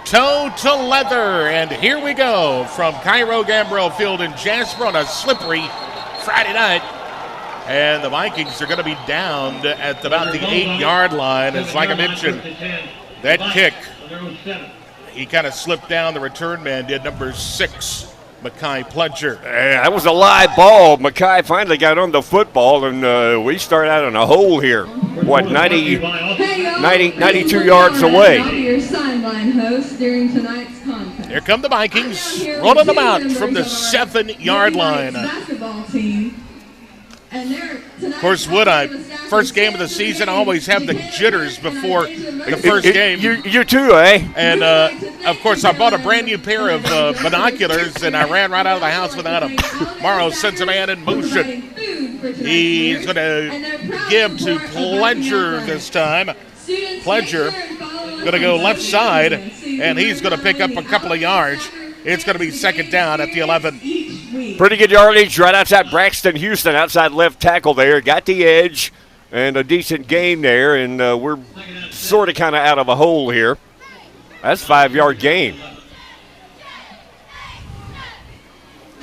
toe to leather. And here we go from Cairo Gambrell Field in Jasper on a slippery Friday night. And the Vikings are going to be downed at about the 8-yard line. It's like I mentioned, that kick, he kind of slipped down. The return man did, number 6, Mekhi Pledger. That was a live ball. Mekhi finally got on the football, and we start out in a hole here. What, 92 yards away. Your sideline host during tonight's contest. Here come the Vikings, rolling them out from the 7-yard line. Basketball team. Of course, first game of the season, I always have the jitters before the first game. You too, eh? And, of course, I bought a brand new pair of binoculars, and I ran right out of the house without them. Morrow sends a man in motion. He's going to give to Pledger this time. Pledger going to go left side, and he's going to pick up a couple of yards. It's going to be second down at the 11. Pretty good yardage right outside Braxton Houston, outside left tackle there. Got the edge and a decent gain there, and we're sort of kind of out of a hole here. That's 5-yard gain.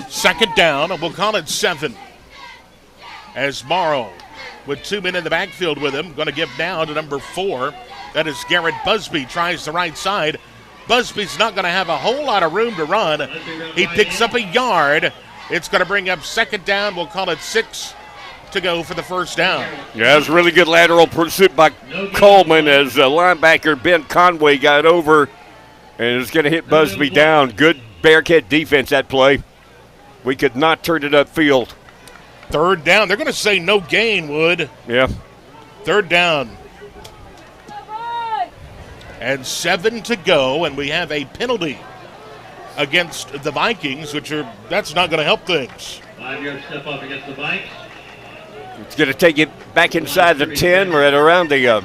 Second down, and we'll call it 7. As Morrow, with 2 men in the backfield with him, going to give now to number 4. That is Garrett Busby, tries the right side. Busby's not going to have a whole lot of room to run. He picks up a yard. It's going to bring up second down. We'll call it 6 to go for the first down. Yeah, it was a really good lateral pursuit by Coleman as linebacker Ben Conway got over and is going to hit Busby down. Good Bearcat defense that play. We could not turn it upfield. Third down. They're going to say no gain, Wood. Yeah. Third down. And 7 to go, and we have a penalty against the Vikings, that's not going to help things. 5-yard step up against the Vikes. It's going to take it back inside the 10. We're at around the. Got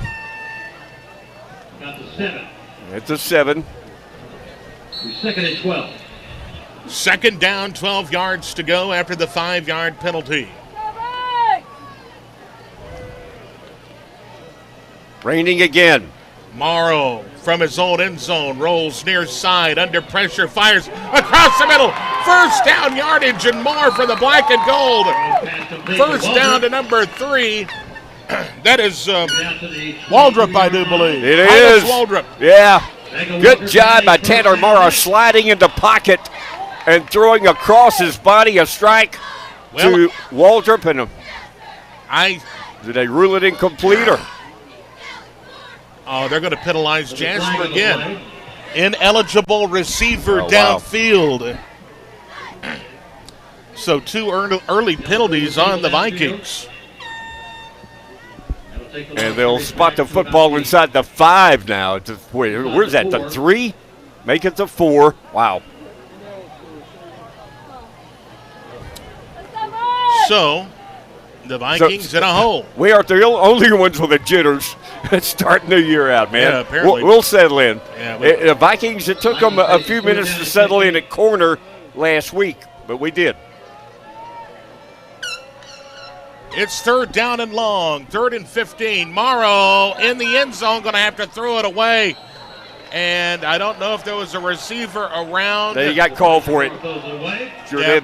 the 7. It's a 7. Second and 12. Second down, 12 yards to go after the 5-yard penalty. Raining again. Morrow from his own end zone rolls near side, under pressure, fires across the middle. First down yardage and more for the black and gold. First down to number 3. That is Waldrop, I do believe. It is. Waldrop. Yeah. Good job by Tanner Morrow sliding into pocket and throwing across his body a strike to Waldrop. And did they rule it incomplete or? Oh, they're going to penalize Jasper again. Ineligible receiver downfield. So 2 early penalties on the Vikings. And they'll spot the football inside the 5 now. Where's that, the 3? Make it the 4. Wow. So the Vikings in a hole. We aren't the only ones with the jitters starting the year out, man. Yeah, apparently. We'll settle in. Yeah, the Vikings, it took them a few minutes to settle in at corner last week, but we did. It's third down and long, 3rd and 15. Morrow in the end zone, going to have to throw it away. And I don't know if there was a receiver around. They got called for it. Sure did.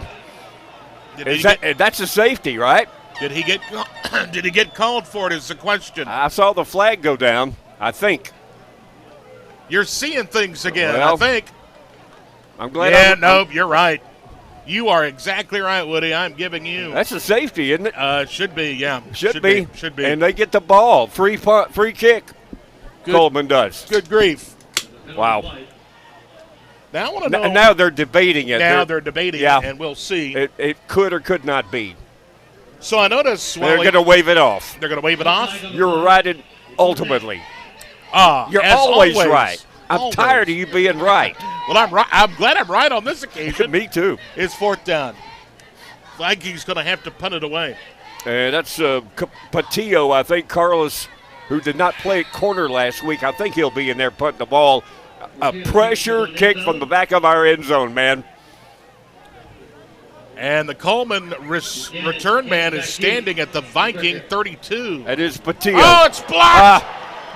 That's a safety, right? Did he get called for it is the question. I saw the flag go down, I think. You're seeing things again, well, I think. I'm glad. Nope, you're right. You are exactly right, Woody. I'm giving you. That's a safety, isn't it? Should be, yeah. Should be. Should be. And they get the ball. Free kick. Coleman does. Good grief. Wow. Now I want to know. Now they're debating it. Now they're debating it, and we'll see. It could or could not be. So I notice. They're going to wave it off. They're going to wave it off? You're right ultimately. You're always right. I'm tired of you being right. Well, I'm right. I'm glad I'm right on this occasion. Me too. It's 4th down. Vikings going to have to punt it away. And that's Patillo, I think, Carlos, who did not play at corner last week. I think he'll be in there punting the ball. A pressure kick from the back of our end zone, man. And the Coleman return man is standing at the Viking 32. That is Patillo. Oh, it's blocked.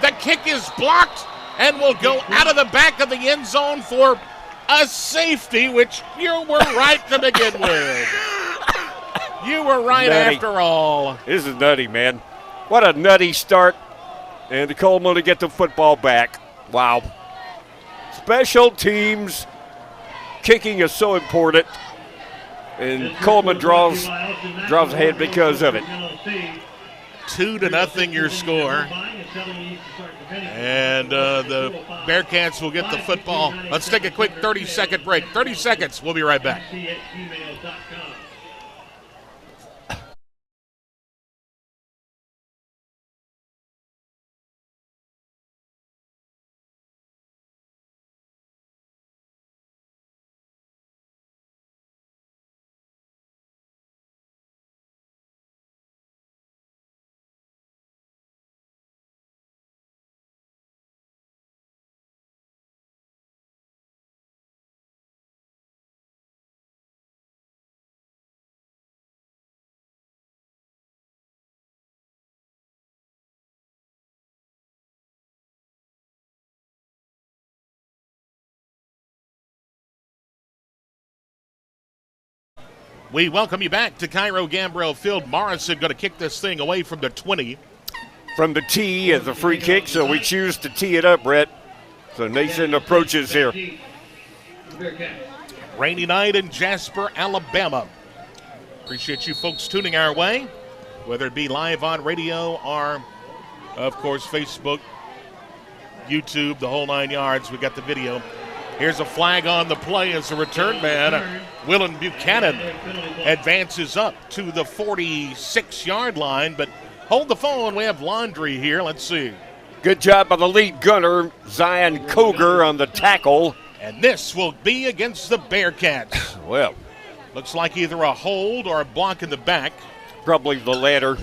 The kick is blocked and will go out of the back of the end zone for a safety, which you were right to begin with. You were right nutty. After all. This is nutty, man. What a nutty start. And the Coleman to get the football back. Wow. Special teams. Kicking is so important. And Coleman draws ahead because of it. 2-0 your score. And the Bearcats will get the football. Let's take a quick 30-second break. 30 seconds. We'll be right back. We welcome you back to Cairo Gambrell Field. Morrison going to kick this thing away from the 20. From the tee as a free kick, so we choose to tee it up, Brett. So Nathan approaches here. Rainy night in Jasper, Alabama. Appreciate you folks tuning our way, whether it be live on radio or, of course, Facebook, YouTube, the whole 9 yards. We got the video. Here's a flag on the play as a return man. Willen Buchanan advances up to the 46-yard line, but hold the phone. We have laundry here. Let's see. Good job by the lead gunner, Zion Koger, on the tackle. And this will be against the Bearcats. Well, looks like either a hold or a block in the back. Probably the latter.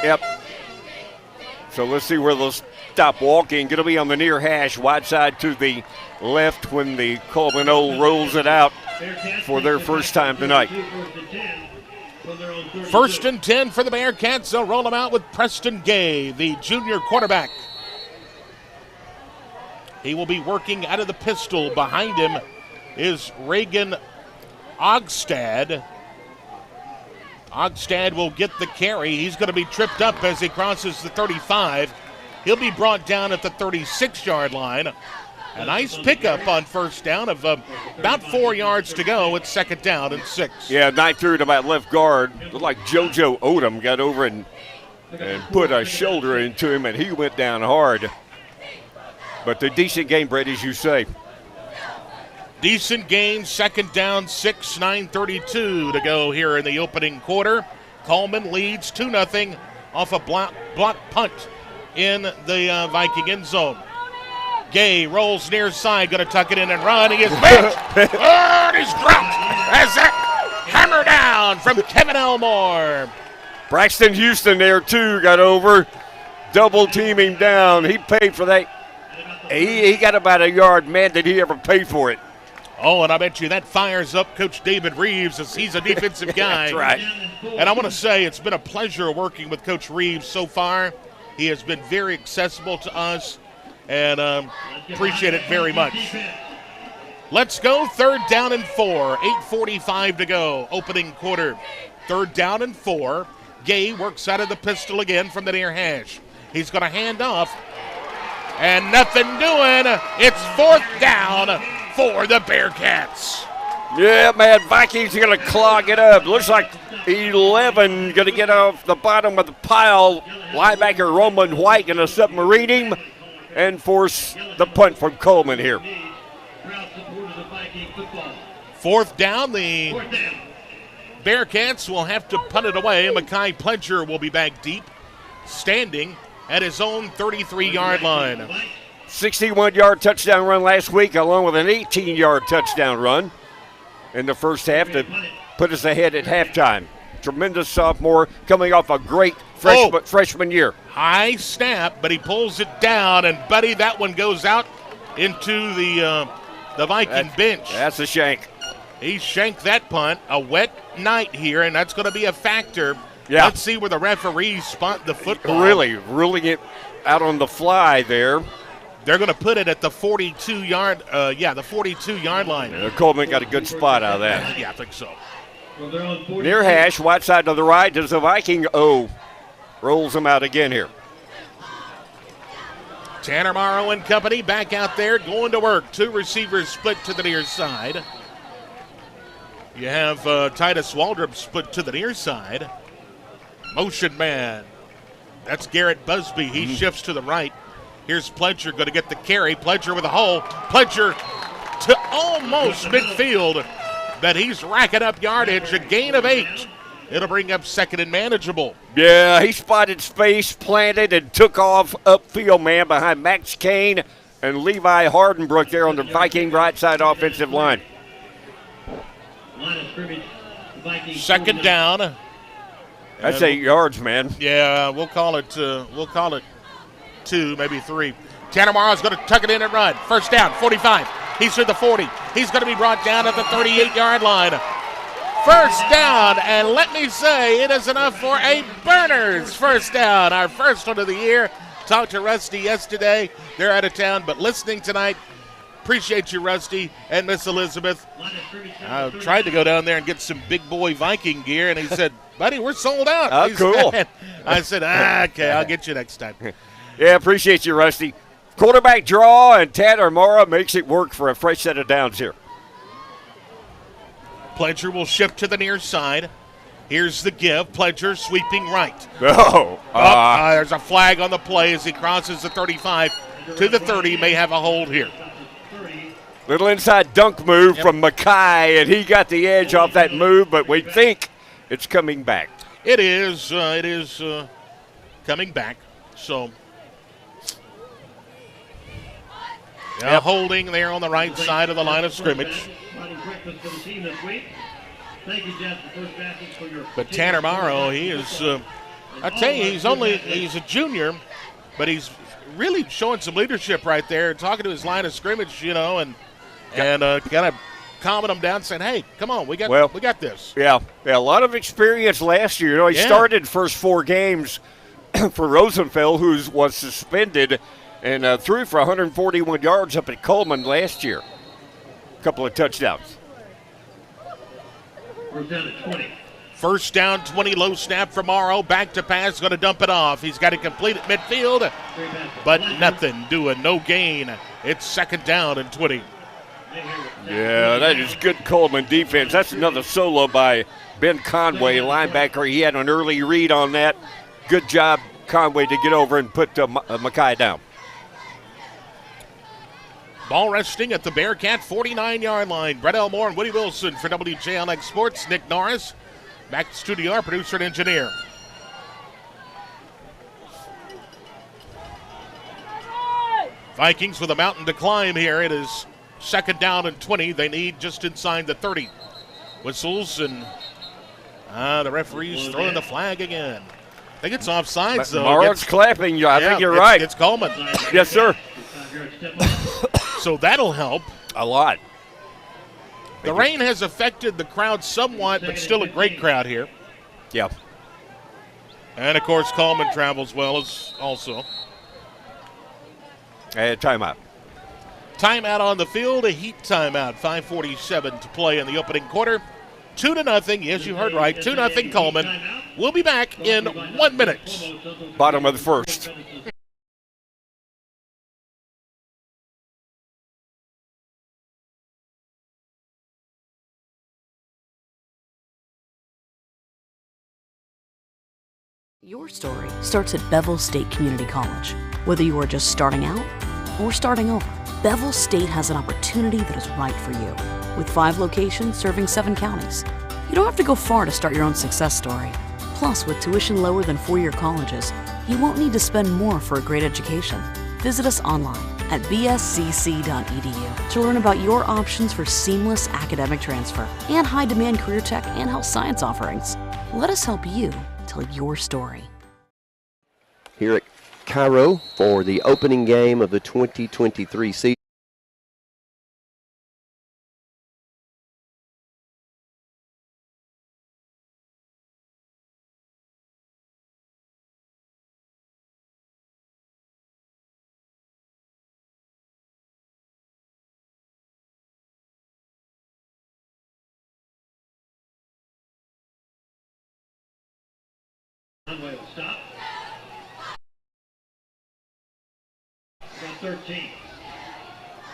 Yep. So let's see where they'll stop walking. Going to be on the near hash, wide side to the left when the Coleman rolls it out for their first time tonight. 1st and 10 for the Bearcats. They'll roll them out with Preston Gay, the junior quarterback. He will be working out of the pistol. Behind him is Reagan Ogstad. Ogstad will get the carry. He's going to be tripped up as he crosses the 35. He'll be brought down at the 36-yard line. A nice pickup on first down of about 4 yards to go. It's 2nd down and 6. Yeah, night through to my left guard. Looked like JoJo Odom got over and put a shoulder into him, and he went down hard. But the decent game, Brett, as you say. Decent game, 2nd down, 6, 9:32 to go here in the opening quarter. Coleman leads 2-0 off a block punt in the Viking end zone. Gay rolls near side, going to tuck it in and run. He is benched. And he's dropped as that hammer down from Kevin Elmore. Braxton Houston there, too, got over. Double team him down. He paid for that. He got about a yard. Man, did he ever pay for it. Oh, and I bet you that fires up Coach David Reeves as he's a defensive guy. That's right. And I want to say it's been a pleasure working with Coach Reeves so far. He has been very accessible to us, and appreciate it very much. Let's go 3rd down and 4. 8:45 to go. Opening quarter. 3rd down and 4. Gay works out of the pistol again from the near hash. He's going to hand off, and nothing doing. It's 4th down for the Bearcats. Yeah, man, Vikings are going to clog it up. Looks like 11 going to get off the bottom of the pile. Linebacker Roman White going to submarine him and force the punt from Coleman here. 4th down, the Bearcats will have to punt it away. Makai Pledger will be back deep, standing at his own 33-yard line. 61-yard touchdown run last week, along with an 18-yard touchdown run in the first half to put us ahead at halftime. Tremendous sophomore coming off a great freshman year. High snap, but he pulls it down, and buddy, that one goes out into the Viking bench. That's a shank. He shanked that punt. A wet night here, and that's going to be a factor. Yeah. Let's see where the referees spot the football. Really ruling it out on the fly there. They're going to put it at the 42-yard, the 42-yard line. Yeah, Coleman got a good spot out of that. Yeah, I think so. Near hash, wide side to the right. Does the Viking rolls them out again here. Tanner Morrow and company back out there going to work. 2 receivers split to the near side. You have Titus Waldrop split to the near side. Motion man. That's Garrett Busby. He shifts to the right. Here's Pledger going to get the carry. Pledger with a hole. Pledger to almost midfield, but he's racking up yardage. A gain of 8. It'll bring up second and manageable. Yeah, he spotted space, planted, and took off upfield, man, behind Max Kane and Levi Hardenbrook there on the Viking right side offensive line. Second down. That's 8 yards, man. Yeah, we'll call it 2, maybe 3. Tanner Morrow's going to tuck it in and run. First down, 45. He's through the 40. He's going to be brought down at the 38-yard line. First down, and let me say, it is enough for a Burners first down, our first one of the year. Talked to Rusty yesterday. They're out of town, but listening tonight. Appreciate you, Rusty, and Miss Elizabeth. I tried to go down there and get some big boy Viking gear, and he said, buddy, we're sold out. Oh, cool. I said, okay, I'll get you next time. Yeah, appreciate you, Rusty. Quarterback draw, and Tanner Morrow makes it work for a fresh set of downs here. Pledger will shift to the near side. Here's the give. Pledger sweeping right. There's a flag on the play as he crosses the 35 to the 30. May have a hold here. Little inside dunk move from Mackay, and he got the edge off that move, but we think it's coming back. It is coming back. So, holding there on the right side of the line of scrimmage. But Tanner Morrow, he is, I tell you, he's a junior, but he's really showing some leadership right there, talking to his line of scrimmage, and kind of calming them down, saying, hey, come on, we got this. Yeah, a lot of experience last year. He started first 4 games for Rosenfeld, who was suspended, and threw for 141 yards up at Coleman last year. A couple of touchdowns. First down at 20. First down, 20, low snap for Morrow. Back to pass, going to dump it off. He's got to complete at midfield, but nothing, doing no gain. It's second down and 20. Yeah, that is good Coleman defense. That's another solo by Ben Conway, linebacker. He had an early read on that. Good job, Conway, to get over and put Mackay down. Ball resting at the Bearcat 49-yard line. Brett Elmore and Woody Wilson for WJLX Sports. Nick Norris back to studio, our producer and engineer. Vikings with a mountain to climb here. It is second down and 20. They need just inside the 30. Whistles, and the referee's throwing the flag again. I think it's offsides, though. Morrow's clapping you. I think you're right. It's Coleman. Yes, sir. So that'll help. A lot. The rain has affected the crowd somewhat, but still a great crowd here. Yeah. And, of course, Cullman travels well as also. And timeout. Timeout on the field, a heat timeout. 5:47 to play in the opening quarter. 2-0. Yes, you heard right. 2-0 Coleman. We'll be back in 1 minute. Bottom of the first. Your story starts at Bevel State Community College. Whether you are just starting out or starting over, Bevel State has an opportunity that is right for you. With 5 locations serving 7 counties. You don't have to go far to start your own success story. Plus, with tuition lower than 4-year colleges, you won't need to spend more for a great education. Visit us online at bscc.edu to learn about your options for seamless academic transfer and high-demand career tech and health science offerings. Let us help you tell your story. Here at Cairo for the opening game of the 2023 season. Conway will stop. From 13.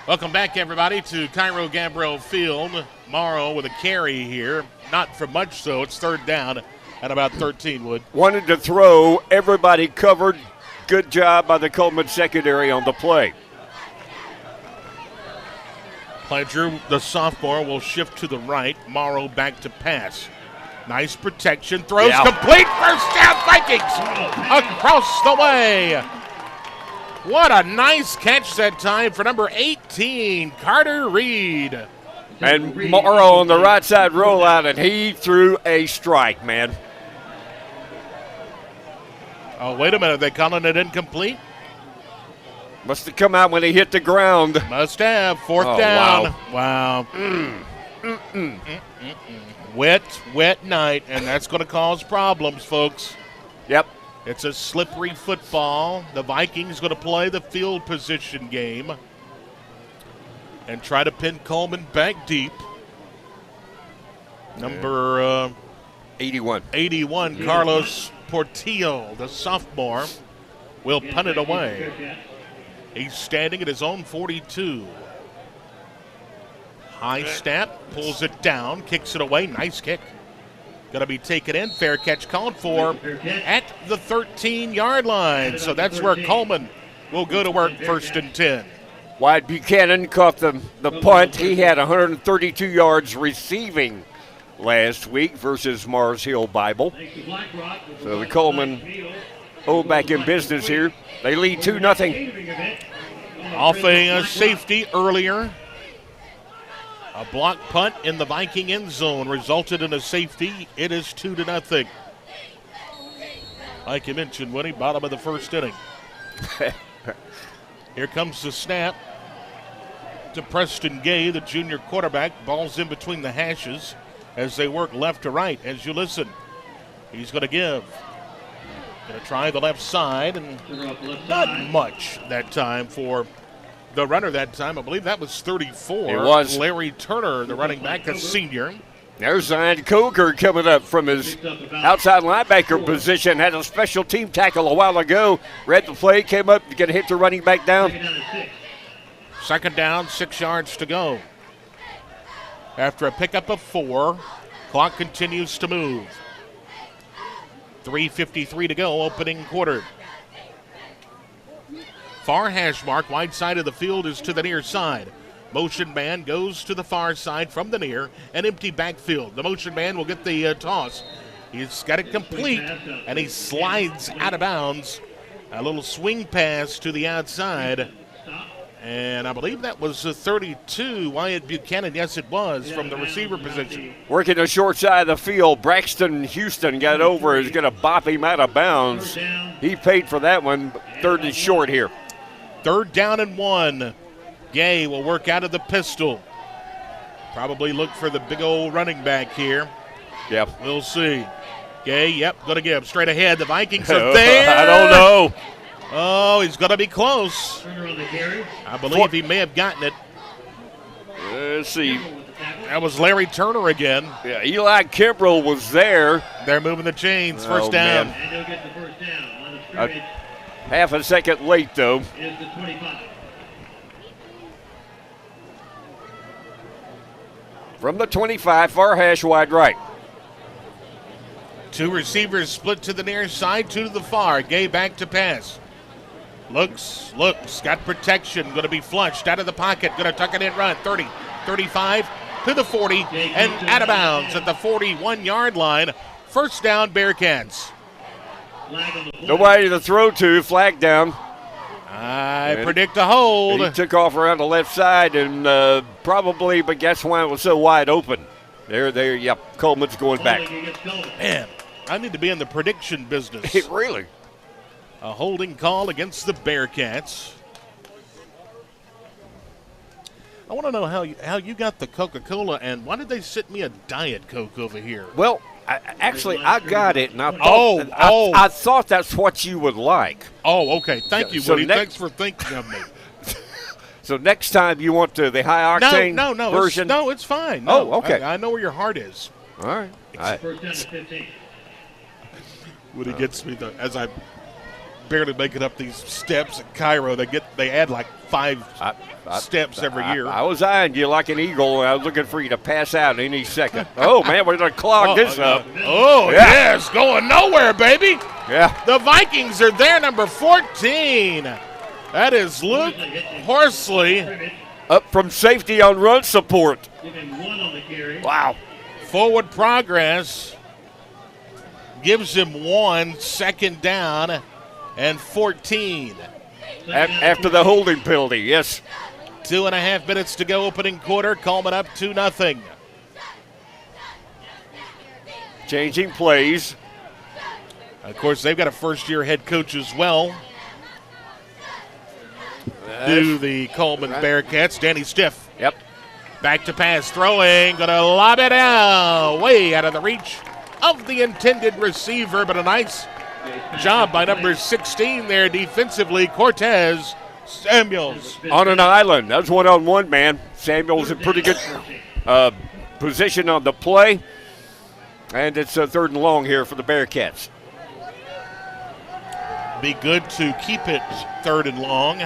Welcome back, everybody, to Cairo Gabriel Field. Morrow with a carry here. Not for much, so it's third down at about 13, Wood. Wanted to throw. Everybody covered. Good job by the Coleman secondary on the play. Pledger, the sophomore, will shift to the right. Morrow back to pass. Nice protection. Throws complete. First down, Vikings across the way. What a nice catch that time for number 18, Carter Reed. And Morrow on the right side rollout, and he threw a strike, man. Oh, wait a minute. They calling it incomplete? Must have come out when he hit the ground. Must have. Fourth down. Wow. Wet night, and that's going to cause problems, folks. Yep. It's a slippery football. The Vikings going to play the field position game and try to pin Coleman back deep. Number 81, Carlos Portillo, the sophomore, will punt it away. He's standing at his own 42. High snap, pulls it down, kicks it away. Nice kick. Going to be taken in. Fair catch called for at the 13-yard line. So that's where Coleman will go to work, first and 10. Wyatt Buchanan caught the punt. He had 132 yards receiving last week versus Mars Hill Bible. So the Coleman back in business here. They lead 2-0. Off a safety earlier. A block punt in the Viking end zone resulted in a safety. It is 2-0. Like you mentioned, Woody, bottom of the first inning. Here comes the snap to Preston Gay, the junior quarterback. Ball's in between the hashes as they work left to right. As you listen, he's going to give. Going to try the left side, and not much that time for the runner that time. I believe that was 34. It was. Larry Turner, the running back, a senior. There's Zion Coker coming up from his outside linebacker position. Had a special team tackle a while ago. Read the play, came up, going to hit the running back down. Second down, 6 yards to go. After a pickup of 4, clock continues to move. 3:53 to go, opening quarter. Far hash mark, wide side of the field is to the near side. Motion man goes to the far side from the near, an empty backfield. The motion man will get the toss. He's got it complete, and he slides out of bounds. A little swing pass to the outside. And I believe that was 32, Wyatt Buchanan. Yes, it was, from the receiver position. Working the short side of the field, Braxton Houston got over, is going to bop him out of bounds. He paid for that one, third and short here. Third down and 1. Gay will work out of the pistol. Probably look for the big old running back here. Yep. We'll see. Gay, going to give straight ahead. The Vikings are there. I don't know. Oh, he's going to be close. I believe he may have gotten it. Let's see. That was Larry Turner again. Yeah, Eli Kimbrell was there. They're moving the chains. First down. And he'll get the first down on the scrimmage. Half a second late, though. Is the 25. From the 25, far hash wide right. 2 receivers split to the near side, 2 to the far. Gay back to pass. Looks, got protection, going to be flushed out of the pocket, going to tuck it in, run, 30, 35, to the 40, and out of bounds at the 41-yard line. First down, Bearcats. Nobody to throw to, flag down. I predict a hold. He took off around the left side and probably, but guess why it was so wide open. There, yep, Coleman's going back. Man, I need to be in the prediction business. Really? A holding call against the Bearcats. I want to know how you got the Coca-Cola, and why did they sit me a Diet Coke over here? Well, I got it, and I thought, I thought that's what you would like. Oh, okay. Thank you, Woody. Thanks for thinking of me. So next time you want the high octane version? It's fine. No, okay. I know where your heart is. All right. First down to 15. Woody gets me as I barely making up these steps at Cairo. They add like 5 steps every year. I was eyeing you like an eagle, and I was looking for you to pass out any second. Oh, man, we're going to clog this up. Oh, yeah. Yes, going nowhere, baby. Yeah. The Vikings are there, number 14. That is Luke Horsley. Up from safety on run support. Give him 1 on the carry. Wow. Forward progress gives him 1, 2nd down, and 14. After the holding penalty, yes. 2.5 minutes to go, opening quarter. Coleman up 2-0. Changing plays. Of course, they've got a first-year head coach as well. Do the Coleman Bearcats. Danny Stiff. Yep. Back to pass, throwing, gonna lob it out, way out of the reach of the intended receiver, but a nice job by number 16 there defensively, Cortez Samuels. On an island. That was one-on-one, man. Samuels in pretty good position on the play. And it's a 3rd and long here for the Bearcats. Be good to keep it 3rd and long.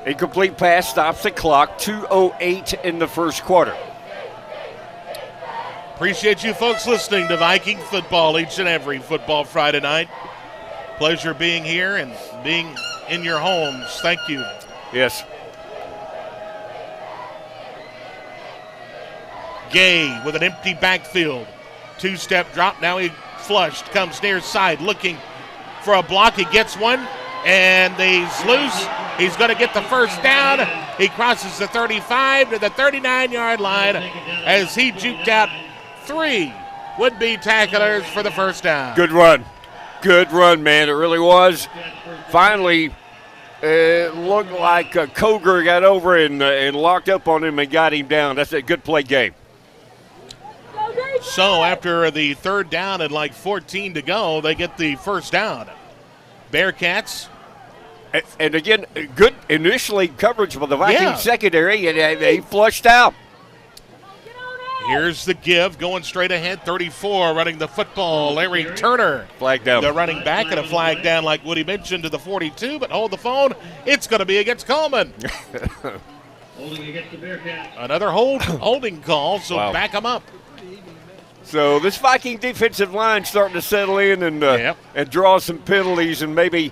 Incomplete pass stops the clock. 2:08 in the first quarter. Appreciate you folks listening to Viking football each and every football Friday night. Pleasure being here and being in your homes. Thank you. Yes. Gay with an empty backfield. 2-step drop. Now he flushed. Comes near side looking for a block. He gets one. And he's loose. He's going to get the first down. He crosses the 35 to the 39-yard line as he juked out 3 would-be tacklers for the first down. Good run. Good run, man. It really was. Finally, it looked like Koger got over and locked up on him and got him down. That's a good play game. So after the 3rd down and like 14 to go, they get the first down. Bearcats. And again, good initially coverage by the Vikings secondary, and they flushed out. Here's the give, going straight ahead, 34, running the football, Larry Turner. Flag down. The running back, and a flag down like Woody mentioned to the 42, but hold the phone. It's going to be against Coleman. Holding against the Bearcats. Another holding call, so back them up. So this Viking defensive line starting to settle in and draw some penalties and maybe,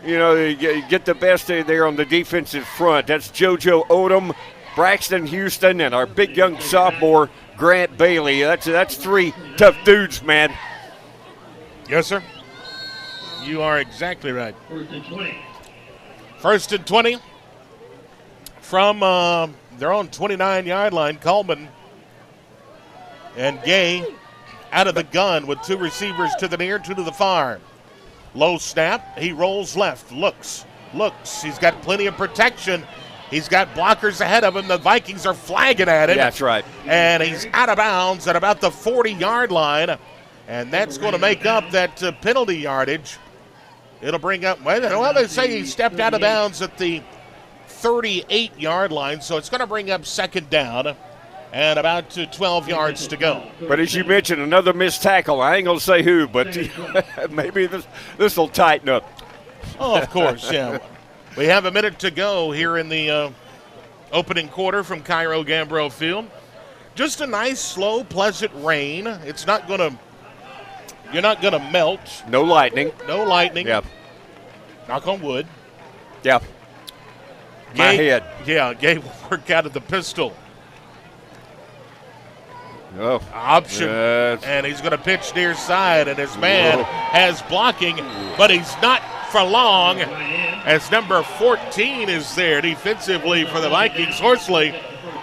get the best there on the defensive front. That's JoJo Odom, Braxton Houston, and our big young sophomore, Grant Bailey. That's 3 tough dudes, man. Yes, sir. You are exactly right. 1st and 20. 1st and 20 from their own 29-yard line. Coleman and Gay out of the gun with 2 receivers to the near, 2 to the far. Low snap. He rolls left. Looks. He's got plenty of protection. He's got blockers ahead of him. The Vikings are flagging at him. That's right. And he's out of bounds at about the 40-yard line. And that's going to make up that penalty yardage. It'll bring up, well, they say he stepped out of bounds at the 38-yard line. So it's going to bring up 2nd down. And about 12 yards to go. But as you mentioned, another missed tackle. I ain't going to say who, but maybe this will tighten up. Oh, of course, yeah. We have a minute to go here in the opening quarter from Cairo Gambro Field. Just a nice, slow, pleasant rain. It's not going to – you're not going to melt. No lightning. No lightning. Yeah. Knock on wood. Yeah. My head. Yeah, Gabe will work out of the pistol. Oh. Option, and he's going to pitch near side, and his man has blocking, but he's not for long as number 14 is there defensively for the Vikings. Horsley,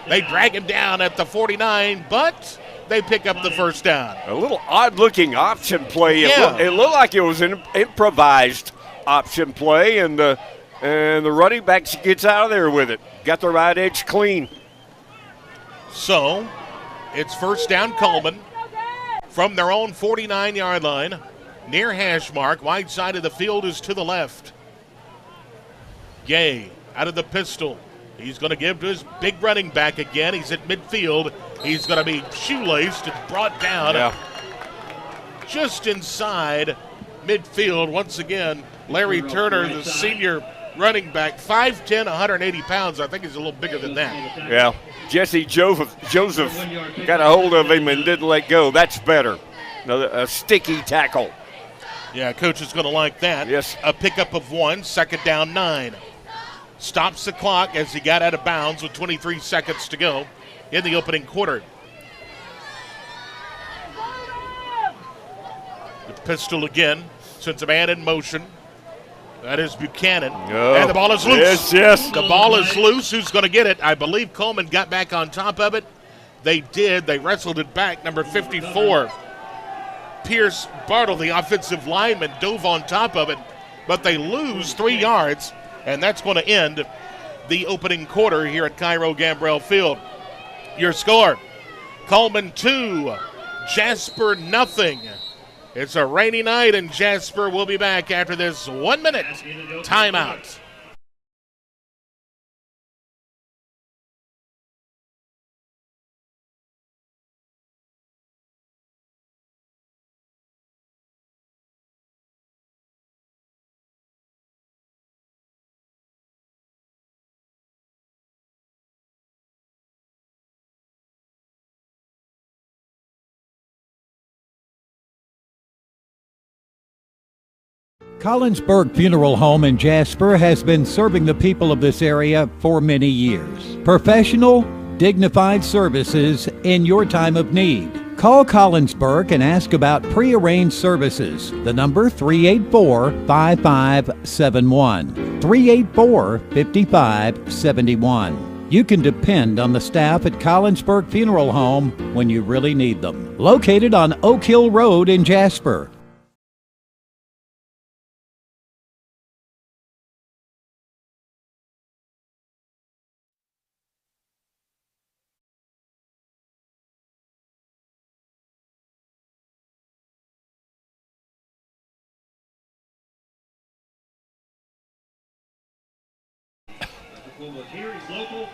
they drag him down at the 49, but they pick up the first down. A little odd-looking option play. Yeah. It looked like it was an improvised option play, and the running back gets out of there with it. Got the right edge clean. So it's first down Coleman from their own 49-yard line. Near hash mark, wide side of the field is to the left. Gay out of the pistol. He's going to give to his big running back again. He's at midfield. He's going to be shoelaced and brought down just inside midfield. Once again, Larry Turner, the senior running back, 5'10", 180 pounds. I think he's a little bigger than that. Yeah. Jesse Joseph got a hold of him and didn't let go. That's better. A sticky tackle. Yeah, coach is going to like that. Yes. A pickup of 1, 2nd down 9. Stops the clock as he got out of bounds with 23 seconds to go in the opening quarter. The pistol again, sends a man in motion. That is Buchanan. Oh. And the ball is loose. Yes. The ball is loose. Who's going to get it? I believe Coleman got back on top of it. They did. They wrestled it back. Number 54, Pierce Bartle, the offensive lineman, dove on top of it. But they lose 3 yards, and that's going to end the opening quarter here at Cairo Gambrell Field. Your score, Coleman 2, Jasper nothing. It's a rainy night, and Jasper will be back after this 1-minute timeout. Collinsburg Funeral Home in Jasper has been serving the people of this area for many years. Professional, dignified services in your time of need. Call Collinsburg and ask about pre-arranged services. The number 384-5571. 384-5571. You can depend on the staff at Collinsburg Funeral Home when you really need them. Located on Oak Hill Road in Jasper. Local.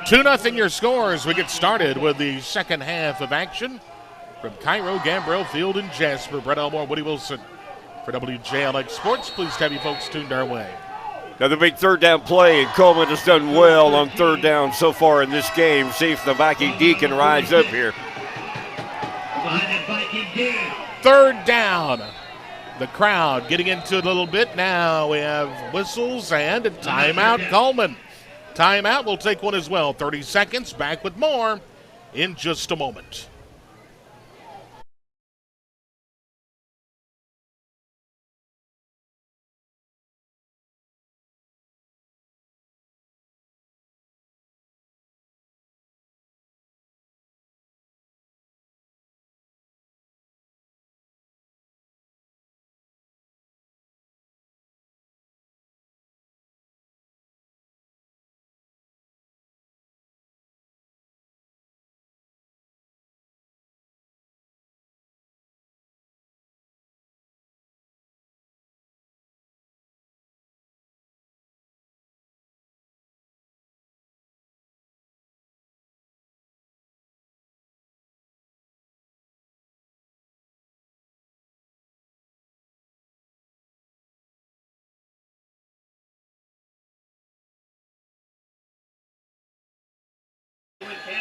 2-0 your score as we get started with the second half of action from Cairo Gambrell Field in Jasper. Brett Elmore, Woody Wilson for WJLX Sports. Pleased to have you folks tuned our way. Another big third down play, and Coleman has done well on third down so far in this game. See if the Viking D can rise up here. Third down. The crowd getting into it a little bit. Now we have whistles and a timeout. Coleman. Timeout. We'll take one as well. 30 seconds. Back with more in just a moment.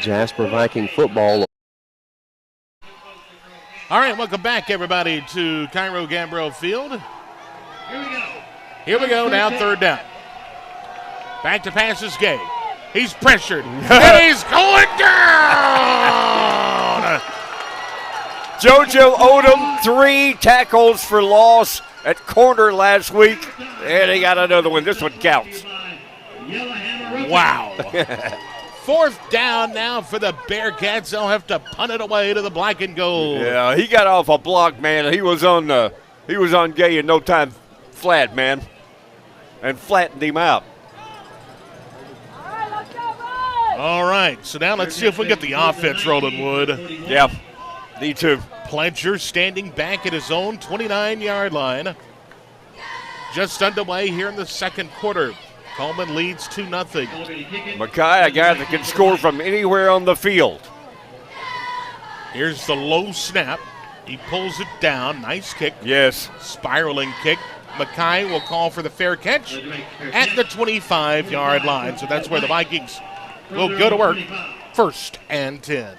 Jasper Viking football. All right, welcome back, everybody, to Cairo Gambrell Field. Here we go, now third down. Back to pass is Gay. He's pressured, and he's going down! JoJo Odom, 3 tackles for loss at corner last week, and he got another one. This one counts. Wow. Fourth down now for the Bearcats. They'll have to punt it away to the black and gold. Yeah, he got off a block, man. He was on Gay in no time flat, man, and flattened him out. All right, so now let's see if we get the offense rolling, Wood. Yeah, need to. Pledger standing back at his own 29-yard line. Just underway here in the second quarter. Coleman leads 2-0. Mackay, a guy that can score from anywhere on the field. Here's the low snap. He pulls it down. Nice kick. Yes. Spiraling kick. Mackay will call for the fair catch at the 25-yard line. So that's where the Vikings will go to work. 1st and 10.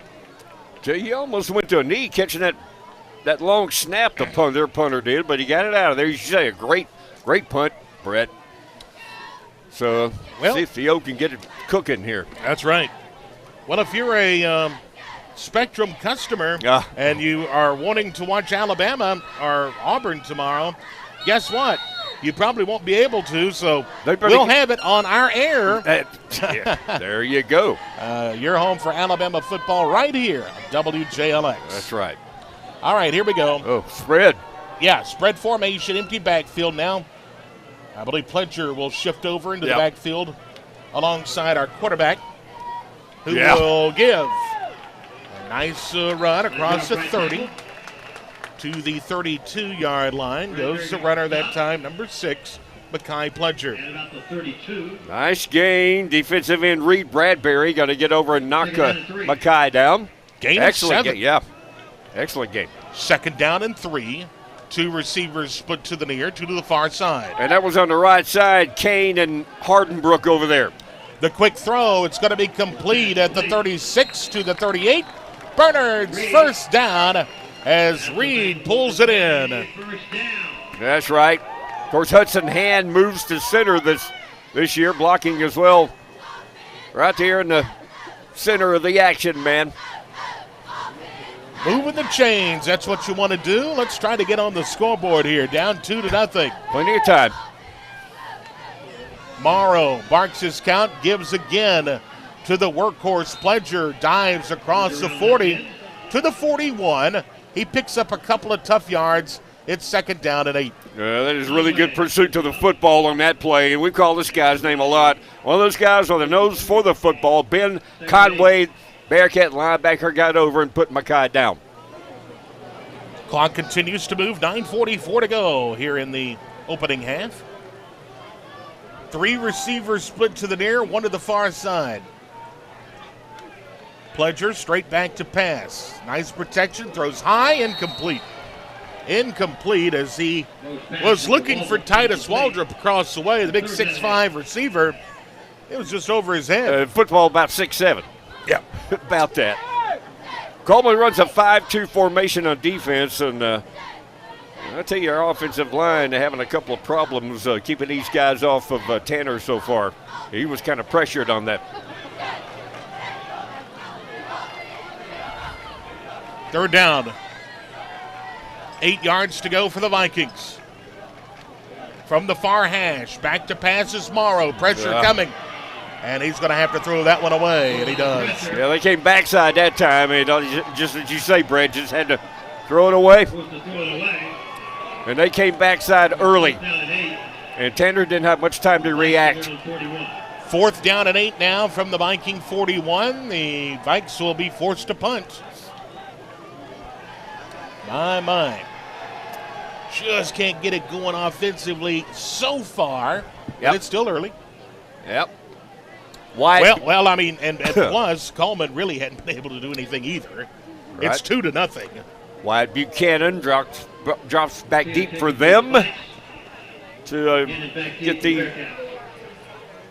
He almost went to a knee catching that long snap the punter did, but he got it out of there. You should say a great punt, Brett. So see if the O can get it cooking here. That's right. Well, if you're a Spectrum customer and you are wanting to watch Alabama or Auburn tomorrow, guess what? You probably won't be able to, so we'll have it on our air. There you go. You're home for Alabama football right here on WJLX. That's right. All right, here we go. Oh, spread. Yeah, spread formation, empty backfield now. I believe Pledger will shift over into the backfield alongside our quarterback, who will give a nice run across the 30 to the 32-yard line. Goes the runner that time, number 6, Mackay Pledger. And about the 32. Nice gain. Defensive end Reed Bradbury got to get over and knock Mackay down. Gain Excellent of 7. Yeah. Excellent game. 2nd down and 3. 2 receivers split to the near, 2 to the far side. And that was on the right side, Kane and Hardenbrook over there. The quick throw, it's going to be complete at the 36 to the 38. Bernard's first down as Reed pulls it in. That's right. Of course, Hudson Hand moves to center this year, blocking as well. Right there in the center of the action, man. Moving the chains, that's what you want to do. Let's try to get on the scoreboard here, down 2-0. Plenty of time. Morrow barks his count, gives again to the workhorse. Pledger dives across the 40 to the 41. He picks up a couple of tough yards. It's 2nd down and 8. That is really good pursuit to the football on that play, and we call this guy's name a lot. One of those guys on the nose for the football. Ben Conway, Bearcat linebacker, got over and put Mackay down. Clock continues to move. 9:44 to go here in the opening half. 3 receivers split to the near, 1 to the far side. Pledger straight back to pass. Nice protection, throws high, incomplete. Incomplete as he was looking for Titus Waldrop across the way. The big 6'5 receiver, it was just over his head. Football about 6'7". Yeah. About that. Coleman runs a 5-2 formation on defense, and I tell you, our offensive line having a couple of problems keeping these guys off of Tanner so far. He was kind of pressured on that. 3rd down. 8 yards to go for the Vikings. From the far hash, back to passes Morrow. Pressure coming. And he's going to have to throw that one away, and he does. Yeah, they came backside that time, and just as you say, Brad, just had to throw it away. And they came backside early. And Tanner didn't have much time to react. 4th down and 8 now from the Viking 41. The Vikes will be forced to punt. My. Just can't get it going offensively so far. But it's still early. Yep. Why? Well, I mean, and plus, Coleman really hadn't been able to do anything either. Right. It's 2-0. Wyatt Buchanan drops back deep for them to get the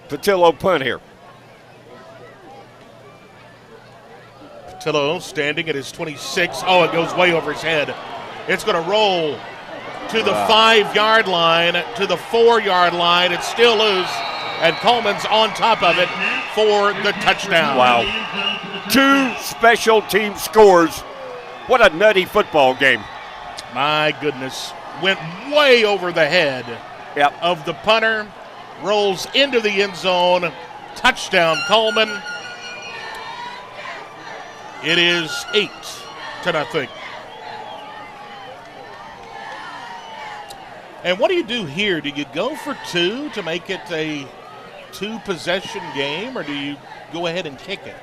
Patillo punt here. Patillo standing at his 26. Oh, it goes way over his head. It's going to roll to the 5-yard line, to the 4-yard line. It's still loose, and Coleman's on top of it for the touchdown. Wow. 2 special team scores. What a nutty football game. My goodness. Went way over the head of the punter. Rolls into the end zone. Touchdown, Coleman. It is 8-0. And what do you do here? Do you go for 2 to make it a 2-possession game, or do you go ahead and kick it?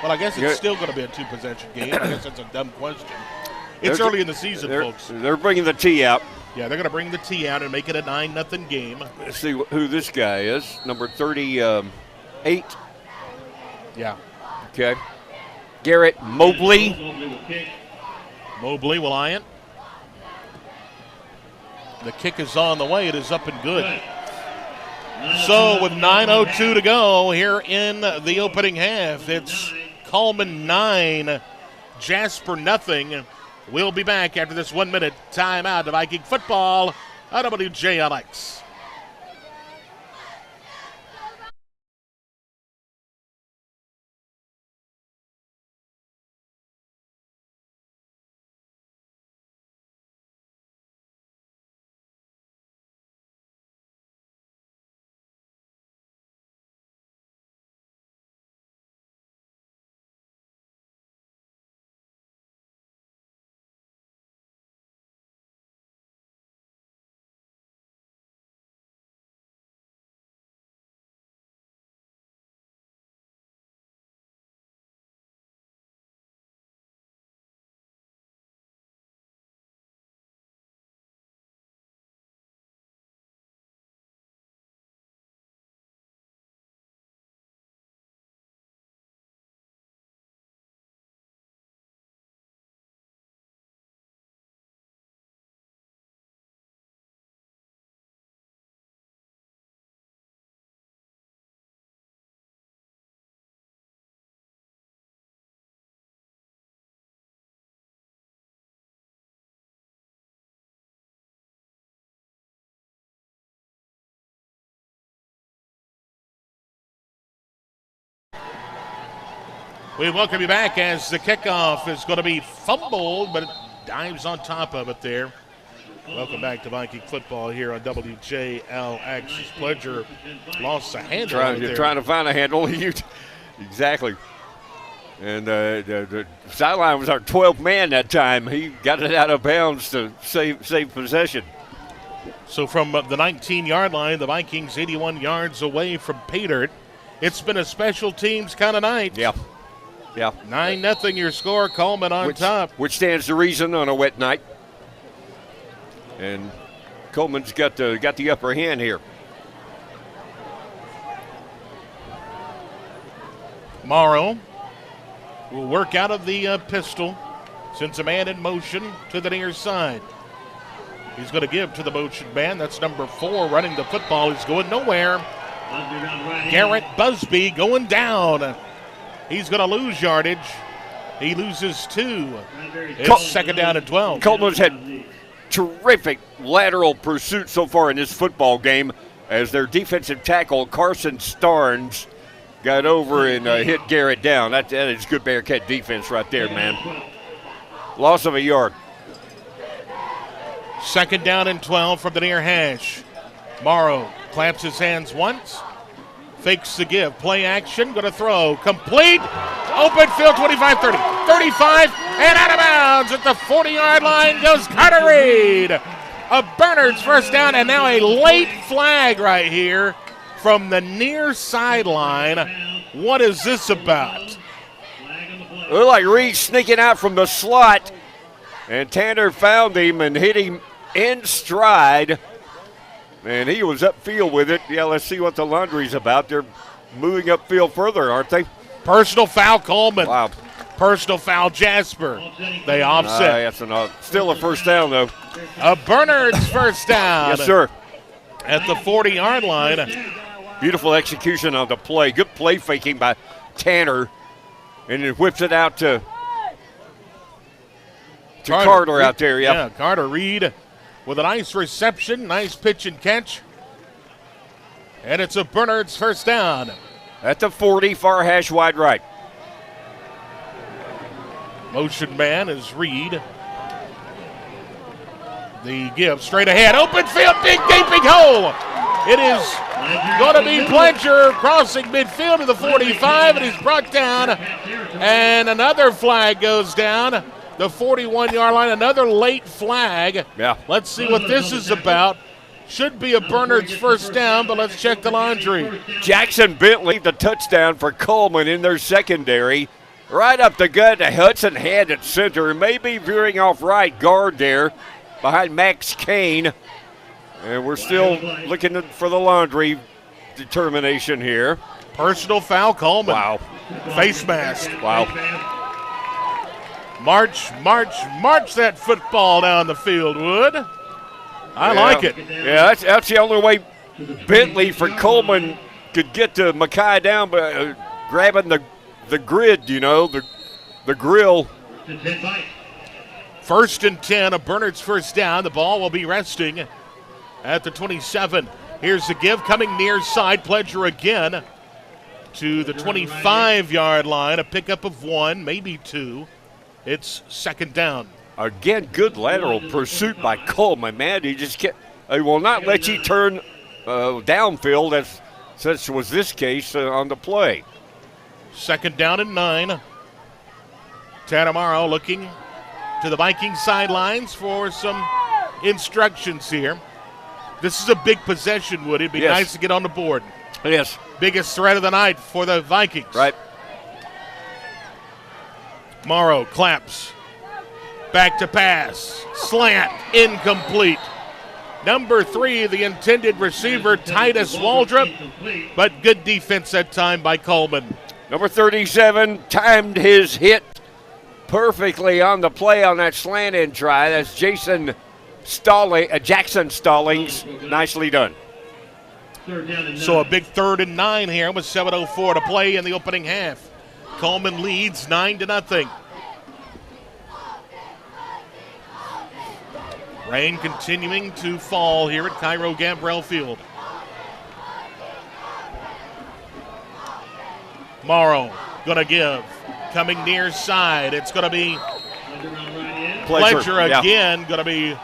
Well, I guess it's still going to be a 2-possession game. I guess that's a dumb question. It's early in the season, folks. They're bringing the tee out. Yeah, they're going to bring the tee out and make it a 9-0 game. Let's see who this guy is. Number 38. Yeah. Okay. Garrett Mobley. Mobley will eye it. The kick is on the way. It is up and good. So with 9:02 to go here in the opening half, it's Coleman 9, Jasper nothing. We'll be back after this 1 minute timeout to Viking football on WJLX. We welcome you back as the kickoff is going to be fumbled, but it dives on top of it there. Welcome back to Viking football here on WJLX. Pledger lost a handle. You're trying to find a handle. Exactly. And the sideline was our 12th man that time. He got it out of bounds to save possession. So from the 19-yard line, the Vikings 81 yards away from pay dirt. It's been a special teams kind of night. Yeah. 9-0 your score, Coleman on top. Which stands to reason on a wet night. And Coleman's got the upper hand here. Morrow will work out of the pistol, sends a man in motion to the near side. He's going to give to the motion man. That's number 4 running the football. He's going nowhere. Garrett Busby going down. He's going to lose yardage. He loses 2. It's second down and 12. Coleman's had terrific lateral pursuit so far in this football game as their defensive tackle, Carson Starnes, got over and hit Garrett down. That is good Bearcat defense right there, man. Loss of a yard. Second down and 12 from the near hash. Morrow claps his hands once. Fakes the give. Play action. Going to throw. Complete. Open field. 25, 30. 35. And out of bounds at the 40-yard line goes Carter Reed. A Bernard's first down. And now a late flag right here from the near sideline. What is this about? Looked like Reed sneaking out from the slot. And Tanner found him and hit him in stride. And he was upfield with it. Yeah, let's see what the laundry's about. They're moving upfield further, aren't they? Personal foul, Coleman. Wow. Personal foul, Jasper. They offset. Still a first down, though. A Bernard's first down. Yes, sir. At the 40-yard line. Beautiful execution on the play. Good play faking by Tanner. And it whips it out to Carter out there. Yep. Yeah, Carter Reed with a nice reception, nice pitch and catch. And it's a Bernard's first down. At the 40, far hash wide right. Motion man is Reed. The give straight ahead. Open field, big gaping hole. It is going to be Pledger crossing midfield to the 45, and he's brought down. And another flag goes down. The 41-yard line, another late flag. Yeah. Let's see what this is about. Should be a Bernard's first down, but let's check the laundry. Jackson Bentley, the touchdown for Coleman in their secondary. Right up the gut to Hudson Hand at center. Maybe veering off right guard there behind Max Kane. And we're still looking for the laundry determination here. Personal foul, Coleman. Wow. Face mask. Wow. March that football down the field, Wood. I like it. Yeah, that's the only way Bentley for Coleman could get to Mackay down, but grabbing the grid, the grill. 1st and 10, a Bernard's first down. The ball will be resting at the 27. Here's the give, coming near side. Pledger again to the 25-yard line. A pickup of 1, maybe 2. It's 2nd down. Again, good lateral pursuit by Coleman, man. He will not let you turn downfield, as such was this case on the play. 2nd down and 9. Tanamaro looking to the Vikings sidelines for some instructions here. This is a big possession, Woody. It'd be nice to get on the board. Yes. Biggest threat of the night for the Vikings. Right. Morrow claps. Back to pass. Slant. Incomplete. Number 3, the intended receiver, Titus Waldrop, but good defense that time by Coleman. Number 37 timed his hit perfectly on the play on that slant end try. That's Jackson Stallings. Nicely done. So a big 3rd and 9 here with 7:04 to play in the opening half. Coleman leads 9-0. Rain continuing to fall here at Cairo Gambrell Field. Morrow gonna give. Coming near side. It's gonna be Pledger again. Gonna be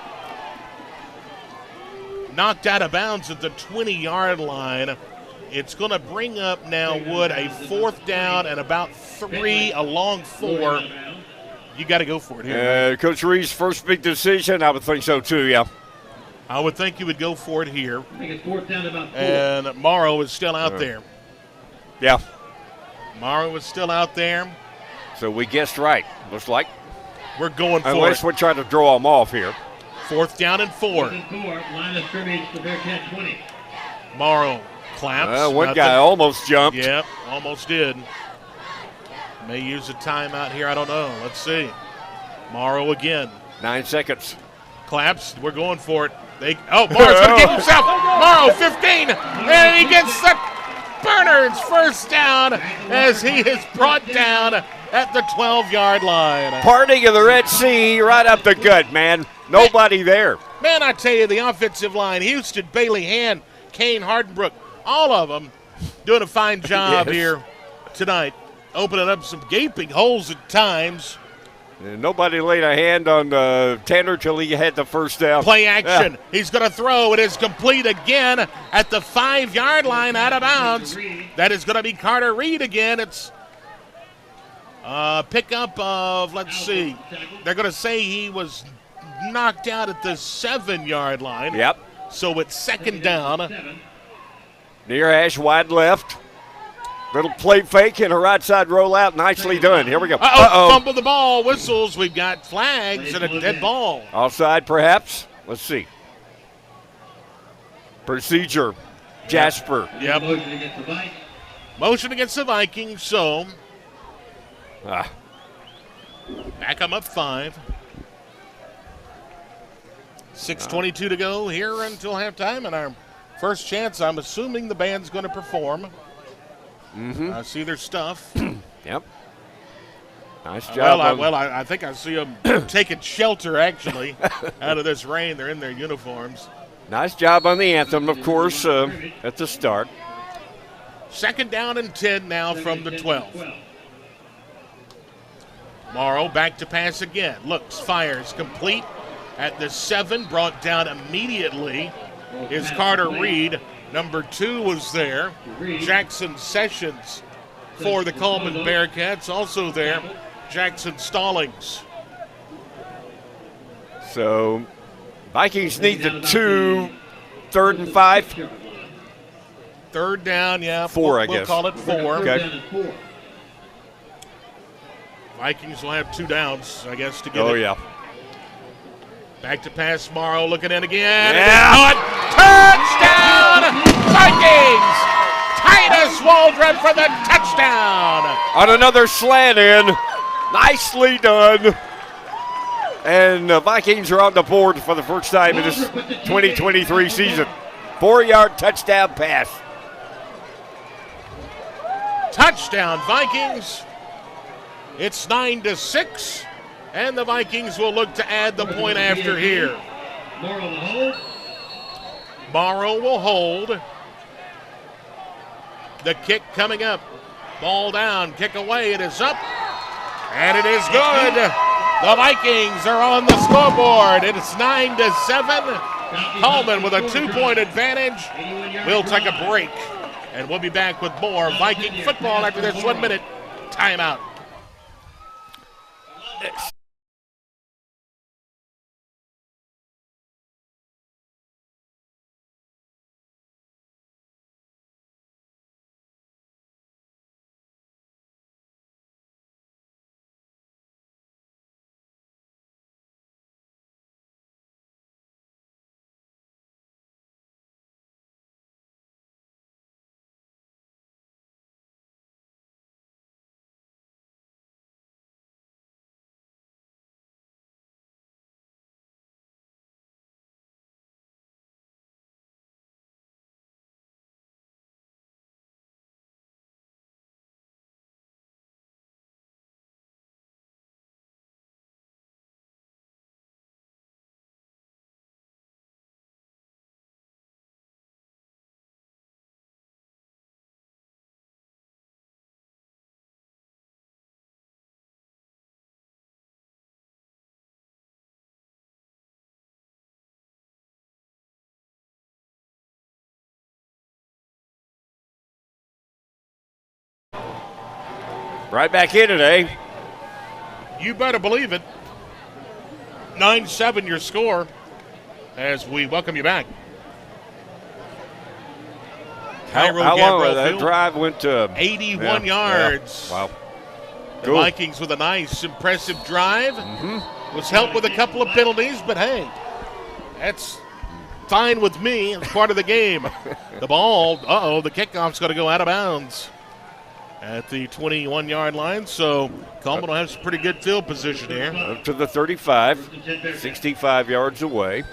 knocked out of bounds at the 20-yard line. It's gonna bring up now, Wood, a 4th down and about 3, a long 4. You got to go for it here. Coach Reed's first big decision, I would think so too, yeah. I would think you would go for it here. I think it's 4th down about 4. And Morrow is still out there. Yeah. Morrow is still out there. So we guessed right, looks like. We're going for Unless it. we're trying to draw them off here. 4th down and 4. 4th and 4, line of scrimmage, the Bearcat 20. Morrow claps. One guy almost jumped. Yep, almost did. May use a timeout here. I don't know. Let's see. Morrow again. 9 seconds. Claps. We're going for it. Morrow's going to give himself. Morrow, 15. And he gets the Bernard's first down as he is brought down at the 12-yard line. Parting of the Red Sea right up the gut, man. Nobody there. Man, I tell you, the offensive line, Houston, Bailey, Hand, Kane, Hardenbrook, all of them doing a fine job here tonight. Opening up some gaping holes at times. And nobody laid a hand on Tanner till he had the first down. Play action. He's going to throw. It is complete again at the 5-yard line, out of bounds. That is going to be Carter Reed again. It's a pickup of, let's see. They're going to say he was knocked out at the 7-yard line. Yep. So it's 2nd down. Near hash, wide left. Little play fake and a right side rollout. Nicely done. Here we go. Fumble the ball. Whistles. We've got flags and a dead ball. Offside, perhaps. Let's see. Procedure. Jasper. Yep. Motion against the Vikings. So back them up 5. 6:22 to go here until halftime, and our first chance. I'm assuming the band's going to perform. I see their stuff. Yep. Nice job. I think I see them taking shelter, actually, out of this rain. They're in their uniforms. Nice job on the anthem, of course, at the start. 2nd down and 10 now from the 12. Morrow back to pass again. Looks, fires, complete at the 7. Brought down immediately is Carter Reed. Number 2 was there. Jackson Sessions for the Cullman Bearcats. Also there, Jackson Stallings. So, Vikings need the 2, 3rd and 5. 3rd down, yeah. 4, I guess. We'll call it 4. Okay. Vikings will have 2 downs, I guess, to get it. Oh, yeah. Back to pass, Morrow looking in again. Yeah. Touchdown, Vikings! Titus Waldrop for the touchdown. On another slant in, Nicely done. And the Vikings are on the board for the first time in this 2023 season. 4-yard touchdown pass. Touchdown, Vikings. It's 9-6, and the Vikings will look to add the point after here. Morrow will hold. The kick coming up. Ball down, kick away, it is up, and it is good. The Vikings are on the scoreboard. It's 9-7. Coleman with a 2-point advantage. We'll take a break, and we'll be back with more Viking football after this 1-minute timeout. Right back in today. You better believe it. 9-7 your score as we welcome you back. How long that drive went to? 81 yards. Yeah. Wow. The Vikings with a nice, impressive drive. Was helped with a couple of penalties, but hey, that's fine with me. It's part of the game. The ball, the kickoff's going to go out of bounds at the 21-yard line, so Coleman will have some pretty good field position here. Up to the 35, 65 yards away.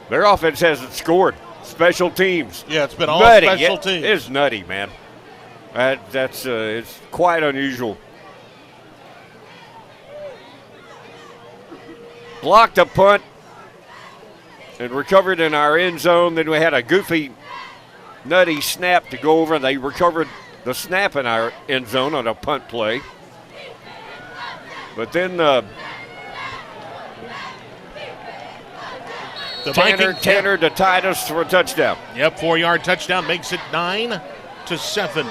Their offense hasn't scored. Special teams. Yeah, it's been all nutty. special teams. It's nutty, man. That's it's quite unusual. Blocked a punt and recovered in our end zone. Then we had a goofy, nutty snap to go over. They recovered the snap in our end zone on a punt play. But then Tanner to Titus for a touchdown. Yep, 4-yard touchdown makes it 9-7.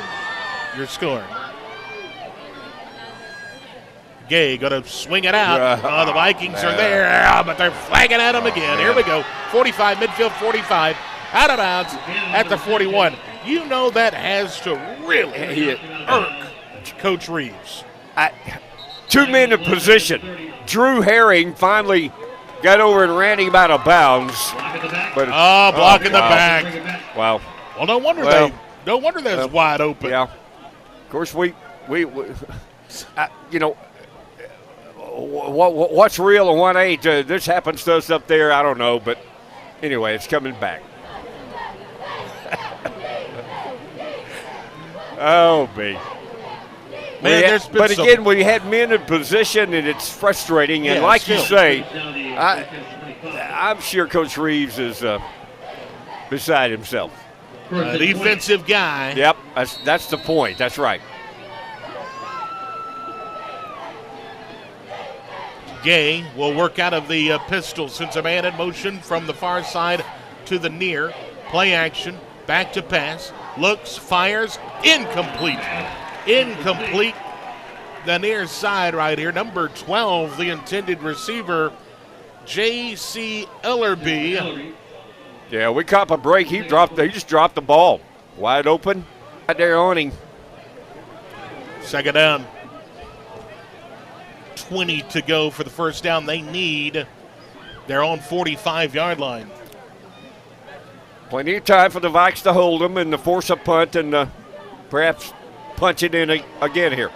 Your score. Gay going to swing it out. The Vikings are there, but they're flagging at him again. Here we go. 45, midfield 45. Out of bounds at the 41. You know that has to really irk Coach Reeves. 2 men in position. Drew Herring finally got over and ran him out of bounds. But blocking the back. Wow. Well, no wonder that's wide open. Yeah. Of course, we you know, what's real and what ain't. This happens to us up there. I don't know, but anyway, it's coming back. Oh, me. Man, but again, we had men in position, and it's frustrating. And like you say, I'm sure Coach Reeves is beside himself. Defensive guy. Yep, that's the point. That's right. Gay will work out of the pistol since a man in motion from the far side to the near. Play action, back to pass, looks, fires, incomplete. Incomplete. The near side right here, number 12, the intended receiver, J.C. Ellerby. Yeah, we caught a break. He just dropped the ball. Wide open. Right there on him. Second down. 20 to go for the first down. They need their own 45-yard line. Plenty of time for the Vikes to hold them and to force a punt and perhaps punch it in again here.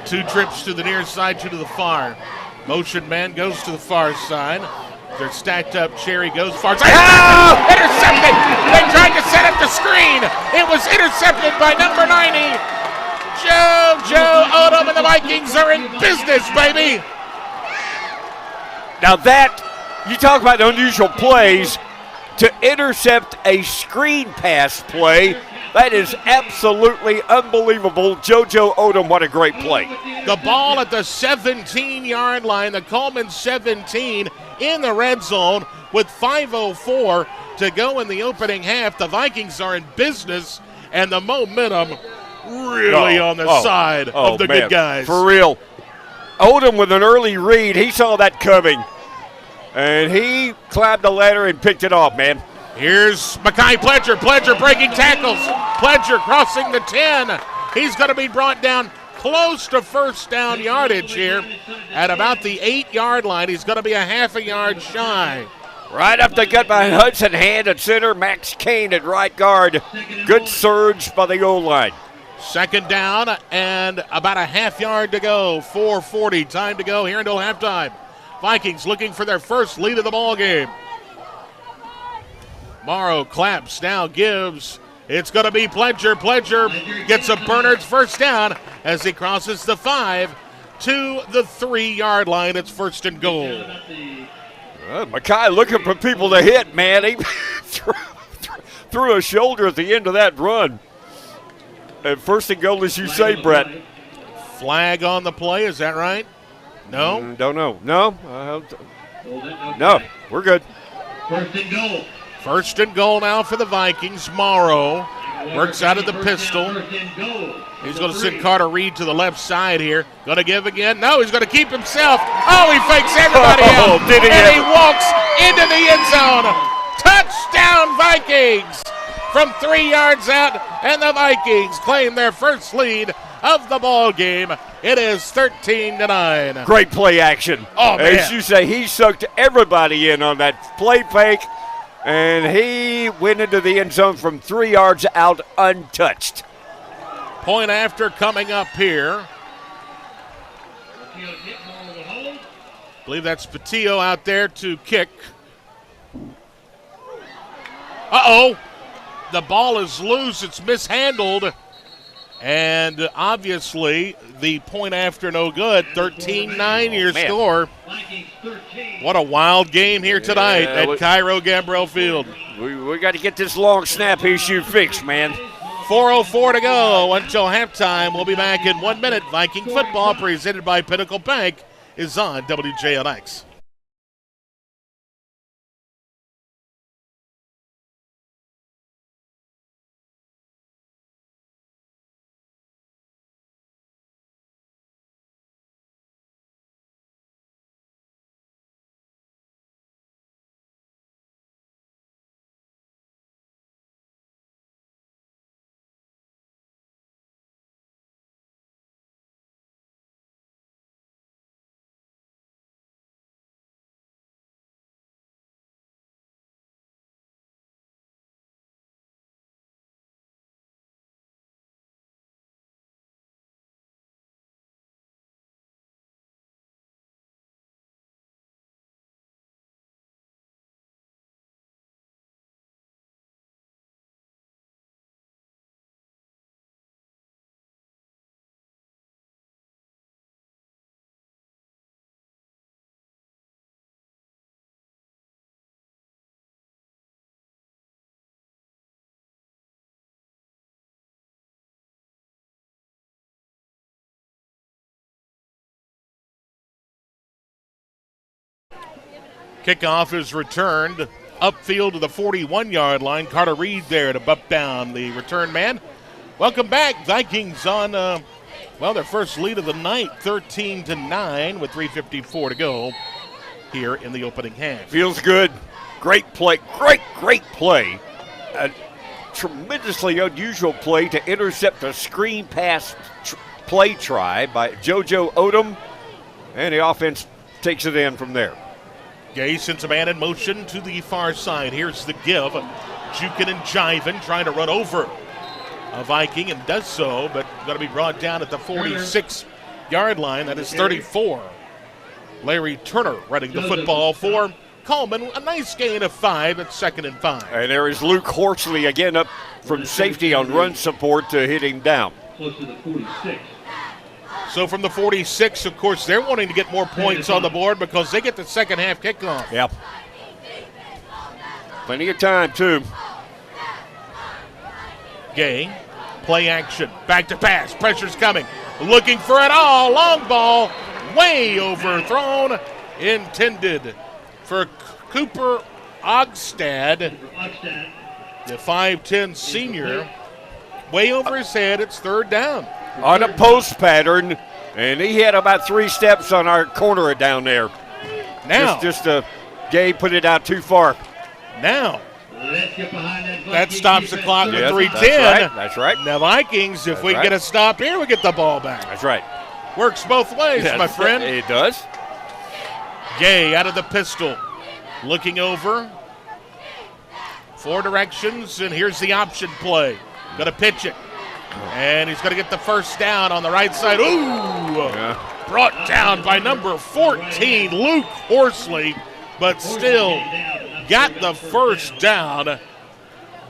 2 trips to the near side, 2 to the far. Motion man goes to the far side. They're stacked up. Cherry goes far side. Oh! Intercepted! They tried to set up the screen. It was intercepted by number 90. Joe Odom and the Vikings are in business, baby. Now that, you talk about unusual plays, to intercept a screen pass play, that is absolutely unbelievable. JoJo Odom, what a great play. The ball at the 17-yard line, the Coleman 17 in the red zone with 5:04 to go in the opening half. The Vikings are in business, and the momentum really on the side of the good guys. For real. Odom with an early read. He saw that coming, and he climbed the ladder and picked it off, man. Here's Mekhi Pledger. Pledger breaking tackles. Pledger crossing the 10. He's going to be brought down close to first down yardage here at about the 8-yard line. He's going to be a half a yard shy. Right up the gut by Hudson Hand at center. Max Kane at right guard. Good surge by the O-line. Second down and about a half yard to go. 4:40 time to go here until halftime. Vikings looking for their first lead of the ball game. Morrow claps, now gives. It's going to be Pledger. Pledger gets a Bernard's first down as he crosses the 5 to the 3-yard line. It's first and goal. Mekhi looking for people to hit, man. He threw a shoulder at the end of that run. And first and goal, as you say, Brett. Flag on the play, is that right? No? Don't know. No? No, we're good. First and goal. First and goal now for the Vikings. Morrow works out of the pistol. He's going to send Carter Reed to the left side here. Going to give again. No, he's going to keep himself. Oh, he fakes everybody out. And he walks into the end zone. Touchdown, Vikings! From 3 yards out, and the Vikings claim their first lead of the ball game. It is 13-9. Great play action. Oh, man. As you say, he sucked everybody in on that play fake, and he went into the end zone from 3 yards out untouched. Point after coming up here. I believe that's Patillo out there to kick. Uh-oh. The ball is loose. It's mishandled. And obviously, the point after no good. 13-9 your score. What a wild game here tonight at Cairo Gambrell Field. We got to get this long snap issue fixed, man. 4:04 to go until halftime. We'll be back in 1 minute. Viking football presented by Pinnacle Bank is on WJLX. Kickoff is returned upfield to the 41-yard line. Carter Reed there to bump down the return man. Welcome back. Vikings on, their first lead of the night, 13-9 with 3:54 to go here in the opening half. Feels good. Great play. Great play. A tremendously unusual play to intercept a screen pass play try by JoJo Odom, and the offense takes it in from there. Gay sends a man in motion to the far side. Here's the give. Jukin and Jiven trying to run over a Viking and does so, but going to be brought down at the 46-yard line. That is 34. Larry Turner running the football for Coleman. A nice gain of 5 at 2nd and 5. And there is Luke Horsley again up from safety on run support to hit him down. Close to the 46. So from the 46, of course, they're wanting to get more points on the board because they get the second half kickoff. Yep. Plenty of time, too. Gay, play action, back to pass, pressure's coming, looking for it all, long ball, way overthrown, intended for Cooper Ogstad, the 5'10 senior, way over his head. It's 3rd down. On a post pattern, and he had about 3 steps on our corner down there. Now, Gay put it out too far. Now, Let's get behind that. that stops the clock Yes, at 3:10. That's right. The Vikings, if we get a stop here, we get the ball back. That's right. Works both ways, my friend. It does. Gay out of the pistol, looking over. 4 directions, and here's the option play. Going to pitch it. And he's going to get the first down on the right side. Ooh! Yeah. Brought down by number 14, Luke Horsley, but still got the first down.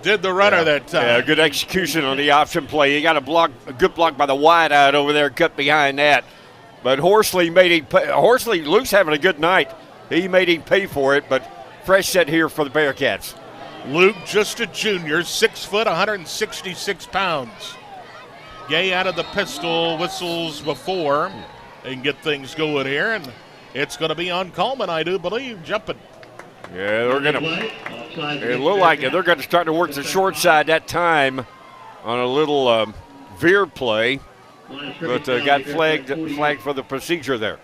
Did the runner that time. Yeah, good execution on the option play. He got a good block by the wideout over there, cut behind that. But Horsley made him pay. Luke's having a good night. He made him pay for it, but fresh set here for the Bearcats. Luke, just a junior, 6 foot, 166 pounds. Gay out of the pistol, whistles before they can get things going here, and it's going to be on Coleman, I do believe, jumping. Yeah, they're going to. It look like they're going to start to work the short side that time on a little veer play, but got flagged for the procedure there.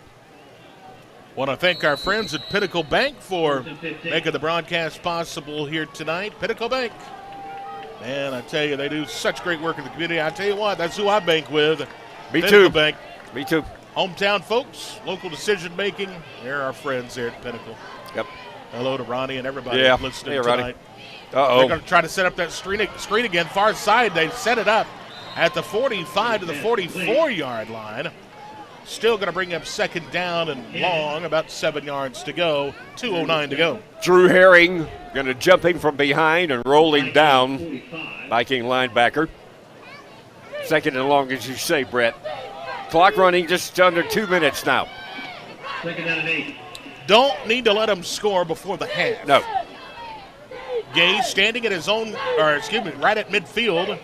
Want to thank our friends at Pinnacle Bank for making the broadcast possible here tonight. Pinnacle Bank. Man, I tell you, they do such great work in the community. I tell you what, that's who I bank with. Me Pinnacle too. Bank. Me too. Hometown folks, local decision making. They're our friends there at Pinnacle. Yep. Hello to Ronnie and everybody listening Ronnie. tonight. They're going to try to set up that screen again. Far side, they set it up at the 45 to the 44-yard line. Still going to bring up 2nd down and long, about 7 yards to go, 2:09 to go. Drew Herring going to jump him from behind and roll him down. Viking linebacker. 2nd and long, as you say, Brett. Clock running just under 2 minutes now. 2nd down and 8. Don't need to let him score before the half. No. Gay standing at his own, right at midfield.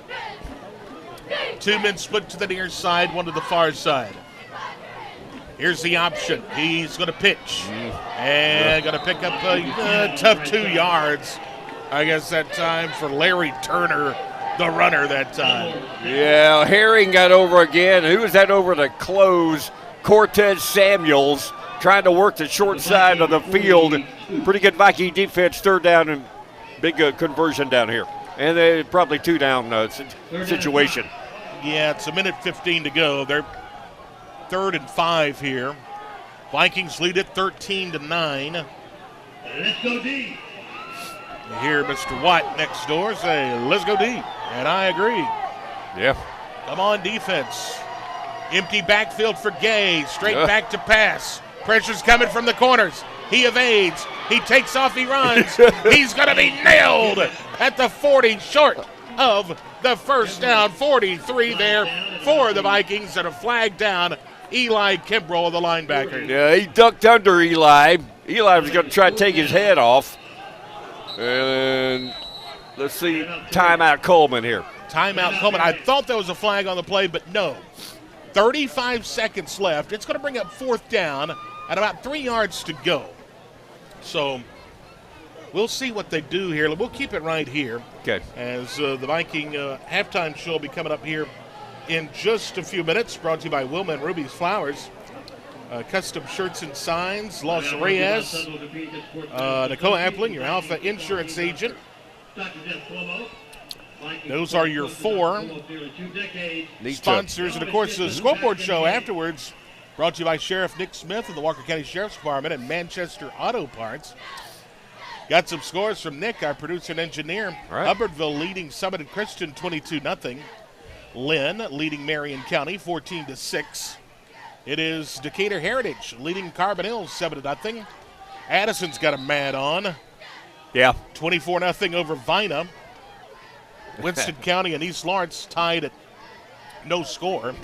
2 men split to the near side, 1 to the far side. Here's the option. He's going to pitch. And going to pick up a tough 2 yards, I guess, that time for Larry Turner, the runner that time. Yeah, Herring got over again. Who was that over to close? Cortez Samuels trying to work the short side of the field. Pretty good Viking defense. 3rd down and big conversion down here. And they probably 2 down situation. Yeah, it's 1:15 to go. They're 3rd and 5 here. Vikings lead it 13-9. Let's go D. You hear Mr. Watt next door say, let's go D. And I agree. Yeah. Come on, defense. Empty backfield for Gay. Straight back to pass. Pressure's coming from the corners. He evades. He takes off. He runs. He's going to be nailed at the 40, short of the first down. 43 there for the Vikings, and a flag down. Eli Kimbrell, the linebacker. Yeah, he ducked under Eli. Eli was going to try to take his head off. And let's see, timeout Coleman here. Timeout Cullman. I thought there was a flag on the play, but no. 35 seconds left. It's going to bring up 4th down at about 3 yards to go. So we'll see what they do here. We'll keep it right here. Okay. As the Viking halftime show will be coming up here in just a few minutes. Brought to you by Wilma and Ruby's Flowers. Custom shirts and signs. Los Reyes. Nicole Appling, your Alpha Insurance agent. Those are your 4 sponsors. And, of course, the scoreboard show afterwards brought to you by Sheriff Nick Smith of the Walker County Sheriff's Department and Manchester Auto Parts. Got some scores from Nick, our producer and engineer. Right. Hubbardville leading Summit and Christian 22-0. Lynn leading Marion County 14-6. It is Decatur Heritage leading Carbon Hills 7-0. Addison's got a mad on. Yeah. 24-0 over Vina. Winston County and East Lawrence tied at no score.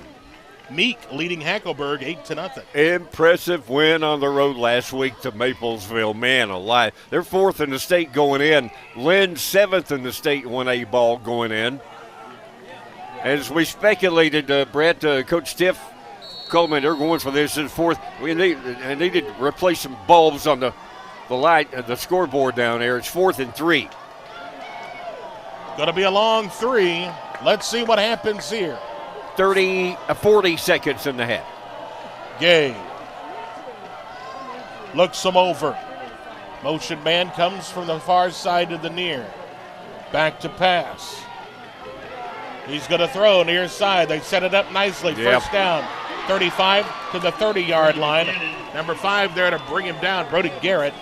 Meek leading Hackleburg 8-0. Impressive win on the road last week to Maplesville. Man alive. They're 4th in the state going in. Lynn 7th in the state 1A ball going in. As we speculated, Brett, Coach Stiff, Coleman, they're going for this in 4th. We needed to replace some bulbs on the light, the scoreboard down there. It's 4th and 3. Going to be a long 3. Let's see what happens here. 40 seconds in the half. Gay looks him over. Motion man comes from the far side to the near. Back to pass. He's going to throw near side. They set it up nicely. Yep. First down. 35 to the 30-yard line. Number 5 there to bring him down, Brody Garrett.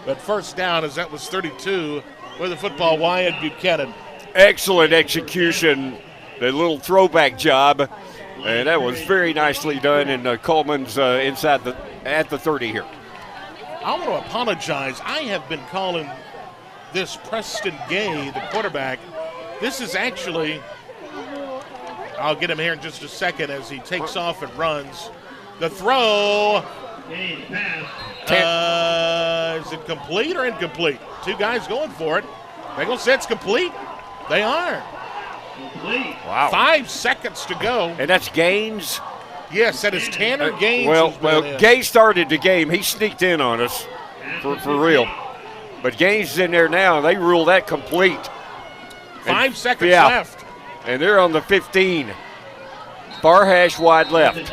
But first down, as that was 32 with the football, Wyatt Buchanan. Excellent execution. The little throwback job, and that was very nicely done. And Coleman's inside at the 30 here. I want to apologize. I have been calling this Preston Gay, the quarterback. This is actually, I'll get him here in just a second as he takes off and runs. The throw. Is it complete or incomplete? 2 guys going for it. They gonna say it's complete. They are. Wow. 5 seconds to go. And that's Gaines. Yes, that is Tanner Gaines. Well, Gaines started the game. He sneaked in on us for real. But Gaines is in there now. They rule that complete. 5 seconds left. And they're on the 15. Far hash wide left.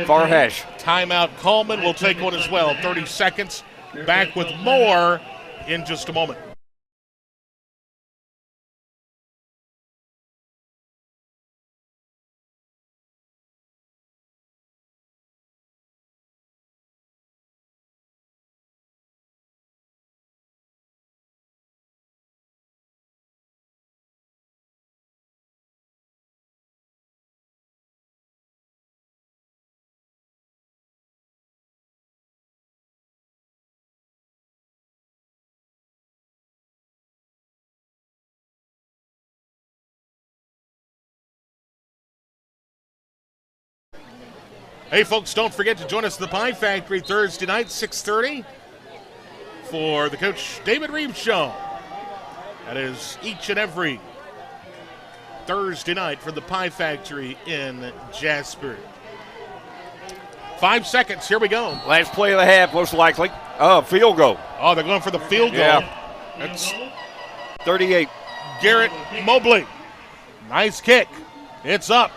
Far hash. Timeout. Coleman will take one as well. 30 seconds. Back with more in just a moment. Hey, folks, don't forget to join us at the Pie Factory Thursday night, 6:30, for the Coach David Reeves Show. That is each and every Thursday night for the Pie Factory in Jasper. 5 seconds. Here we go. Last play of the half, most likely. Field goal. Oh, they're going for the field goal. Yeah. That's 38. Garrett Mobley. Nice kick. It's up.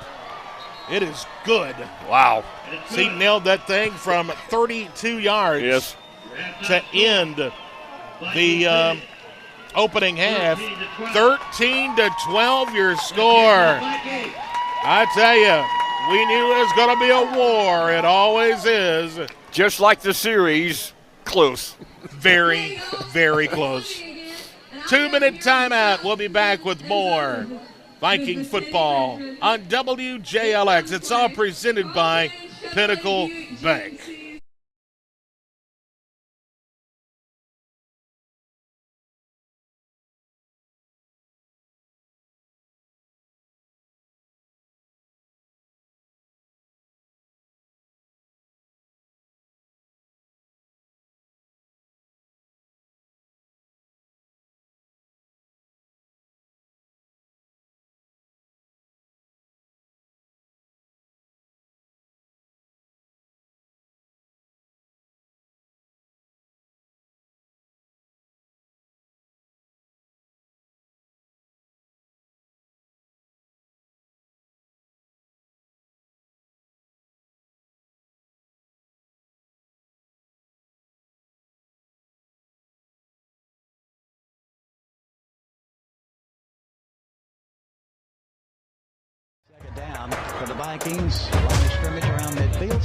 It is good. Wow. He nailed that thing from 32 yards. Yes. To end the opening half. 13-12 your score. I tell you, we knew it was going to be a war. It always is. Just like the series, close. Very, very close. 2-minute timeout. We'll be back with more Viking football on WJLX. It's all presented by Pinnacle Bank. Down for the Vikings. Line of scrimmage around midfield.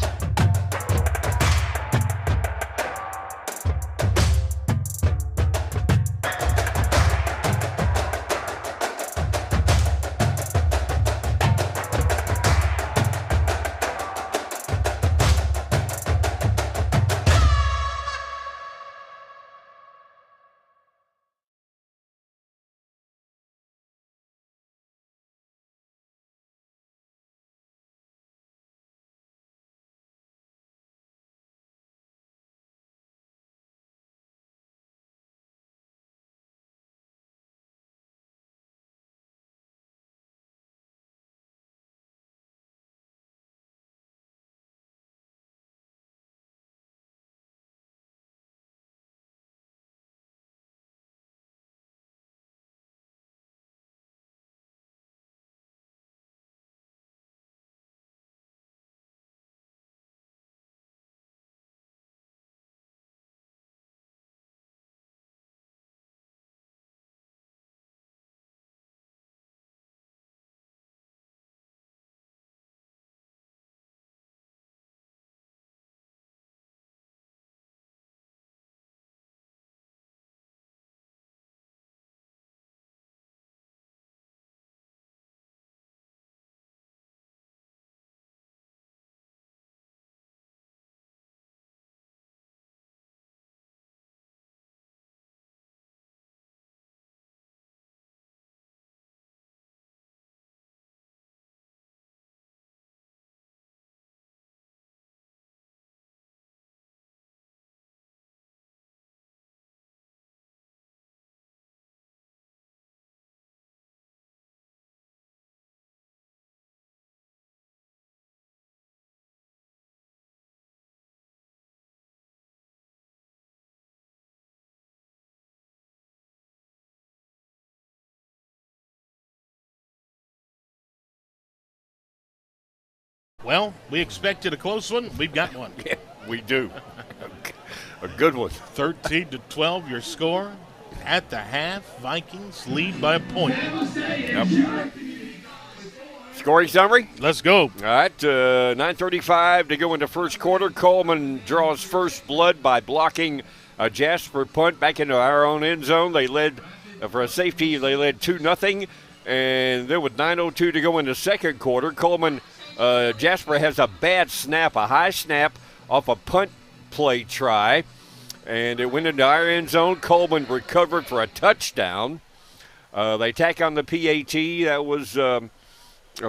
Well, we expected a close one. We've got one. Yeah, we do. A good one. 13-12, your score. At the half, Vikings lead by a point. Yep. Scoring summary? Let's go. All right, 9:35 to go in the first quarter. Coleman draws first blood by blocking a Jasper punt back into our own end zone. They led, for a safety, they led 2-0. And then with 9:02 to go in the second quarter, Coleman, Jasper has a bad snap, a high snap off a punt play try. And it went into our end zone. Coleman recovered for a touchdown. They tack on the PAT. That was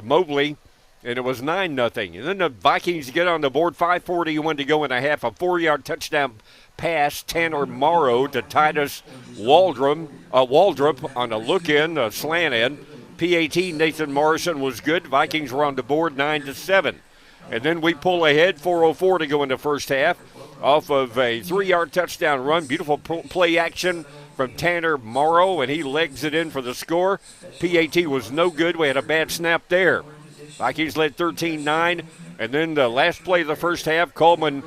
Mobley, and it was 9-0. And then the Vikings get on the board. 5:41 to go in a half. A 4-yard touchdown pass, Tanner Morrow to Titus Waldrop on a look-in, a slant in. PAT, Nathan Morrison was good. Vikings were on the board 9-7. And then we pull ahead, 4:04 to go in the first half, off of a 3-yard touchdown run. Beautiful play action from Tanner Morrow, and he legs it in for the score. PAT was no good. We had a bad snap there. Vikings led 13-9. And then the last play of the first half, Coleman,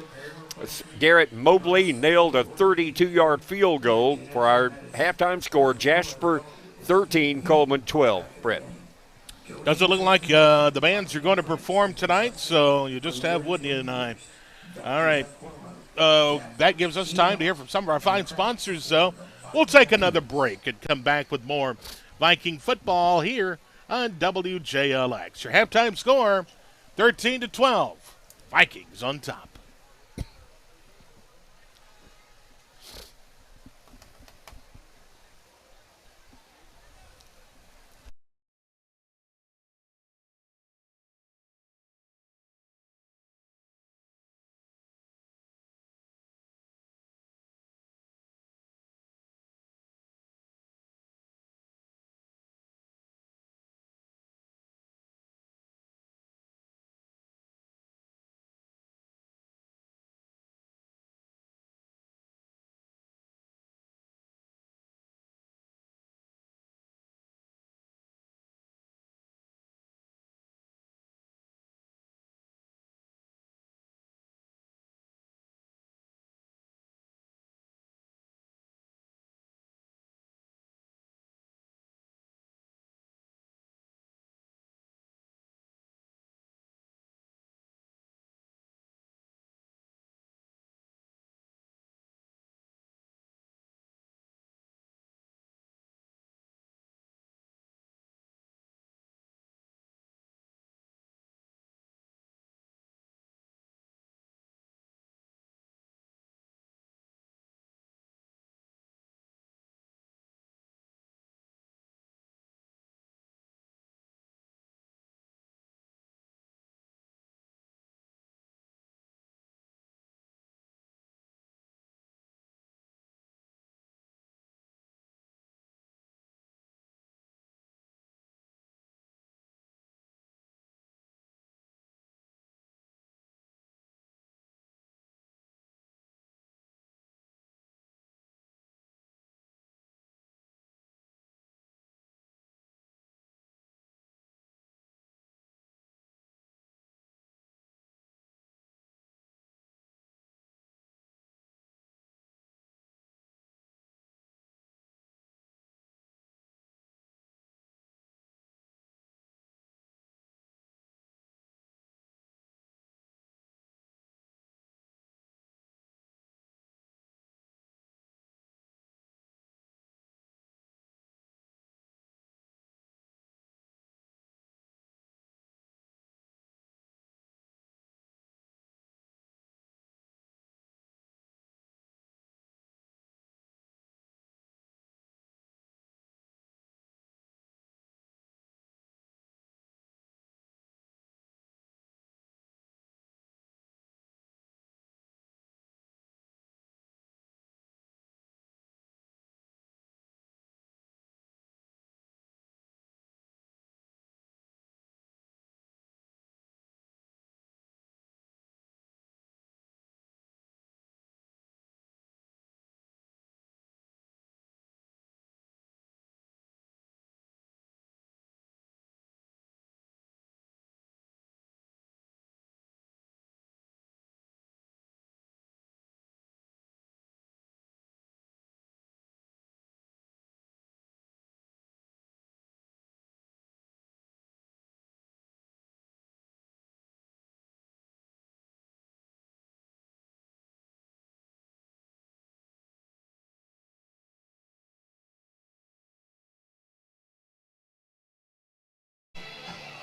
Garrett Mobley nailed a 32-yard field goal for our halftime score. Jasper 13, Coleman 12. Brett. Does it look like the bands are going to perform tonight? So you just have Woodney and I. All right. That gives us time to hear from some of our fine sponsors, though. We'll take another break and come back with more Viking football here on WJLX. Your halftime score, 13-12. Vikings on top.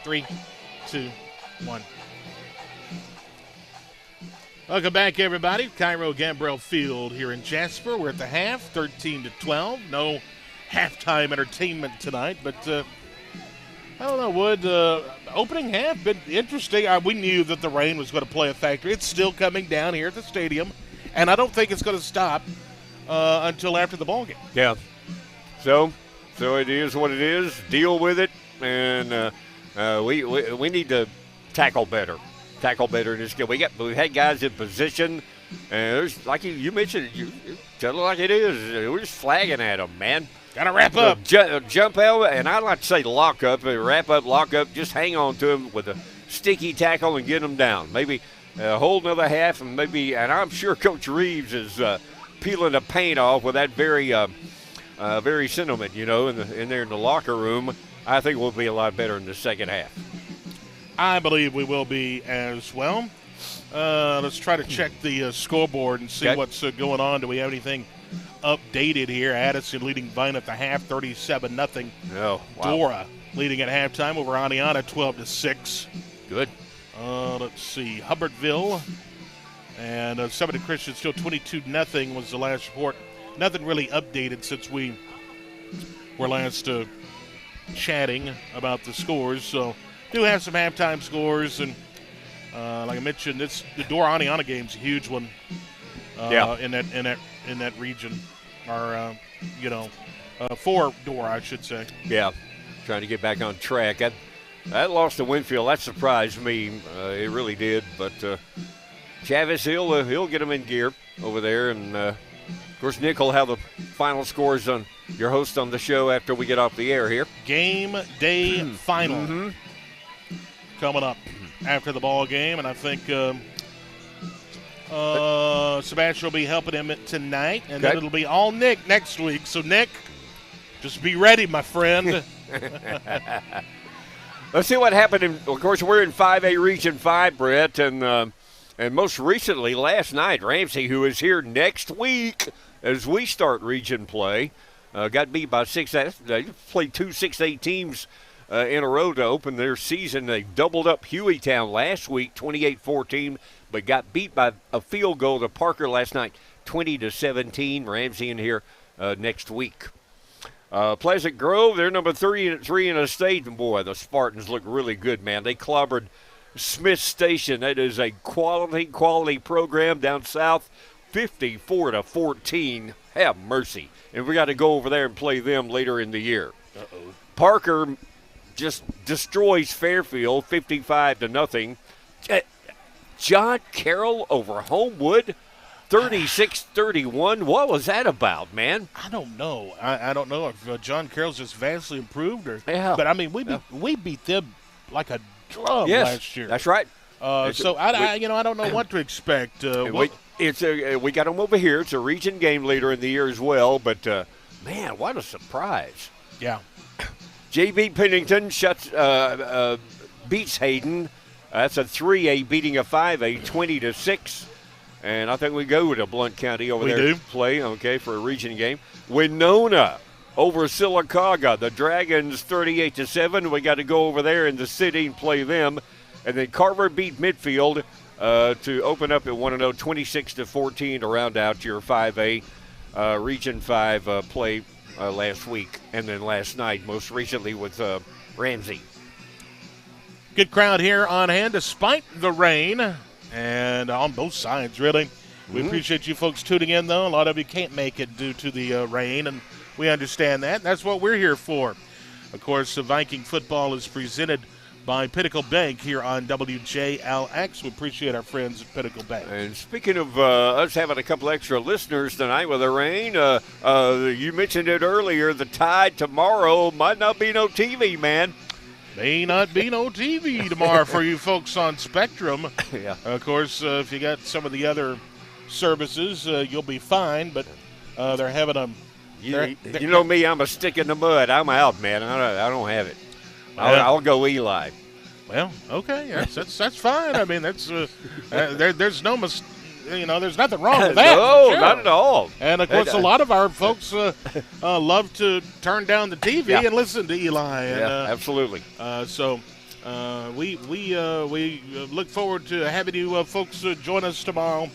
3, 2, 1. Welcome back, everybody. Cairo Gambrell Field here in Jasper. We're at the half, 13-12. No halftime entertainment tonight, but I don't know, Wood. Opening half been interesting. We knew that the rain was going to play a factor. It's still coming down here at the stadium, and I don't think it's going to stop until after the ballgame. Yeah. So it is what it is. Deal with it, and we need to tackle better in this game. We've had guys in position, and there's, like you mentioned, you tell it like it is. We're just flagging at them, man. Gotta wrap up. Jump out, and I'd like to say lock up, wrap up, lock up. Just hang on to them with a sticky tackle and get them down. Maybe hold another half, and I'm sure Coach Reeves is peeling the paint off with that very sentiment, in there in the locker room. I think we'll be a lot better in the second half. I believe we will be as well. Let's try to check the scoreboard and see what's going on. Do we have anything updated here? Addison leading Vine at the half, 37-0. Oh, wow. Dora leading at halftime over Aniana, 12-6. Good. Let's see. Hubbardville and Summit Christian still 22-0 was the last report. Nothing really updated since we were last chatting about the scores. So do have some halftime scores, and like I mentioned, the Dora Aniana game's a huge one. In that region, or for Dora, I should say. Yeah, trying to get back on track. That loss to Winfield, that surprised me. It really did. But Chavis, he'll get them in gear over there, and of course Nick will have the final scores on your host on the show after we get off the air here. Game day final coming up after the ball game, and I think. Sebastian will be helping him tonight, and then it'll be all Nick next week. So, Nick, just be ready, my friend. Let's see what happened. Of course, we're in 5A Region 5, Brett, and most recently, last night, Ramsey, who is here next week as we start region play, got beat by 6. They played 2 6A teams in a row to open their season. They doubled up Hueytown last week, 28-14. But got beat by a field goal to Parker last night, 20-17. Ramsey in here next week. Pleasant Grove, they're number 3 in the state. And boy, the Spartans look really good, man. They clobbered Smith Station. That is a quality program down south, 54-14. Have mercy. And we got to go over there and play them later in the year. Parker just destroys Fairfield, 55-0. John Carroll over Homewood, 36-31. What was that about, man? I don't know. I don't know if John Carroll's just vastly improved, but I mean we beat them like a drum last year. That's right. I don't know what to expect. We got them over here. It's a region game later in the year as well. But man, what a surprise! Yeah. JB Pennington beats Hayden. That's a 3A beating a 5A, 20-6. And I think we go to Blount County over there to play, for a region game. Winona over Sylacauga. The Dragons 38-7. We got to go over there in the city and play them. And then Carver beat Midfield to open up at 1-0, 26-14 to round out your 5A Region 5 play last week. And then last night, most recently with Ramsey. Good crowd here on hand despite the rain, and on both sides, really. We appreciate you folks tuning in, though. A lot of you can't make it due to the rain, and we understand that. That's what we're here for. Of course, Viking football is presented by Pinnacle Bank here on WJLX. We appreciate our friends at Pinnacle Bank. And speaking of us having a couple extra listeners tonight with the rain, you mentioned it earlier, the Tide tomorrow might not be no TV, man. May not be no TV tomorrow for you folks on Spectrum. Yeah. Of course, if you got some of the other services, you'll be fine, but they're having a... You know me, I'm a stick in the mud. I'm out, man. I don't have it. I'll go Eli. Well, okay. That's fine. I mean, that's there's no mistake. There's nothing wrong with that. No, not at all. And, of course, a lot of our folks love to turn down the TV and listen to Eli. And, absolutely. So We look forward to having you folks join us tomorrow.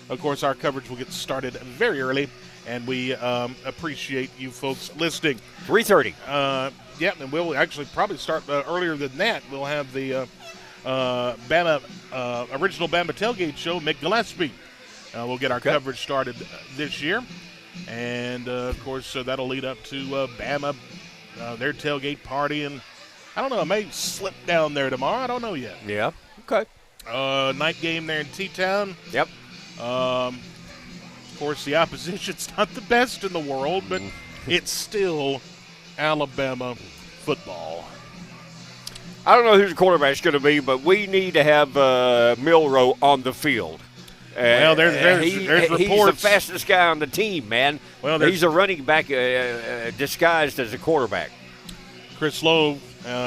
Of course, our coverage will get started very early, and we appreciate you folks listening. 3:30. Yeah, and we'll actually probably start earlier than that. We'll have the Bama original Bama tailgate show, Mick Gillespie. We'll get our coverage started this year, and of course that'll lead up to Bama, their tailgate party, and I don't know, I may slip down there tomorrow. I don't know yet. Yeah. Okay. Night game there in T-Town. Yep. Of course, the opposition's not the best in the world, but it's still Alabama football. I don't know who the quarterback's going to be, but we need to have Milroe on the field. Well, there's reports. He's the fastest guy on the team, man. Well, he's a running back disguised as a quarterback. Chris Lowe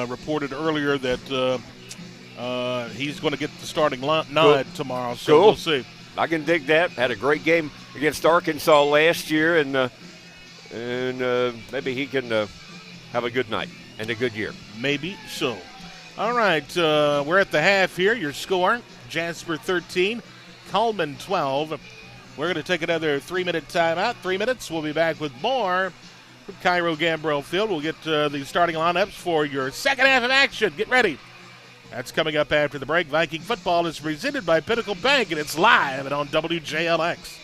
reported earlier that he's going to get the starting nod tomorrow, so we'll see. I can dig that. Had a great game against Arkansas last year, and maybe he can have a good night and a good year. Maybe so. All right, we're at the half here. Your score, Jasper 13, Coleman 12. We're going to take another 3-minute timeout. 3 minutes. We'll be back with more from Cairo Gambrell Field. We'll get the starting lineups for your second half of action. Get ready. That's coming up after the break. Viking football is presented by Pinnacle Bank, and it's live and on WJLX.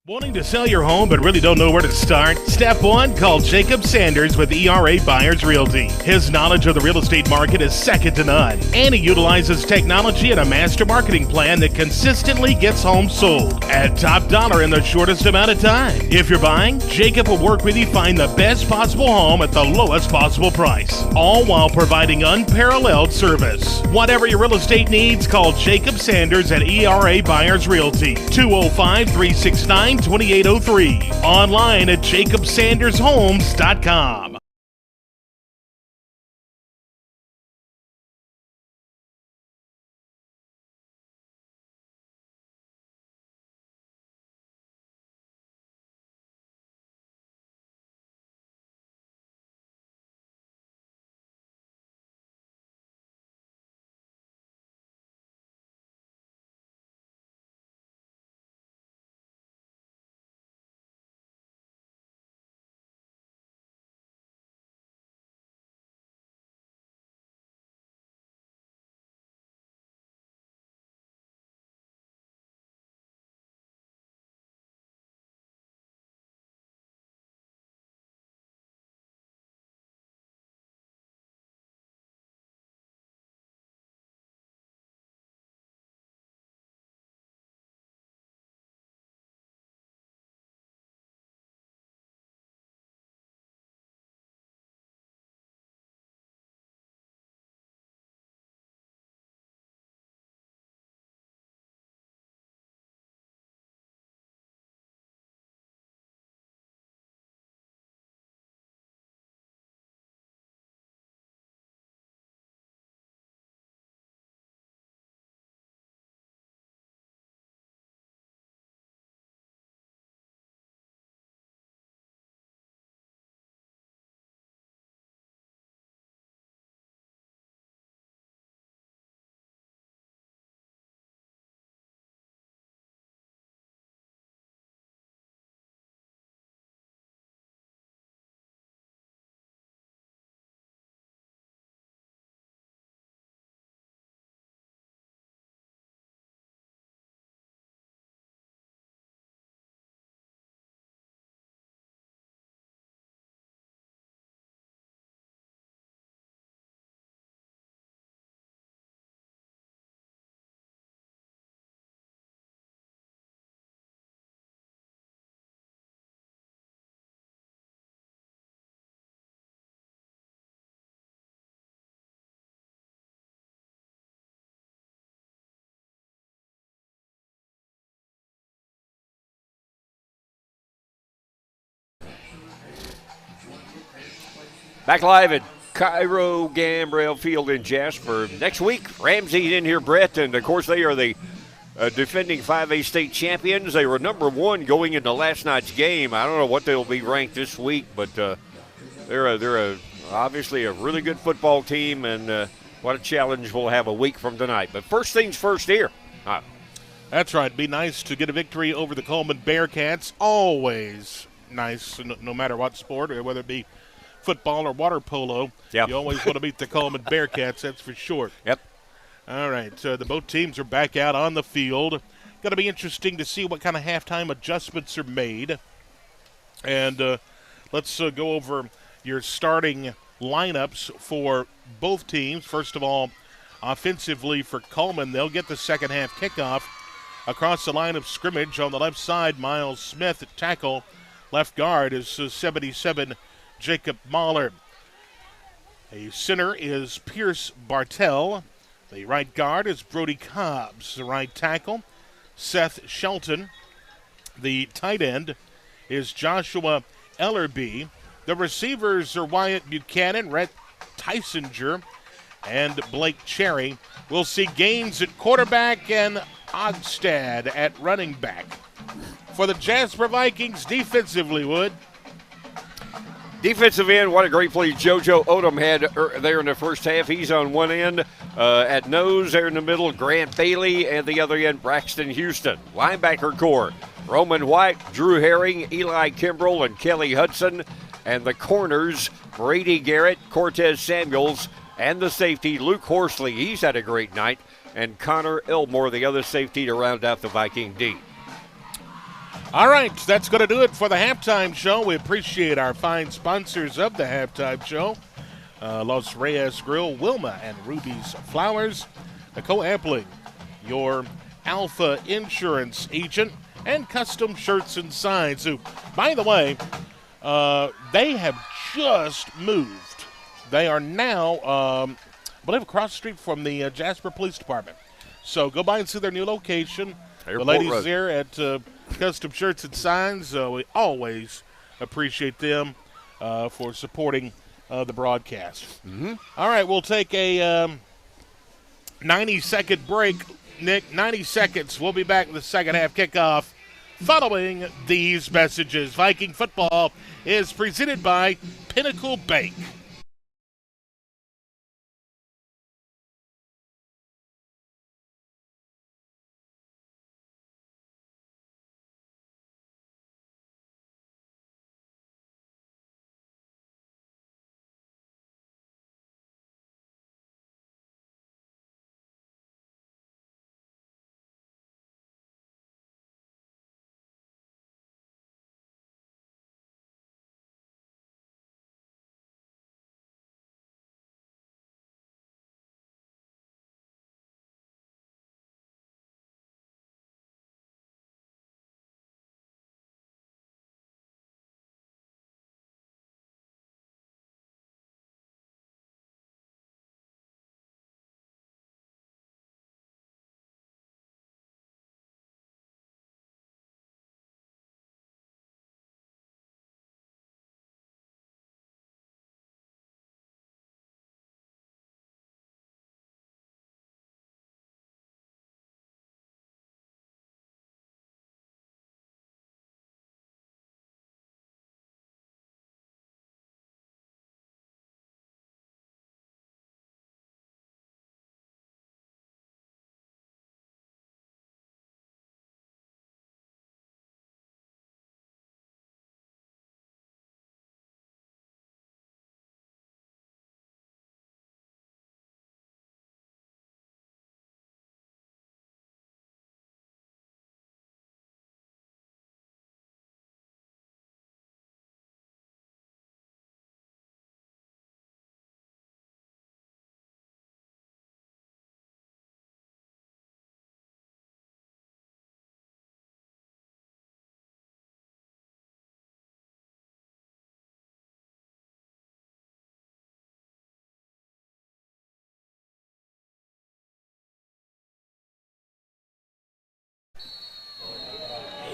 Wanting to sell your home but really don't know where to start? Step 1, call Jacob Sanders with ERA Buyers Realty. His knowledge of the real estate market is second to none, and he utilizes technology and a master marketing plan that consistently gets homes sold at top dollar in the shortest amount of time. If you're buying, Jacob will work with you find the best possible home at the lowest possible price, all while providing unparalleled service. Whatever your real estate needs, call Jacob Sanders at ERA Buyers Realty, 205-369-2803. Online at jacobsandershomes.com. Back live at Cairo Gambrell Field in Jasper. Next week, Ramsey in here, Brett, and of course they are the defending 5A state champions. They were number 1 going into last night's game. I don't know what they'll be ranked this week, but they're obviously a really good football team, and what a challenge we'll have a week from tonight. But first things first here. That's right. Be nice to get a victory over the Coleman Bearcats. Always nice, no matter what sport, or whether it be football or water polo. Yep. You always want to beat the Coleman Bearcats, that's for sure. Yep. All right, the both teams are back out on the field. Going to be interesting to see what kind of halftime adjustments are made. And let's go over your starting lineups for both teams. First of all, offensively for Cullman, they'll get the second half kickoff. Across the line of scrimmage on the left side, Miles Smith at tackle. Left guard is 77 Jacob Mahler. A center is Pierce Bartell. The right guard is Brody Cobbs. The right tackle, Seth Shelton. The tight end is Joshua Ellerby. The receivers are Wyatt Buchanan, Rhett Tysinger, and Blake Cherry. We'll see Gaines at quarterback and Ogstad at running back. For the Jasper Vikings defensively, Wood. Defensive end, what a great play JoJo Odom had there in the first half. He's on one end. At nose there in the middle, Grant Bailey, and the other end, Braxton Houston. Linebacker core, Roman White, Drew Herring, Eli Kimbrell, and Kelly Hudson. And the corners, Brady Garrett, Cortez Samuels, and the safety, Luke Horsley. He's had a great night. And Connor Elmore, the other safety, to round out the Viking D. All right, that's going to do it for the halftime show. We appreciate our fine sponsors of the halftime show. Los Reyes Grill, Wilma and Ruby's Flowers, Nicole Ampling, your Alpha Insurance agent, and Custom Shirts and Signs, who, by the way, they have just moved. They are now, I believe, across the street from the Jasper Police Department. So go by and see their new location. Airport the ladies Road. there at Custom Shirts and Signs, we always appreciate them for supporting the broadcast. Mm-hmm. All right, we'll take a 90-second break. Nick, 90 seconds. We'll be back with the second half kickoff following these messages. Viking football is presented by Pinnacle Bank.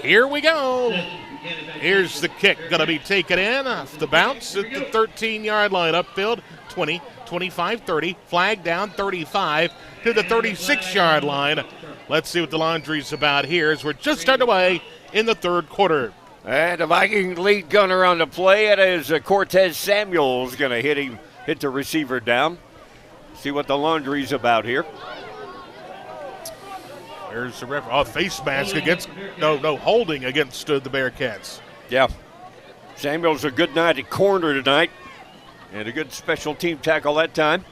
Here we go. Here's the kick, going to be taken in off the bounce at the 13-yard line upfield. 20, 25, 30, flag down 35 to the 36-yard line. Let's see what the laundry's about here as we're just underway in the third quarter. And the Viking lead gunner on the play. It is Cortez Samuels going to hit the receiver down. See what the laundry's about here. There's the face mask against, no holding against the Bearcats. Yeah. Samuels a good night at corner tonight. And a good special team tackle that time.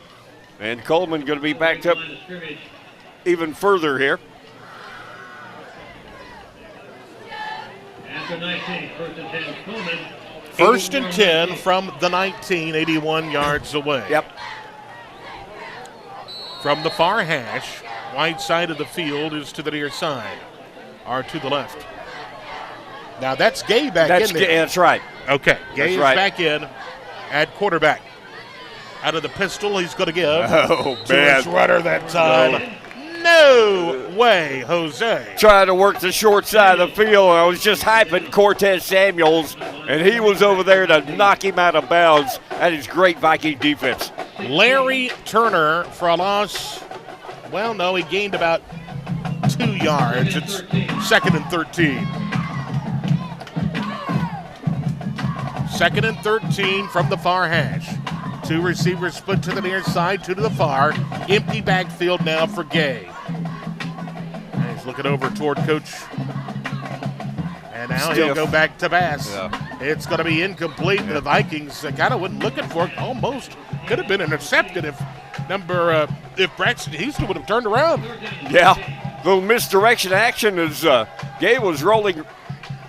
And Coleman going to be backed up even further here. After 19, first and 10, Cullman. First and 10 from the 19, 81 yards away. Yep. From the far hash, right side of the field is to the near side, or to the left. Now that's Gay back in there. That's right. Okay, Gay is right. back in at quarterback. Out of the pistol, he's going to give to his runner that time. No way, Jose. Trying to work the short side of the field. I was just hyping Cortez Samuels, and he was over there to knock him out of bounds. That is great Viking defense. Larry Turner for a loss. Well, no, he gained about 2 yards. It's 2nd and 13. 2nd and 13 from the far hash. 2 receivers split to the near side, 2 to the far. Empty backfield now for Gay. And he's looking over toward Coach. And now he'll go back to pass. Yeah. It's going to be incomplete. Yeah. The Vikings kind of wasn't looking for it. Almost could have been intercepted if Braxton Houston would have turned around. Yeah, little misdirection action as Gay was rolling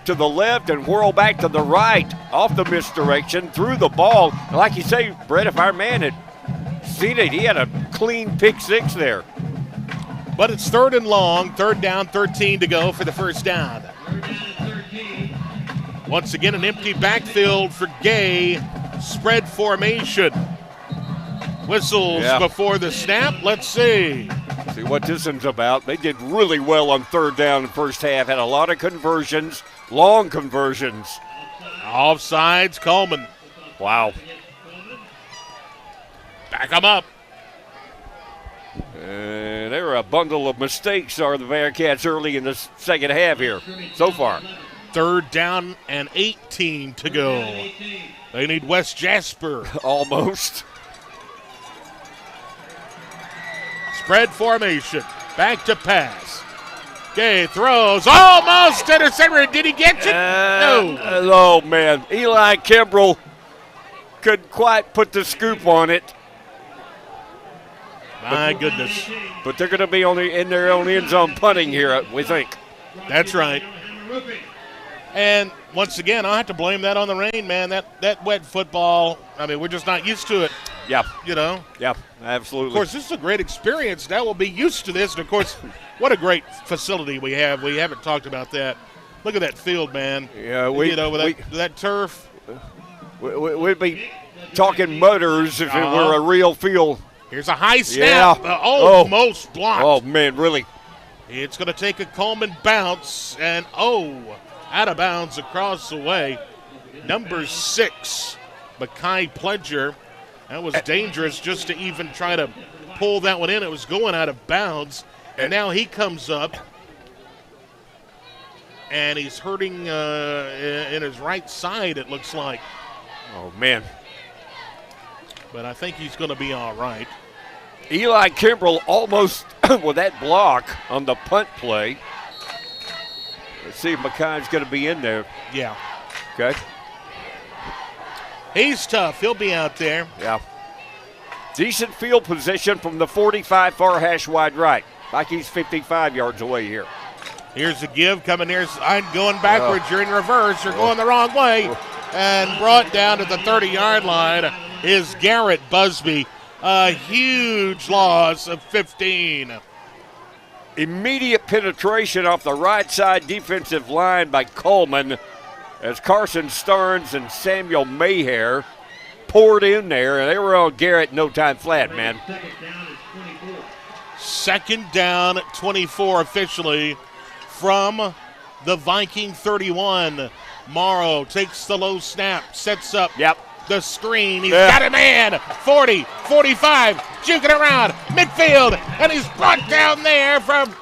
to the left and whirl back to the right off the misdirection, threw the ball. And like you say, Brett, if our man had seen it, he had a clean pick six there. But it's 3rd and long, 3rd down, 13 to go for the first down. Once again, an empty backfield for Gay. Spread formation. Whistles before the snap. Let's see. See what this one's about. They did really well on 3rd down in the first half. Had a lot of conversions, long conversions. Offsides, Coleman. Wow. Back them up. They were a bundle of mistakes, are the Bearcats early in the second half here so far. 3rd down and 18 to go. They need West Jasper. Almost. Spread formation. Back to pass. Gay throws. Almost intercepted. Did he get it? No. Oh, man. Eli Kimbrell couldn't quite put the scoop on it. My goodness. But they're going to be in their own end zone punting here, we think. That's right. And once again, I have to blame that on the rain, man. That wet football, I mean, we're just not used to it. Yeah. You know? Yeah, absolutely. Of course, this is a great experience. Now we'll be used to this. And, of course, what a great facility we have. We haven't talked about that. Look at that field, man. Yeah, that turf. We'd be talking mutters if it were a real field. Here's a high snap. Yeah. Almost blocked. Oh, man, really. It's going to take a Coleman bounce. And, out of bounds across the way. Number 6, Mekhi Pledger. That was dangerous just to even try to pull that one in. It was going out of bounds. And now he comes up. And he's hurting in his right side, it looks like. Oh, man. But I think he's going to be all right. Eli Kimbrell almost with that block on the punt play. Let's see if Mekhi's going to be in there. Yeah. Okay. He's tough. He'll be out there. Yeah. Decent field position from the 45 far hash wide right. Vikings 55 yards away here. Here's a give coming here. I'm going backwards. You're in reverse. You're going the wrong way. And brought down to the 30-yard line is Garrett Busby. A huge loss of 15. Immediate penetration off the right side defensive line by Coleman as Carson Starnes and Samuel Mayhair poured in there, and they were on Garrett no time flat, man. 2nd down, 24 officially from the Viking 31. Morrow takes the low snap, sets up Yep. the screen. He's got a man. 40, 45, juking around midfield, and he's brought down there from,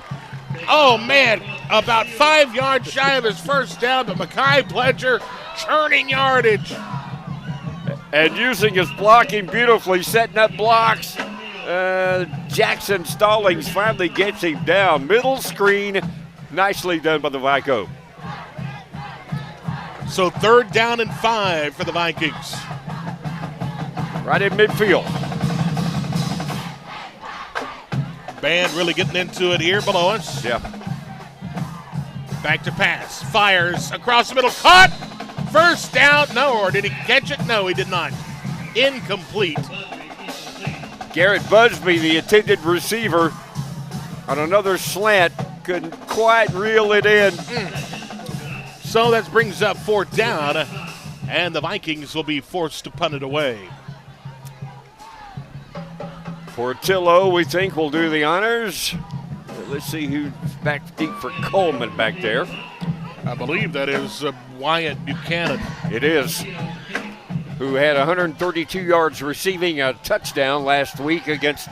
oh man, about 5 yards shy of his first down, but Mackay Pledger churning yardage. And using his blocking beautifully, setting up blocks. Jackson Stallings finally gets him down. Middle screen, nicely done by the Vico. So 3rd down and 5 for the Vikings. Right in midfield. Band really getting into it here below us. Yeah. Back to pass. Fires across the middle. Caught. First down. No, or did he catch it? No, he did not. Incomplete. Garrett Busby, the intended receiver, on another slant, couldn't quite reel it in. So that brings up 4th down, and the Vikings will be forced to punt it away. Portillo, we think, will do the honors. Let's see who's back deep for Coleman back there. I believe that is Wyatt Buchanan. It is. Who had 132 yards receiving a touchdown last week against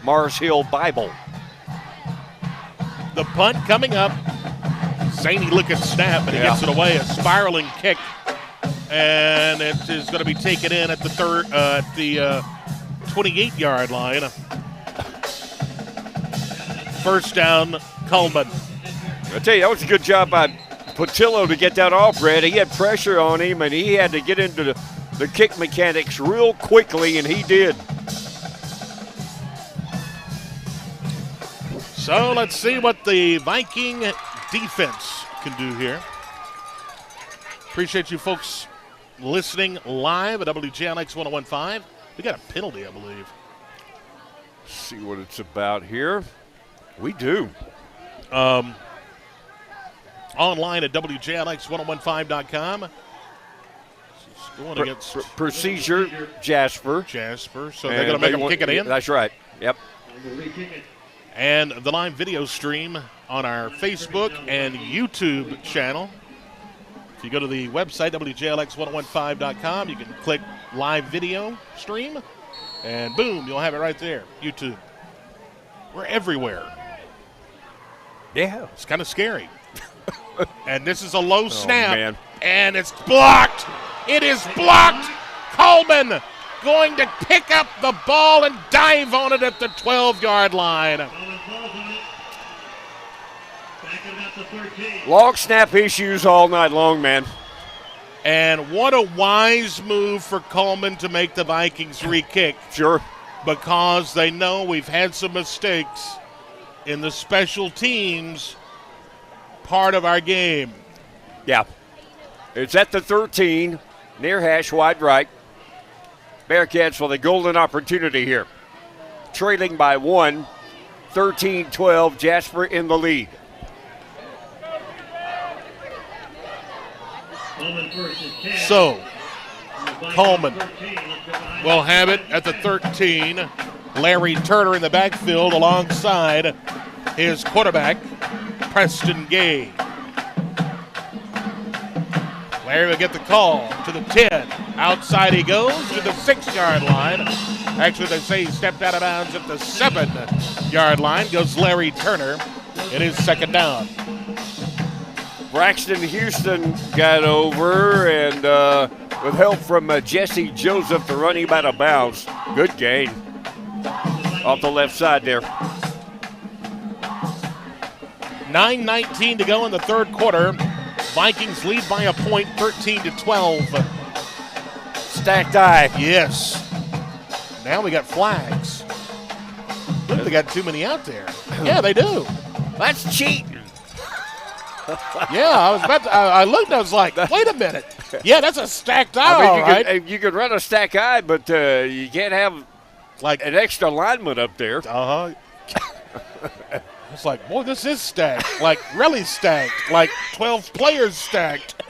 Mars Hill Bible. The punt coming up. Zany looking snap, but he gets it away. A spiraling kick, and it is going to be taken in at the 28-yard line. First down, Cullman. I tell you, that was a good job by Portillo to get that off, Brad. He had pressure on him, and he had to get into the kick mechanics real quickly, and he did. So let's see what the Viking defense can do here. Appreciate you folks listening live at WJLX 1015. We got a penalty, I believe. Let's see what it's about here. We do. Online at WJLX1015.com. Going against procedure, Jasper. So they're going to make them kick it in? That's right. Yep. And the live video stream on our Facebook and YouTube channel. If you go to the website, WJLX1015.com, you can click live video stream, and boom, you'll have it right there. YouTube. We're everywhere. Yeah. It's kind of scary. And this is a low snap, man. And it's blocked. It is blocked. Coleman going to pick up the ball and dive on it at the 12-yard line. Long snap issues all night long, man. And what a wise move for Coleman to make the Vikings re-kick. Sure. Because they know we've had some mistakes in the special teams part of our game. Yeah. It's at the 13, near hash, wide right. Bearcats with a golden opportunity here. Trailing by 1, 13-12, Jasper in the lead. So, Coleman will have it at the 13. Larry Turner in the backfield alongside his quarterback, Preston Gay. Larry will get the call to the 10. Outside he goes to the 6-yard line. Actually, they say he stepped out of bounds at the 7-yard line. Goes Larry Turner. It is second down. Braxton Houston got over, and with help from Jesse Joseph, the running out of bounds. Good gain off the left side there. 9:19 to go in the third quarter. Vikings lead by a point, 13-12. Stacked eye. Yes. Now we got flags. Look, they got too many out there. Yeah, they do. That's cheating. Yeah, I was about to, I looked, I was like, wait a minute. Yeah, that's a stacked eye, all right. You could run a stack eye, but you can't have like an extra lineman up there. Uh-huh. It's like, boy, this is stacked. Like, really stacked. Like 12 players stacked.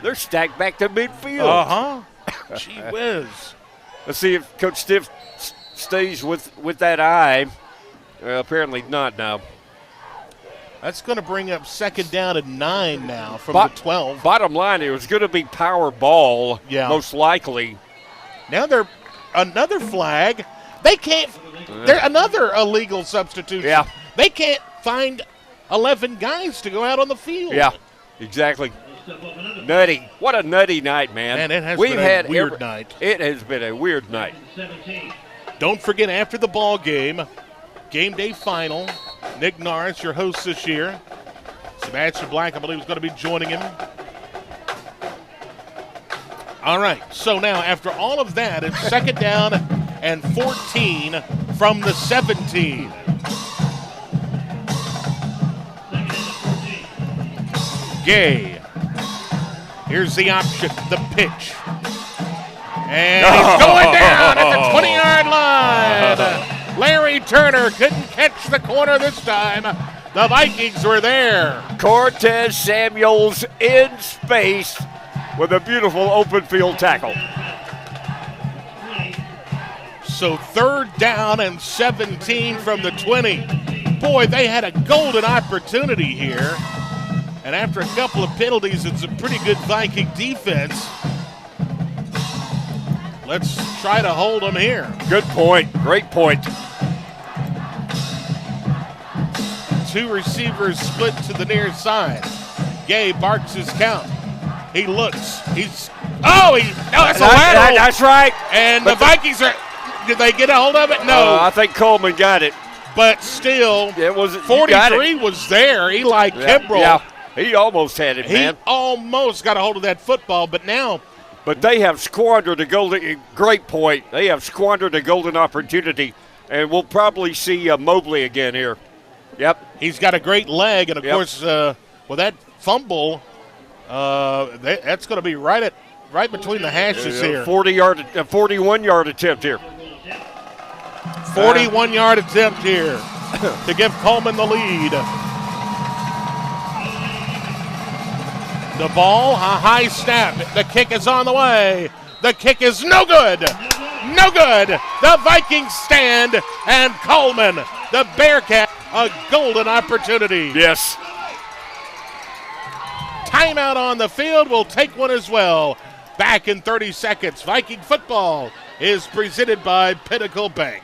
They're stacked back to midfield. Uh-huh. Gee whiz. Let's see if Coach Stiff stays with that eye. Apparently not now. That's going to bring up second down and 9 now from the 12. Bottom line, it was going to be power ball, most likely. Now they're another flag. They can't. They're another illegal substitution. Yeah. They can't find 11 guys to go out on the field. Yeah, exactly. Nutty. What a nutty night, man. Man, it has been a weird night. It has been a weird night. Don't forget, after the ball game day final, Nick Norris, your host this year. Sebastian Black, I believe, is going to be joining him. All right, so now after all of that, it's second down and 14 from the 17. Gay. Here's the option, the pitch. And he's going down at the 20-yard line. Larry Turner couldn't catch the corner this time. The Vikings were there. Cortez Samuels in space with a beautiful open field tackle. So third down and 17 from the 20. Boy, they had a golden opportunity here. And after a couple of penalties, it's a pretty good Viking defense. Let's try to hold them here. Good point. Great point. Two receivers split to the near side. Gay barks his count. He looks. That's a lateral. That's right. And the Vikings are. Did they get a hold of it? No. I think Coleman got it. But still, it was 43 was there. Eli Kimbrell. Yeah, he almost had it, man. He almost got a hold of that football, but now. But they have squandered a golden. Great point. They have squandered a golden opportunity, and we'll probably see Mobley again here. Yep. He's got a great leg, and of course, with that fumble, that's going to be right between the hashes here. 41-yard attempt here. 41-yard attempt here to give Coleman the lead. The ball, a high snap. The kick is on the way. The kick is no good. No good. The Vikings stand, and Coleman, the Bearcat, a golden opportunity. Yes. Timeout on the field. We'll take one as well. Back in 30 seconds. Viking football is presented by Pinnacle Bank.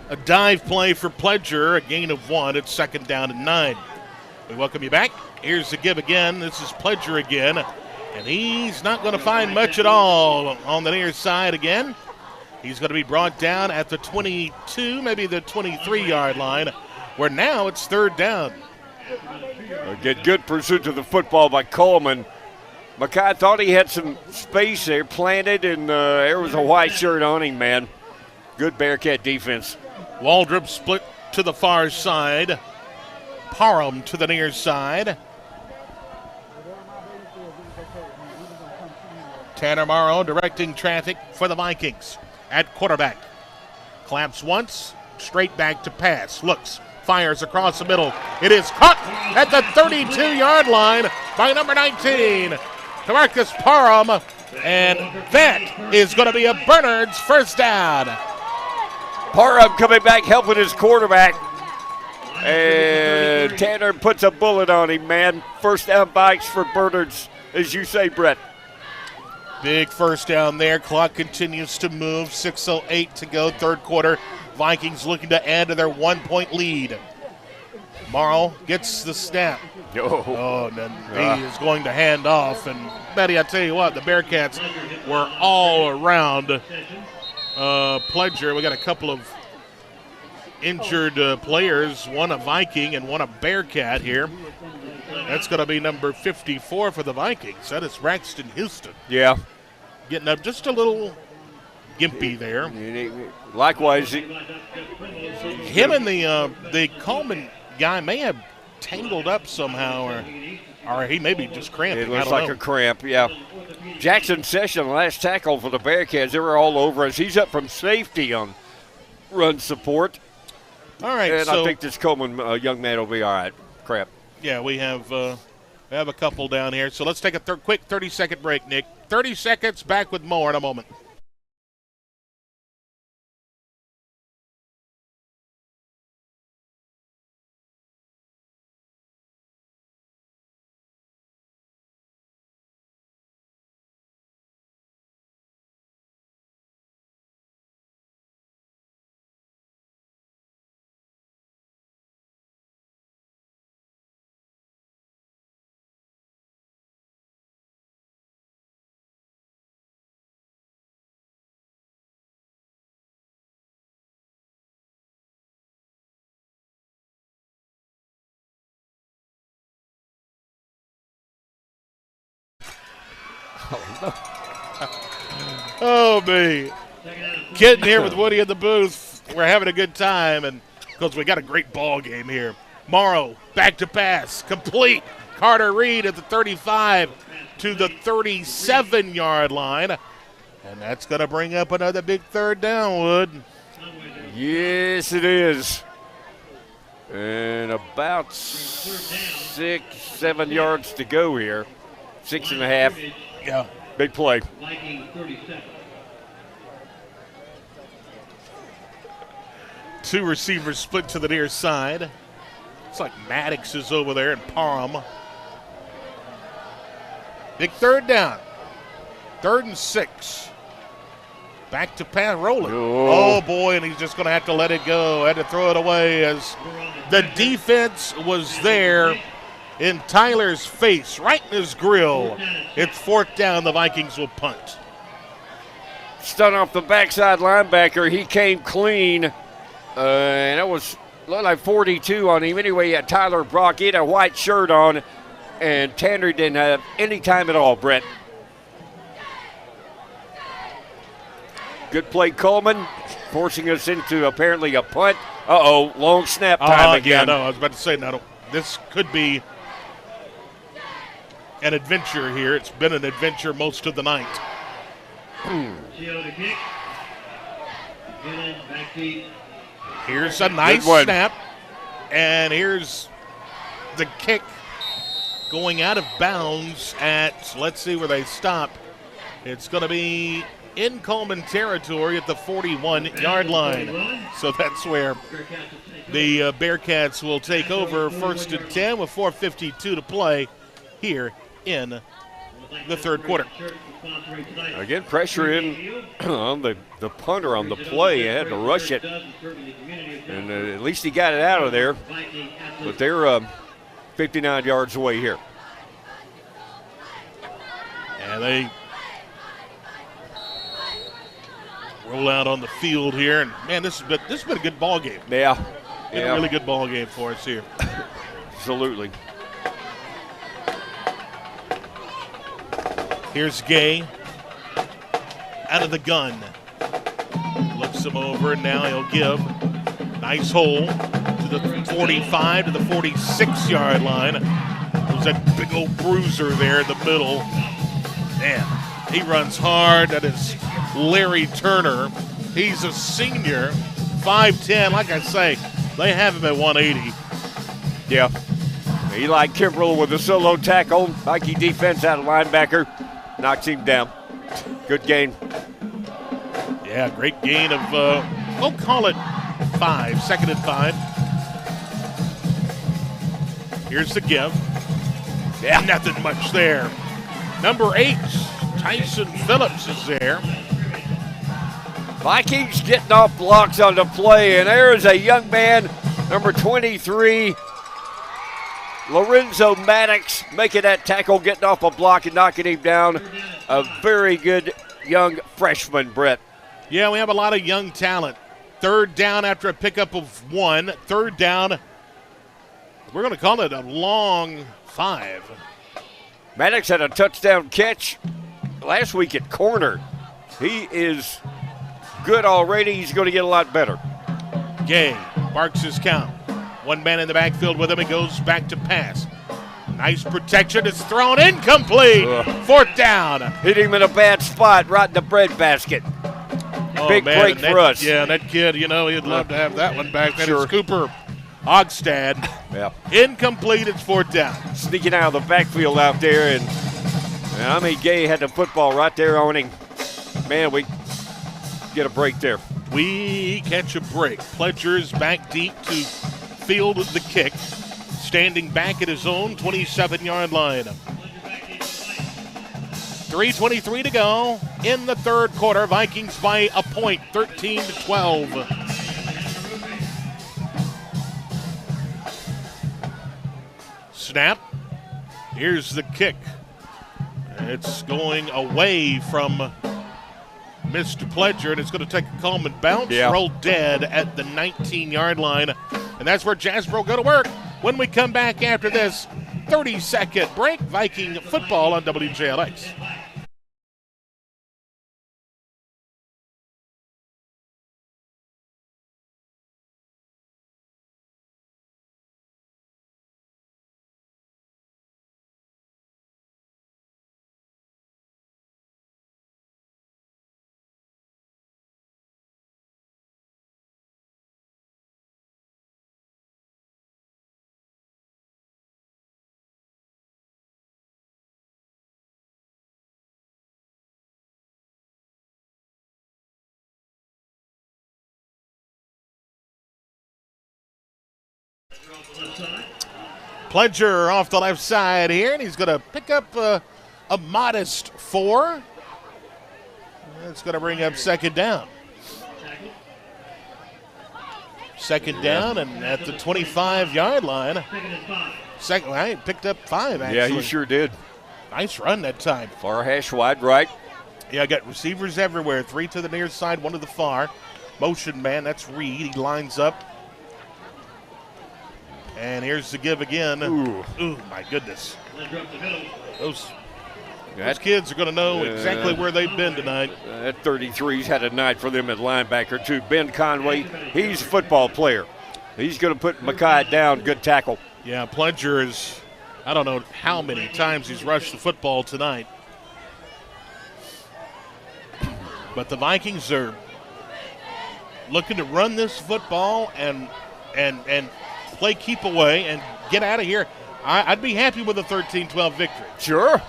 A dive play for Pledger, a gain of 1. It's second down and 9. We welcome you back. Here's the give again. This is Pledger again. And he's not going to find much at all on the near side again. He's going to be brought down at the 22, maybe the 23-yard line, where now it's third down. Get good pursuit of the football by Coleman. Mackay thought he had some space there planted, and there was a white shirt on him, man. Good Bearcat defense. Waldrop split to the far side. Parham to the near side. Tanner Morrow directing traffic for the Vikings at quarterback. Claps once, straight back to pass. Looks, fires across the middle. It is caught at the 32-yard line by number 19, Tamarcus Parham. And that is going to be a Bernard's first down. Parham coming back, helping his quarterback. And Tanner puts a bullet on him, man. First down bikes for Bernard's, as you say, Brett. Big first down there. Clock continues to move. 6:08 to go, third quarter. Vikings looking to add to their 1-point lead. Morrow gets the snap. Oh, and then he is going to hand off. And, Betty, I tell you what, the Bearcats were all around Pledger. We got a couple of injured players, one a Viking and one a Bearcat here. That's going to be number 54 for the Vikings. That is Braxton Houston. Yeah. Getting up just a little gimpy there. Likewise. Him and the Coleman guy may have tangled up somehow, or he may be just cramping. It looks like a cramp, yeah. Jackson Session, last tackle for the Bearcats. They were all over us. He's up from safety on run support. All right, and so I think this Coleman young man will be all right. Crap. Yeah, we have a couple down here. So let's take a quick 30-second break, Nick. 30 seconds, back with more in a moment. Oh, me. Getting here with Woody in the booth. We're having a good time, and because we got a great ball game here. Morrow, back to pass, complete. Carter Reed at the 35 to the 37-yard line. And that's going to bring up another big third down, Wood. Yes, it is. And about 6-7 yards to go here. 6.5. Yeah. Big play. Two receivers split to the near side. It's like Maddox is over there and Parham. Big third down. 3rd and 6. Back to pass, rolling. Oh, boy, and he's just going to have to let it go. Had to throw it away as the defense was there in Tyler's face, right in his grill. It's 4th down. The Vikings will punt. Stun off the backside linebacker. He came clean. And it was looked like 42 on him. Anyway, he had Tyler Brock. He had a white shirt on. And Tanner didn't have any time at all, Brett. Good play, Coleman, forcing us into apparently a punt. Uh-oh, long snap time again. Yeah, no, I was about to say, no, this could be an adventure here. It's been an adventure most of the night. Here's a nice snap, and here's the kick going out of bounds at, let's see where they stop. It's going to be in Coleman territory at the 41-yard line. So that's where the Bearcats will take over 1st and 10 with 4:52 to play here in the third quarter. Again, pressure in on the punter on the play. He had to rush it. And at least he got it out of there. But they're 59 yards away here. And they roll out on the field here. And, man, this has been a good ball game. Yeah. Been a really good ball game for us here. Absolutely. Here's Gay out of the gun. Looks him over, and now he'll give. Nice hole to the 45 to the 46-yard line. There's that big old bruiser there in the middle. Man, he runs hard. That is Larry Turner. He's a senior, 5'10". Like I say, they have him at 180. Yeah. Eli Kimbrell with a solo tackle. Viking defense out of linebacker. Knocks him down. Good gain. Yeah, great gain of, we'll call it 5, 2nd and 5. Here's the give. Yeah, nothing much there. Number 8, Tyson Phillips is there. Vikings getting off blocks on the play, and there's a young man, number 23, Lorenzo Maddox making that tackle, getting off a block and knocking him down. A very good young freshman, Brett. Yeah, we have a lot of young talent. Third down after a pickup of 1. Third down, we're going to call it a long 5. Maddox had a touchdown catch last week at corner. He is good already. He's going to get a lot better. Gay marks his count. One man in the backfield with him. He goes back to pass. Nice protection. It's thrown incomplete. Fourth down. Hit him in a bad spot, right in the bread basket. Big break for us. Yeah, that kid, he'd love to have that one back. That Sure. is Cooper Ogstad. Yeah. Incomplete. It's fourth down. Sneaking out of the backfield out there, and Gay had the football right there on him. Man, we get a break there. We catch a break. Pledger's back deep to field the kick, standing back at his own 27-yard line. 3:23 to go in the third quarter. Vikings by a point, 13-12. Snap. Here's the kick. It's going away from Mr. Pledger, and it's going to take a Coleman bounce, roll dead at the 19-yard line. And that's where Jasper will go to work when we come back after this 30-second break. Viking football on WJLX. Pledger off the left side here, and he's going to pick up a modest 4. It's going to bring up second down. Second down, and at the 25-yard line. He picked up 5, actually. Yeah, he sure did. Nice run that time. Far hash wide right. Yeah, I got receivers everywhere. 3 to the near side, 1 to the far. Motion man, that's Reed. He lines up. And here's the give again. Ooh, my goodness. Those kids are going to know exactly where they've been tonight. That 33's had a night for them at linebacker, too. Ben Conway, he's a football player. He's going to put Makai down. Good tackle. Yeah, Pledger is, I don't know how many times he's rushed the football tonight. But the Vikings are looking to run this football and play keep away and get out of here. I'd be happy with a 13-12 victory. Sure.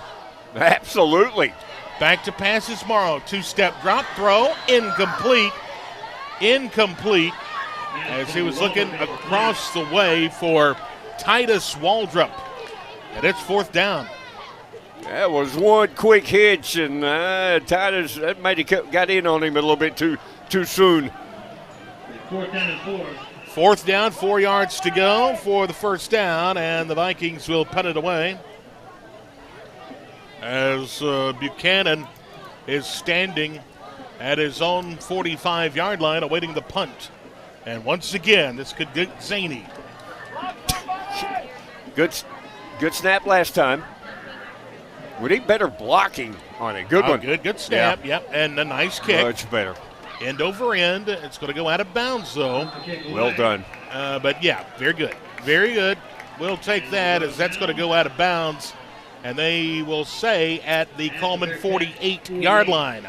Absolutely. Back to passes Morrow. 2-step drop throw. Incomplete. As he was looking across the way for Titus Waldrop. And it's fourth down. That was one quick hitch, and Titus, that might have got in on him a little bit too soon. Fourth down and 4. Fourth down, 4 yards to go for the first down, and the Vikings will punt it away. As Buchanan is standing at his own 45-yard line awaiting the punt. And once again, this could get zany. Good snap last time. We need better blocking on it. Good one. Good snap, yep. And a nice kick. Much better. End over end. It's going to go out of bounds, though. Well done. But, yeah, very good. Very good. We'll take that as that's going to go out of bounds. And they will say at the Coleman 48-yard line.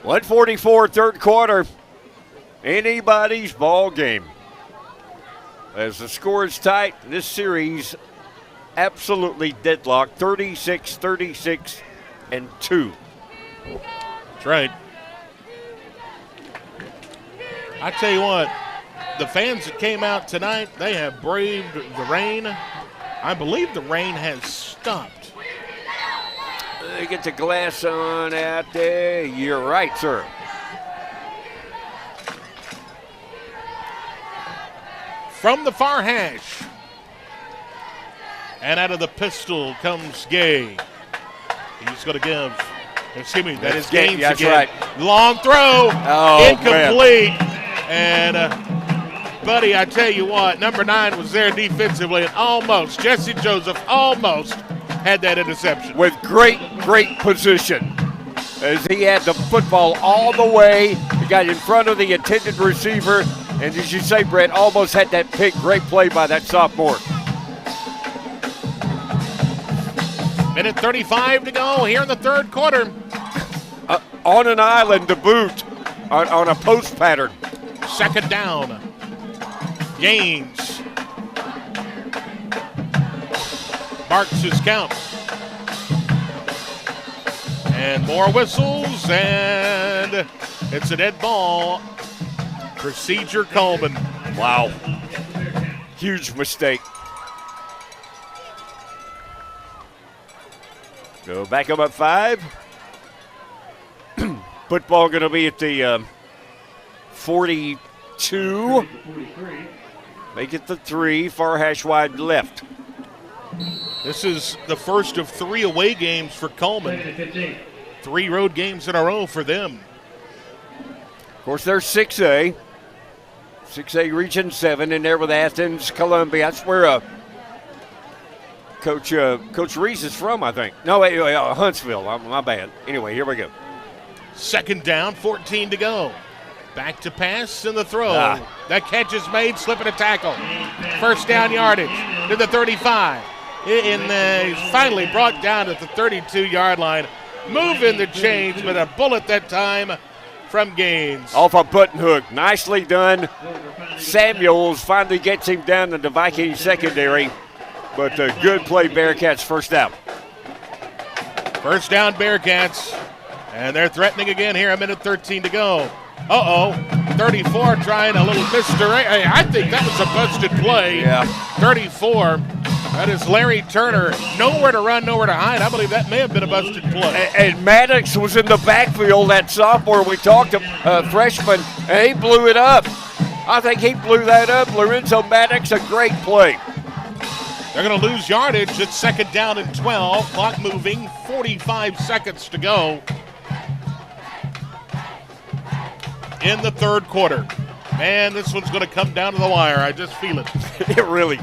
1:44, third quarter. Anybody's ball game. As the score is tight, this series absolutely deadlocked, 36-36 and 2. That's right. I tell you what, the fans that came out tonight, they have braved the rain. I believe the rain has stopped. They get the glass on out there. You're right, sir. From the far hash, And out of the pistol comes Gay. He's going to give. Excuse me, that is Gaines that's again. right. Long throw. Oh, incomplete. Man. And, buddy, I tell you what, number 9 was there defensively and almost, Jesse Joseph almost had that interception. With great position. As he had the football all the way. He got in front of the intended receiver. And as you say, Brett, almost had that pick. Great play by that sophomore. Minute 35 to go here in the third quarter. On an island to boot on a post pattern. Second down. Gaines marks his count. And more whistles, and it's a dead ball. Procedure Coleman. Wow. Huge mistake. So back up at 5. Football going to be at the 42. Make it the 3, far hash wide left. This is the first of 3 away games for Coleman. 3 road games in a row for them. Of course, they're 6A. 6A Region 7 in there with Athens, Columbia. That's where Coach Reese is from, I think. No, Huntsville. My bad. Anyway, here we go. Second down, 14 to go. Back to pass and the throw. That catch is made, slipping a tackle. First down yardage to the 35. And he's finally brought down at the 32-yard line. Moving the chains with a bullet that time from Gaines. Off a button hook. Nicely done. Samuels finally gets him down to the Vikings secondary. But a good play, Bearcats, first down. First down, Bearcats. And they're threatening again here, a minute 13 to go. 34 trying a little misdirect. I think that was a busted play. Yeah. 34. That is Larry Turner. Nowhere to run, nowhere to hide. I believe that may have been a busted play. And Maddox was in the backfield, that sophomore we talked to, freshman, and he blew it up. I think he blew that up. Lorenzo Maddox, a great play. They're going to lose yardage. It's second down and 12. Clock moving. 45 seconds to go in the third quarter. Man, this one's going to come down to the wire. I just feel it. It really.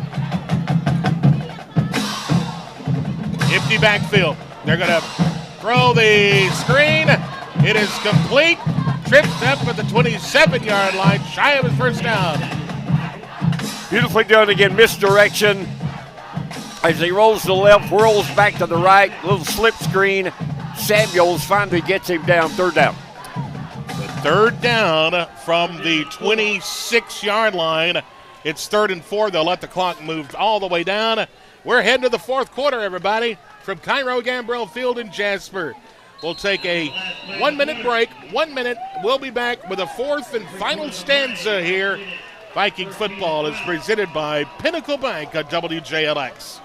Empty backfield. They're going to throw the screen. It is complete. Tripped up at the 27-yard line, shy of his first down. Beautifully done again. Misdirection. As he rolls to the left, whirls back to the right. Little slip screen. Samuels finally gets him down. Third down. The third down from the 26-yard line. It's 3rd and 4. They'll let the clock move all the way down. We're heading to the fourth quarter, everybody, from Cairo Gambrell Field in Jasper. We'll take a 1-minute break. 1 minute. We'll be back with a fourth and final stanza here. Viking football is presented by Pinnacle Bank at WJLX.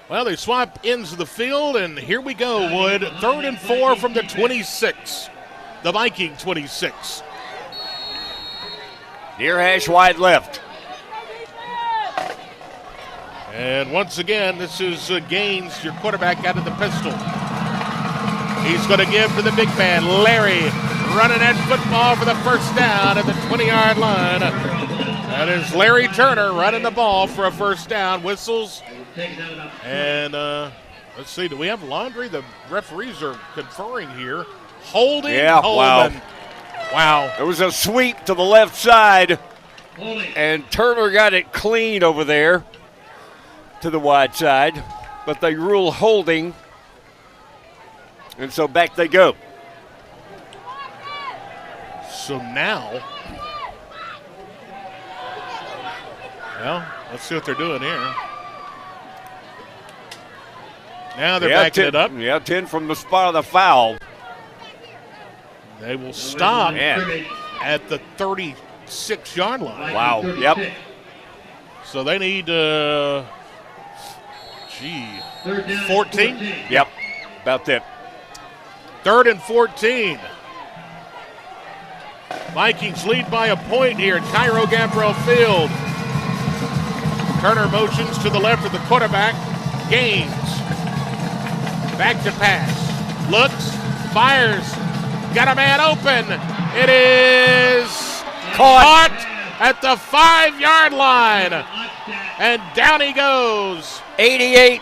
Well, they swap ends of the field, and here we go, Wood. 3rd and 4 from the 26. The Viking 26. Near hash wide left. And once again, this is Gaines, your quarterback, out of the pistol. He's going to give to the big man, Larry, running that football for the first down at the 20-yard line. That is Larry Turner running the ball for a first down. Whistles. And let's see, do we have laundry? The referees are conferring here. Holding Coleman. Wow. It was a sweep to the left side, and Turner got it clean over there to the wide side, but they rule holding, and so back they go. So now, well, let's see what they're doing here. Now they're backing it up. Yeah, 10 from the spot of the foul. They will stop at the 36-yard line. Wow, yep. So they need, 14? Yep, about that. 3rd and 14. Vikings lead by a point here at Cairo Gabriel Field. Turner motions to the left of the quarterback. Gaines. Back to pass. Looks. Fires. Got a man open. It is caught at the 5-yard line. And down he goes. 88.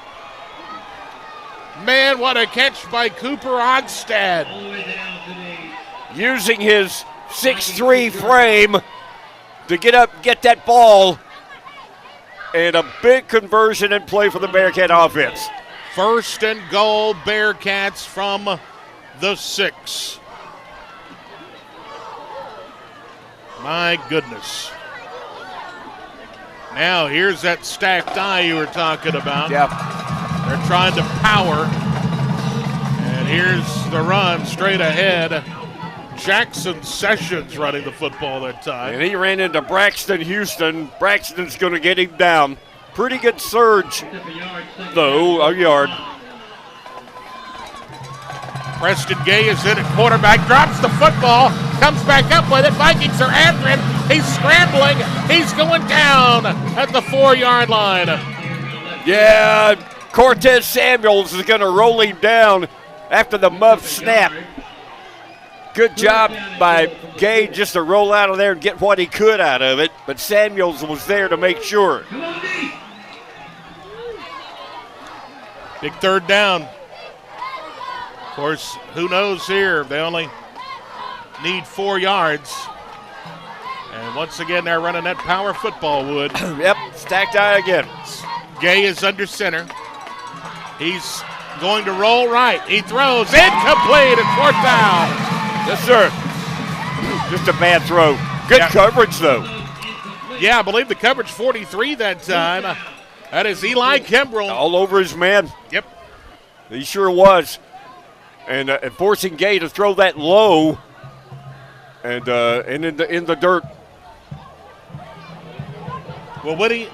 Man, what a catch by Cooper Ogstad. Using his 6'3" frame to get up, get that ball, and a big conversion and play for the Bearcat offense. 1st and goal, Bearcats from the 6. My goodness. Now here's that stacked eye you were talking about. Yep. They're trying to power. And here's the run straight ahead. Jackson Sessions running the football that time. And he ran into Braxton Houston. Braxton's going to get him down. Pretty good surge, though, a yard. Preston Gay is in at quarterback, drops the football, comes back up with it. Vikings are after him. He's scrambling. He's going down at the 4-yard line. Yeah, Cortez Samuels is going to roll him down after the muff snap. Good job by Gay just to roll out of there and get what he could out of it, but Samuels was there to make sure. Big 3rd down. Of course, who knows here? They only need 4 yards. And once again, they're running that power football, Wood. Yep, stacked eye again. Gay is under center. He's going to roll right. He throws incomplete at 4th down. Yes, sir. Just a bad throw. Good coverage, though. Yeah, I believe the coverage 43 that time. That is Eli Kimbrell. All over his man. Yep. He sure was. And forcing Gay to throw that low and in the dirt. Well, Woody,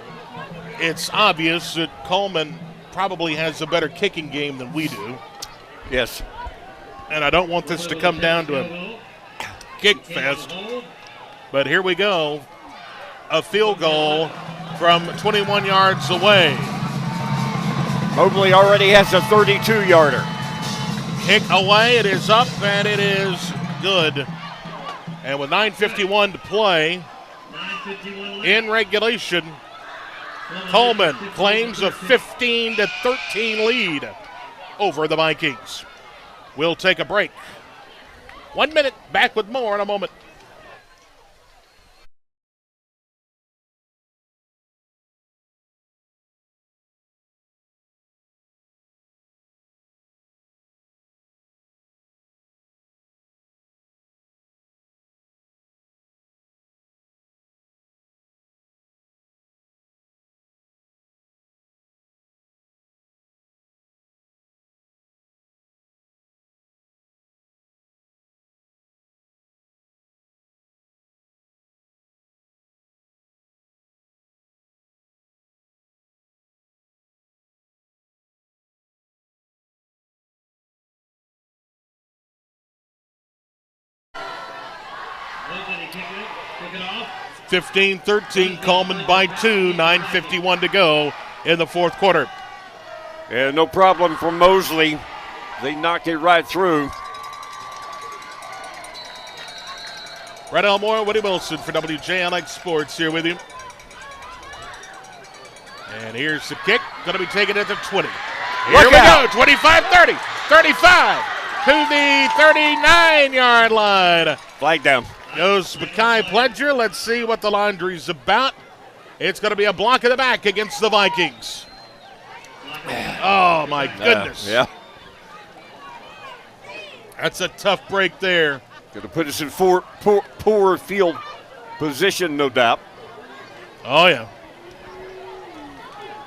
it's obvious that Coleman probably has a better kicking game than we do. Yes. And I don't want this to come down to a kick fest. But here we go. A field goal from 21 yards away. Mobley already has a 32-yarder. Kick away, it is up, and it is good. And with 9:51 to play in regulation, Coleman claims a 15-13 lead over the Vikings. We'll take a break. 1 minute, back with more in a moment. Kick it off. 15-13, Cullman by 2, 9:51 to go in the fourth quarter. Yeah, no problem for Mosley. They knocked it right through. Brett Elmore, Woody Wilson for WJLX Sports here with you. And here's the kick. Going to be taken at the 20. Here we go. 25-30. 35 to the 39-yard line. Flag down. Goes Mekhi Pledger. Let's see what the laundry's about. It's going to be a block in the back against the Vikings. Oh, my goodness. Yeah. That's a tough break there. Going to put us in poor field position, no doubt. Oh, yeah.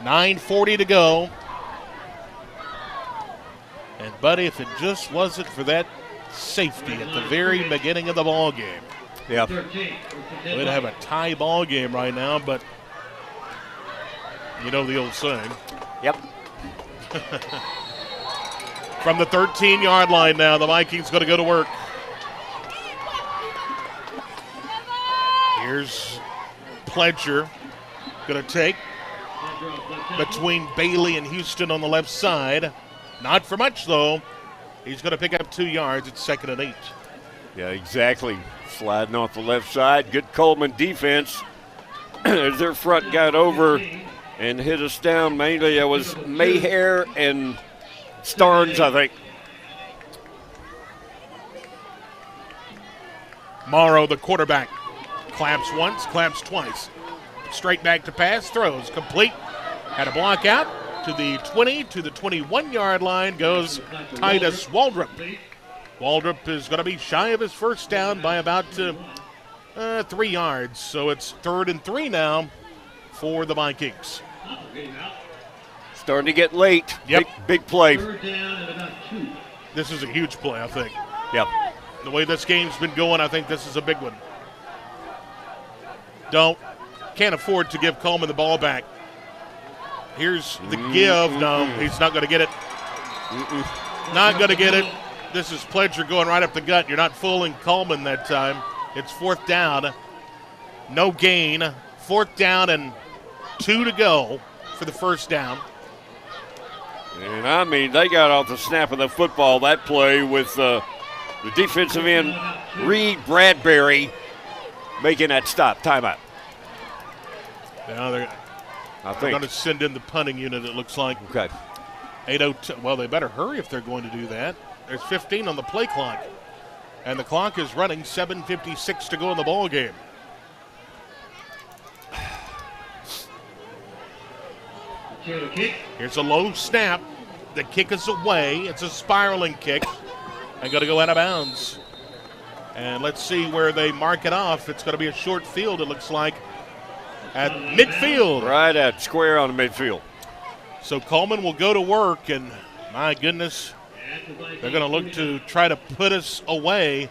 9:40 to go. And, buddy, if it just wasn't for that safety at the very beginning of the ball game, yeah, we'd have a tie ball game right now, but you know the old saying. Yep. From the 13-yard line now, the Vikings going to go to work. Here's Pledger going to take between Bailey and Houston on the left side. Not for much, though. He's going to pick up 2 yards. It's 2nd and 8. Yeah, exactly. Sliding off the left side. Good Coleman defense. As their front got over and hit us down. Mainly it was Mayhair and Starnes, I think. Morrow, the quarterback, claps once, claps twice. Straight back to pass, throws, complete. Had a block out to the 20, to the 21-yard line goes Titus Waldrop. Waldrop is going to be shy of his first down by about 3 yards. So it's 3rd and 3 now for the Vikings. Starting to get late. Yep. Big play. This is a huge play, I think. Yep. The way this game's been going, I think this is a big one. Can't afford to give Coleman the ball back. Here's the give. No, he's not going to get it. Not going to get it. This is Pledger going right up the gut. You're not fooling Coleman that time. It's 4th down. No gain. 4th down and 2 to go for the first down. And, I mean, they got off the snap of the football that play with the defensive end, Reed Bradbury, making that stop. Timeout. Now they're going to send in the punting unit, it looks like. Okay. 8:02. Well, they better hurry if they're going to do that. There's 15 on the play clock. And the clock is running, 7:56 to go in the ball game. Here's a low snap. The kick is away. It's a spiraling kick. And going to go out of bounds. And let's see where they mark it off. It's going to be a short field, it looks like, at midfield. Right at square on the midfield. So Coleman will go to work, and my goodness, they're going to look to try to put us away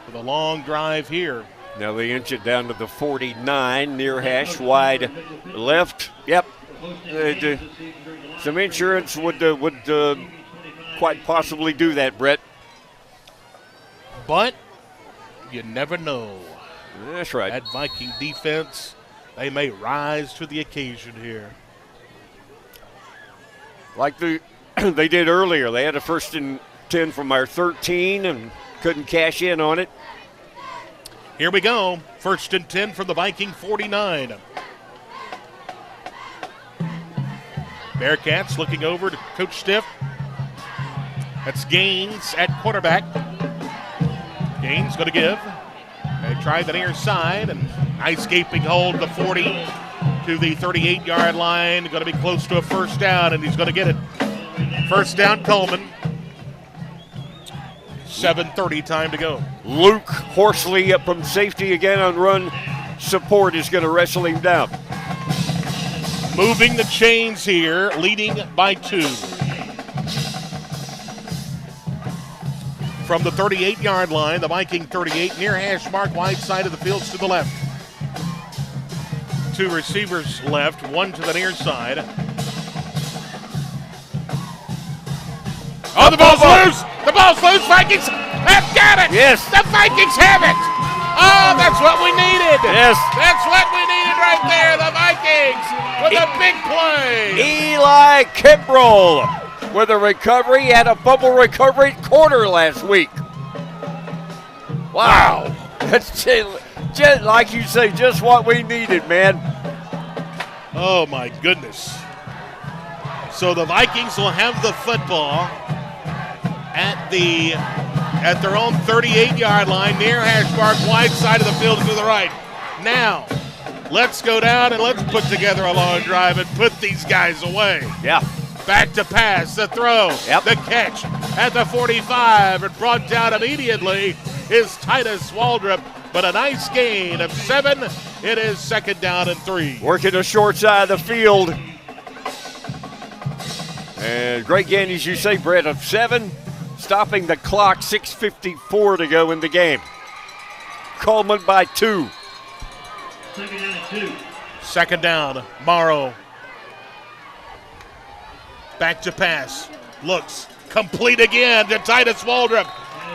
with a long drive here. Now they inch it down to the 49, near hash, wide left. Yep. Some insurance would quite possibly do that, Brett. But you never know. That's right. That Viking defense, they may rise to the occasion here. Like they did earlier. They had a 1st and 10 from our 13 and couldn't cash in on it. Here we go. 1st and 10 from the Viking 49. Bearcats looking over to Coach Stiff. That's Gaines at quarterback. Gaines going to give. They tried the near side, and nice gaping hold, the 40 to the 38-yard line. Going to be close to a first down, and he's going to get it. First down, Coleman. 7:30 time to go. Luke Horsley up from safety again on run support is going to wrestle him down. Moving the chains here, leading by 2. From the 38-yard line, the Viking 38, near hash mark, wide side of the field to the left. 2 receivers left, 1 to the near side. Oh, the ball's loose! The ball's loose! Vikings have got it! Yes. The Vikings have it! Oh, that's what we needed! Yes. That's what we needed right right there. The Vikings with a big play. Eli Kimbrell with a recovery. He had a fumble recovery quarter last week. Wow. That's just like you say, just what we needed, man. Oh, my goodness. So the Vikings will have the football at their own 38-yard line, near hash mark, wide side of the field to the right. Now, let's go down and let's put together a long drive and put these guys away. Yeah. Back to pass, the throw, the catch at the 45, and brought down immediately is Titus Waldrop, but a nice gain of 7. It is 2nd down and 3. Working the short side of the field. And great gain, as you say, Brett, of 7. Stopping the clock, 6:54 to go in the game. Coleman by 2. 2nd down and 2. 2nd down, Morrow. Back to pass. Looks complete again to Titus Waldrop.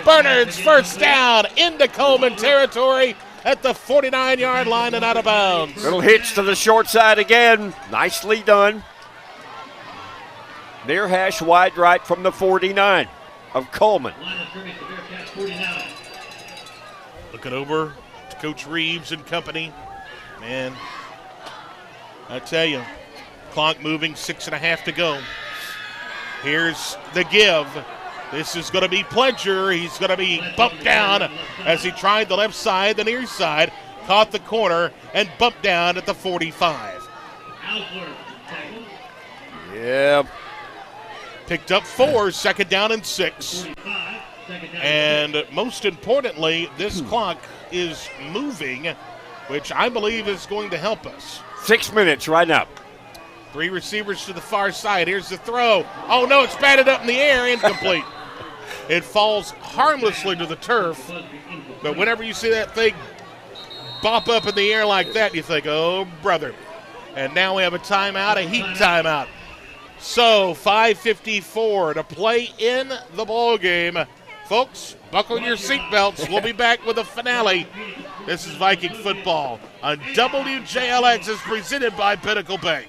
Bernard's 1st down into Coleman territory at the 49-yard line and out of bounds. Little hitch to the short side again. Nicely done. Near hash wide right from the 49 of Coleman. Looking over to Coach Reeves and company. Man, I tell you, clock moving, 6.5 to go. Here's the give. This is going to be Pledger. He's going to be bumped down as he tried the left side, the near side, caught the corner, and bumped down at the 45. Yeah. Picked up 4, 2nd down and 6. And most importantly, this clock is moving, which I believe is going to help us. 6 minutes right now. 3 receivers to the far side. Here's the throw. Oh, no, it's batted up in the air, incomplete. It falls harmlessly to the turf, but whenever you see that thing bop up in the air like that, you think, oh, brother. And now we have a timeout, a heat timeout. So 5:54 to play in the ball game. Folks, buckle your seatbelts. We'll be back with a finale. This is Viking football on WJLX, is presented by Pinnacle Bank.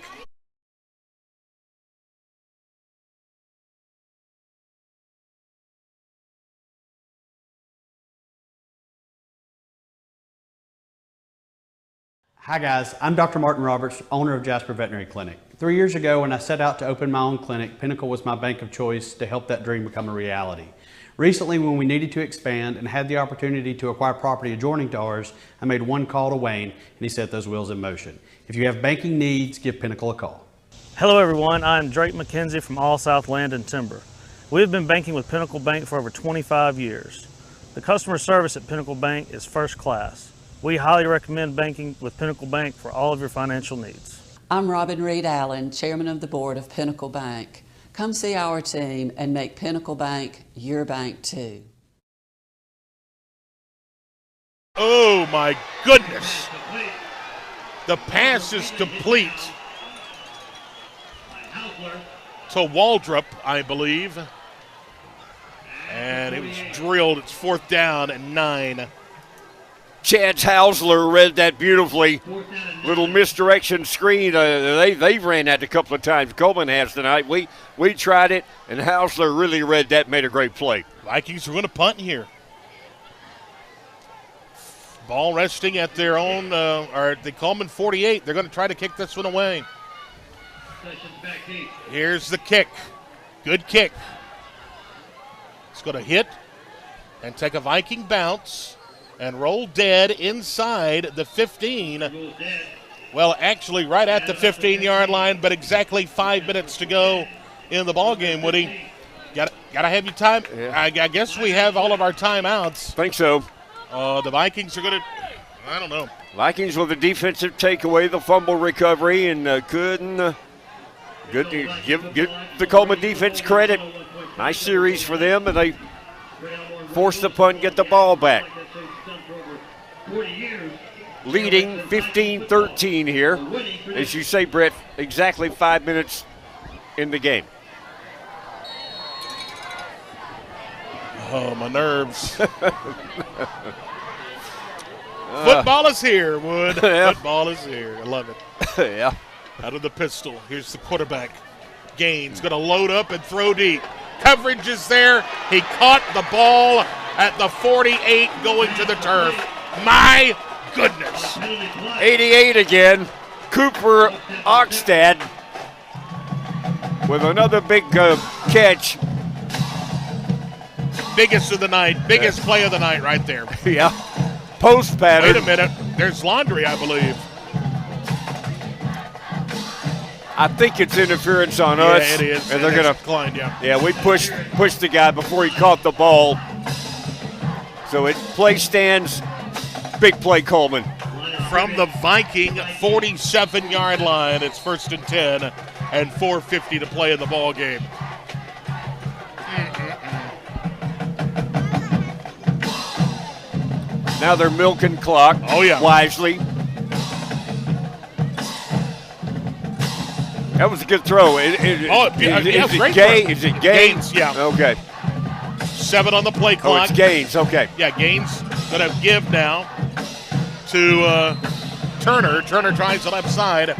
Hi guys, I'm Dr. Martin Roberts, owner of Jasper Veterinary Clinic. 3 years ago when I set out to open my own clinic, Pinnacle was my bank of choice to help that dream become a reality. Recently, when we needed to expand and had the opportunity to acquire property adjoining to ours, I made one call to Wayne and he set those wheels in motion. If you have banking needs, give Pinnacle a call. Hello everyone, I'm Drake McKenzie from All South Land and Timber. We have been banking with Pinnacle Bank for over 25 years. The customer service at Pinnacle Bank is first class. We highly recommend banking with Pinnacle Bank for all of your financial needs. I'm Robin Reed Allen, Chairman of the Board of Pinnacle Bank. Come see our team and make Pinnacle Bank your bank too. Oh my goodness. The pass is complete to Waldrop, I believe. And it was drilled. It's 4th down and 9. Chance Hausler read that beautifully. Little misdirection screen. They've ran that a couple of times. Coleman has tonight. We tried it, and Hausler really read that, made a great play. Vikings are going to punt here. Ball resting at their own, or the Cullman 48. They're going to try to kick this one away. Here's the kick. Good kick. It's going to hit and take a Viking bounce and roll dead inside the 15. Well, actually right at the 15-yard line, but exactly 5 minutes to go in the ball game, Woody. Gotta have your time. Yeah. I guess we have all of our timeouts. Think so. The Vikings are going to, I don't know. Vikings with a defensive takeaway, the fumble recovery, and good to give the Coleman defense credit. Nice series for them, and they force the punt, get the ball back. Leading 15-13 here. As you say, Brett, exactly 5 minutes in the game. Oh, my nerves. Football is here, Wood. Yeah. Football is here. I love it. Yeah. Out of the pistol. Here's the quarterback. Gaines going to load up and throw deep. Coverage is there. He caught the ball at the 48 going to the turf. My goodness. 88 again. Cooper Oxtad with another big catch. Biggest of the night. Biggest play of the night right there. Yeah. Post pattern. Wait a minute. There's laundry, I believe. I think it's interference on us. Yeah, it is. And they're going to decline, yeah. Yeah, we pushed the guy before he caught the ball. So it play stands. Big play, Coleman. From the Viking 47-yard line, it's 1st and 10 and 4:50 to play in the ball game. Now they're milking clock. Oh, yeah. Wisely. That was a good throw. Is it Gaines? Yeah. Okay. 7 on the play clock. Oh, it's Gaines. Okay. Yeah, Gaines going to give now to Turner. Turner tries the left side.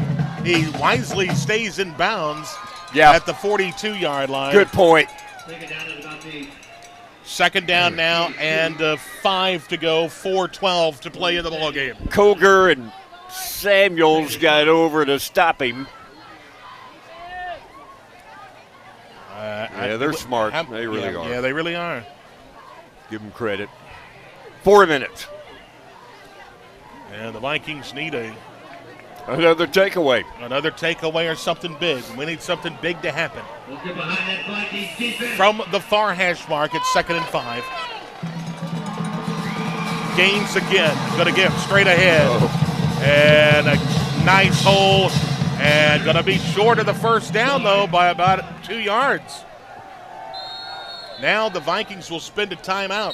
He wisely stays in bounds at the 42-yard line. Good point. Second down now and 5 to go, 4:12 to play in the ball game. Koger and Samuels got over to stop him. Yeah, they're smart. They really are. Yeah, they really are. Give them credit. 4 minutes. And the Vikings need another takeaway. Another takeaway or something big. We need something big to happen. From the far hash mark, it's 2nd and 5. Gaines again. Going to give straight ahead. And a nice hole. And going to be short of the first down, though, by about 2 yards. Now the Vikings will spend a timeout.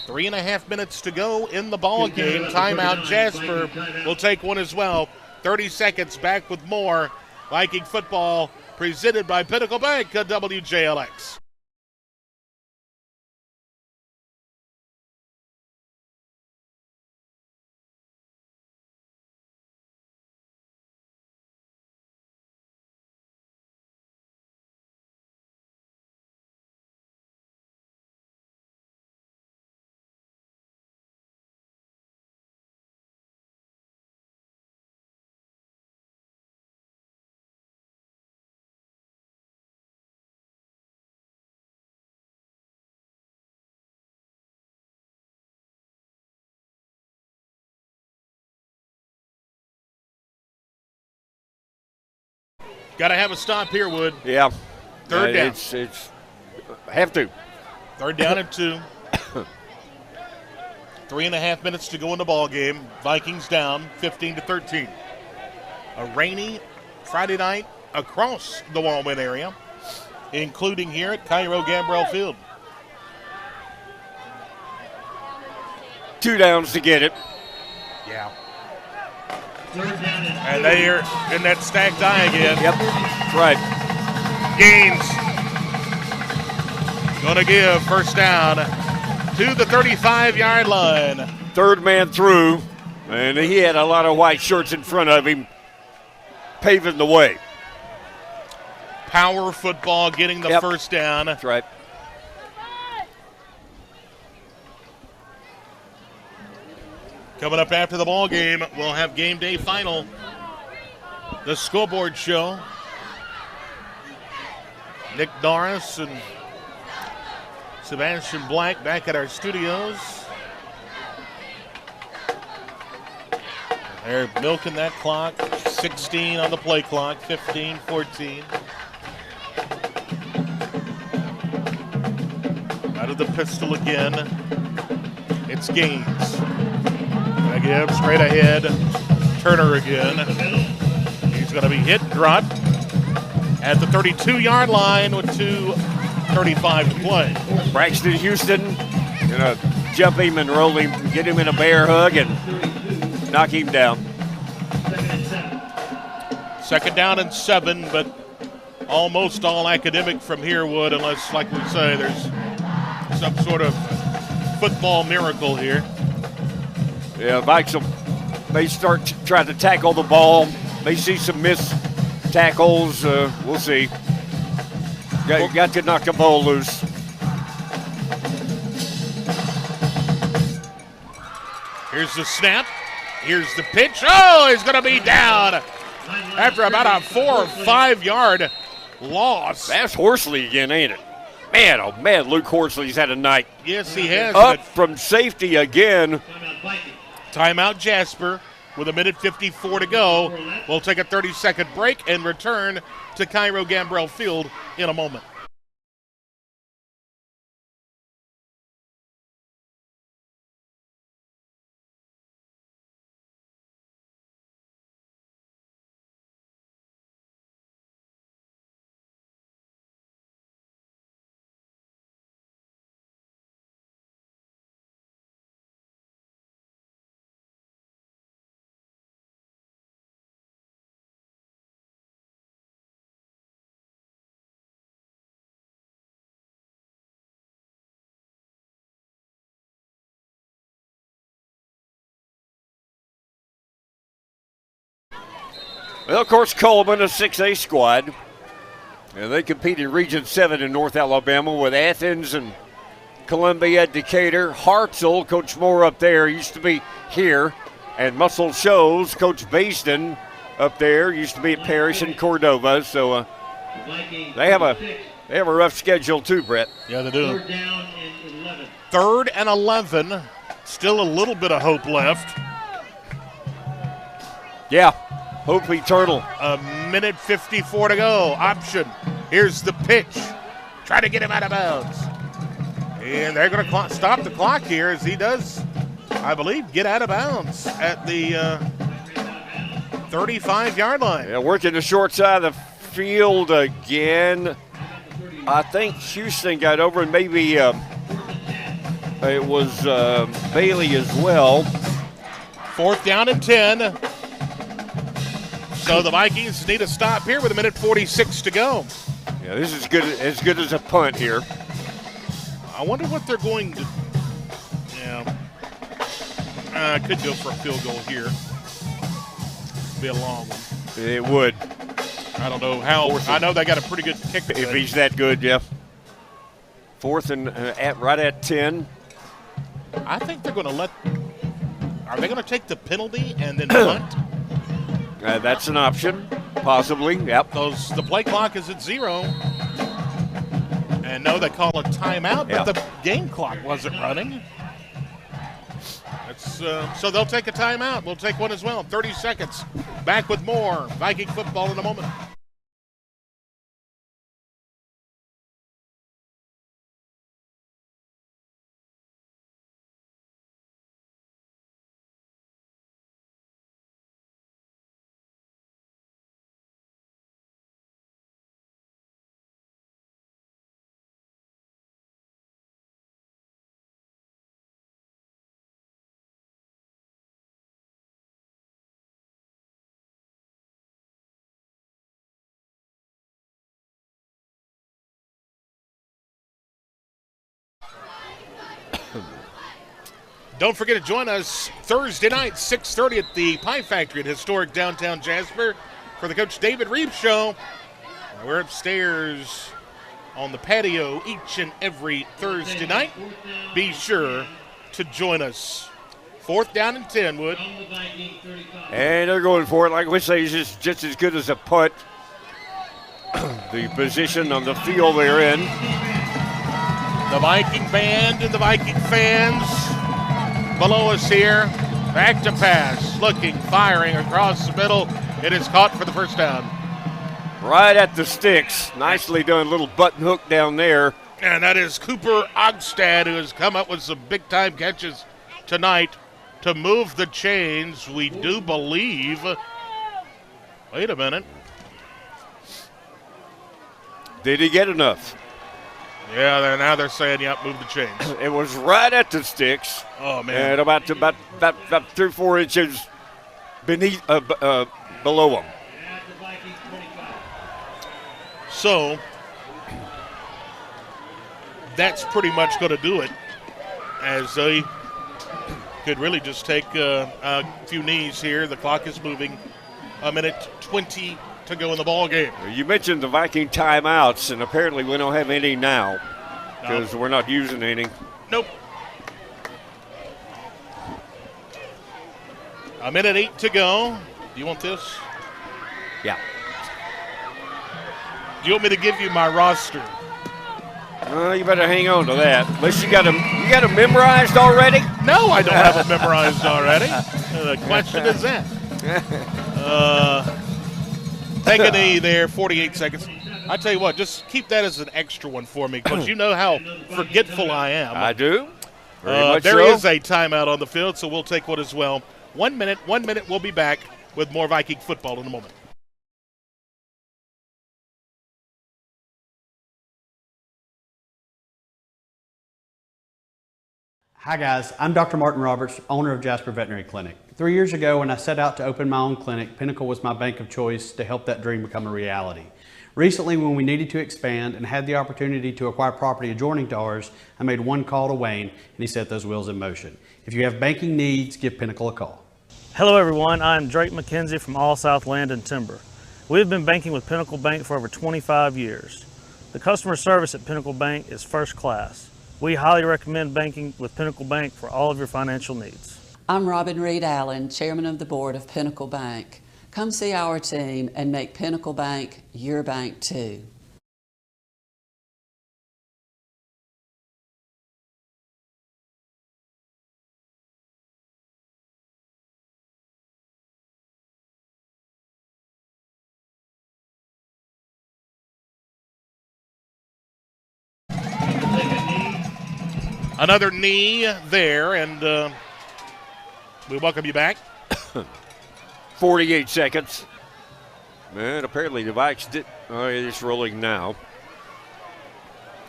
3.5 minutes to go in the ball game. Timeout. Jasper will take one as well. 30 seconds back with more Viking football presented by Pinnacle Bank at WJLX. Got to have a stop here, Wood. Yeah. Third down. It's have to. 3rd down and 2. 3.5 minutes to go in the ball game. Vikings down 15-13. A rainy Friday night across the Walwyn area, including here at Cairo Gambrell Field. 2 downs to get it. Yeah. And they are in that stacked eye again. Yep, that's right. Gaines going to give first down to the 35-yard line. Third man through, and he had a lot of white shirts in front of him, paving the way. Power football getting the first down. That's right. Coming up after the ball game, we'll have game day final. The scoreboard show. Nick Norris and Sebastian Black back at our studios. They're milking that clock. 16 on the play clock, 15-14. Out of the pistol again. It's Gaines. Gonna give straight ahead. Turner again. He's gonna be hit and dropped at the 32-yard line with 2:35 to play. Braxton Houston gonna jump him and roll him, get him in a bear hug and knock him down. 2nd down and 7, but almost all academic from here, Wood, unless, like we say, there's some sort of football miracle here. Yeah, Vikes may start to try to tackle the ball. May see some missed tackles. We'll see. Got to knock the ball loose. Here's the snap. Here's the pitch. Oh, he's going to be down after about a 4 or 5 yard loss. That's Horsley again, ain't it? Man, oh man, Luke Horsley's had a night. Yes, he has. Up from safety again. Timeout Jasper with 1:54 to go. We'll take a 30-second break and return to Cairo Gambrell Field in a moment. Well, of course, Coleman, a 6A squad. And they compete in Region 7 in North Alabama with Athens and Columbia, Decatur. Hartselle, Coach Moore up there, used to be here. And Muscle Shoals, Coach Baisden up there, used to be at Parrish and Cordova. So they have a rough schedule too, Brett. Yeah, they do. 3rd down and 11. 3rd and 11. Still a little bit of hope left. Yeah. Hope Eternal. 1:54 to go. Option. Here's the pitch. Try to get him out of bounds. And they're going to stop the clock here as he does, I believe, get out of bounds at the 35-yard line. Yeah, working the short side of the field again. I think Houston got over, and maybe it was Bailey as well. 4th down and 10. So the Vikings need a stop here with 1:46 to go. Yeah, this is as good as a punt here. I wonder what they're going to. Yeah, could go for a field goal here. Be a long one. It would. I don't know how. I know they got a pretty good kick. If he's that good, yeah. 4th and right at 10. I think they're going to let. Are they going to take the penalty and then punt? That's an option, possibly. Yep. Because the play clock is at 0. And no, they call a timeout, but the game clock wasn't running. So they'll take a timeout. We'll take one as well. 30 seconds. Back with more Viking football in a moment. Don't forget to join us Thursday night, 6:30 at the Pie Factory at historic downtown Jasper for the Coach David Reeves Show. We're upstairs on the patio each and every Thursday night. Be sure to join us. 4th down and 10, Wood. And they're going for it. Like we say, it's just as good as a punt. The position on the field they're in. The Viking band and the Viking fans below us here. Back to pass. Looking, firing across the middle. It is caught for the first down. Right at the sticks. Nicely done. Little button hook down there. And that is Cooper Ogstad, who has come up with some big-time catches tonight to move the chains. We do believe. Wait a minute. Did he get enough? Yeah, now they're saying, yep, move the chains. It was right at the sticks. Oh, man. And about 3 or 4 inches beneath, below them. So, that's pretty much going to do it as they could really just take a few knees here. The clock is moving. 1:20 to go in the ball game. You mentioned the Viking timeouts, and apparently we don't have any now because we're not using any. Nope. 1:08 to go. Do you want this? Yeah. Do you want me to give you my roster? You better hang on to that. Unless you got them memorized already? No, I don't have it memorized already. The question is that. Take a knee there, 48 seconds. I tell you what, just keep that as an extra one for me because you know how forgetful I am. I do. Very much there so. is a timeout on the field, so we'll take one as well. 1 minute. We'll be back with more Viking football in a moment. Hi guys, I'm Dr. Martin Roberts, owner of Jasper Veterinary Clinic. 3 years ago when I set out to open my own clinic, Pinnacle was my bank of choice to help that dream become a reality. Recently, when we needed to expand and had the opportunity to acquire property adjoining to ours, I made one call to Wayne and he set those wheels in motion. If you have banking needs, give Pinnacle a call. Hello everyone, I'm Drake McKenzie from All South Land and Timber. We've been banking with Pinnacle Bank for over 25 years. The customer service at Pinnacle Bank is first class. We highly recommend banking with Pinnacle Bank for all of your financial needs. I'm Robin Reed Allen, Chairman of the Board of Pinnacle Bank. Come see our team and make Pinnacle Bank your bank too. Another knee there, and we welcome you back. 48 seconds. And apparently the Vikes did. Oh, it's rolling now.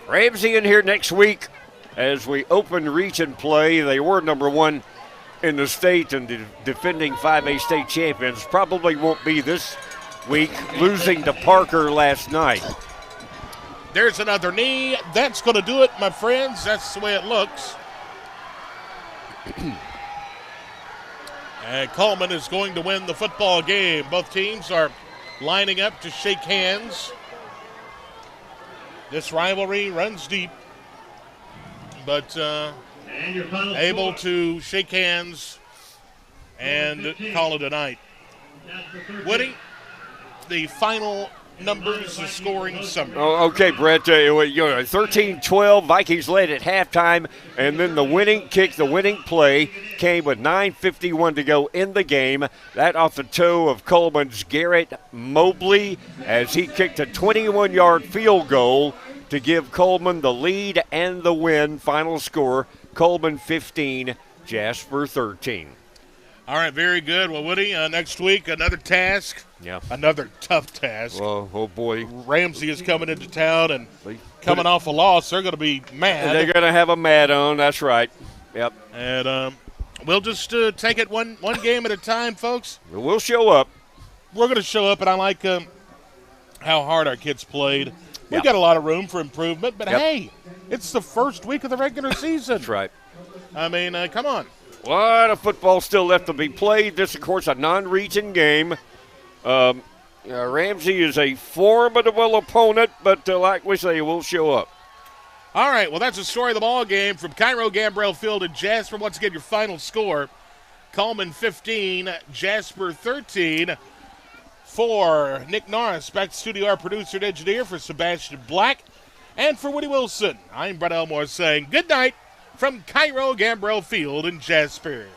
Ramsey in here next week as we open reach and play. They were number one in the state and the defending 5A state champions. Probably won't be this week, losing to Parker last night. There's another knee. That's going to do it, my friends. That's the way it looks. And Coleman is going to win the football game. Both teams are lining up to shake hands. This rivalry runs deep, but able to shake hands and call it a night. Woody, the final numbers, the scoring summary. Oh, okay, Brett. 13-12, Vikings led at halftime, and then the winning kick, the winning play, came with 9:51 to go in the game. That off the toe of Coleman's Garrett Mobley as he kicked a 21-yard field goal to give Coleman the lead and the win. Final score, Coleman 15, Jasper 13. All right, very good. Well, Woody, next week, another task. Yeah. Another tough task. Well, oh, boy. Ramsey is coming into town, and coming off a loss, they're going to be mad. They're going to have a mad on, that's right. Yep. And we'll just take it one game at a time, folks. We'll show up. We're going to show up, and I like how hard our kids played. We've got a lot of room for improvement, but hey, it's the first week of the regular season. That's right. I mean, come on. A lot of football still left to be played. This, of course, a non-region game. Ramsey is a formidable opponent, but like we say, we'll show up. All right, well, that's the story of the ball game from Cairo Gambrell Field in Jasper. Once again, your final score, Coleman 15, Jasper 13. For Nick Norris, back to studio, our producer and engineer, for Sebastian Black, and for Woody Wilson, I'm Brett Elmore saying good night from Cairo Gambrell Field in Jasper.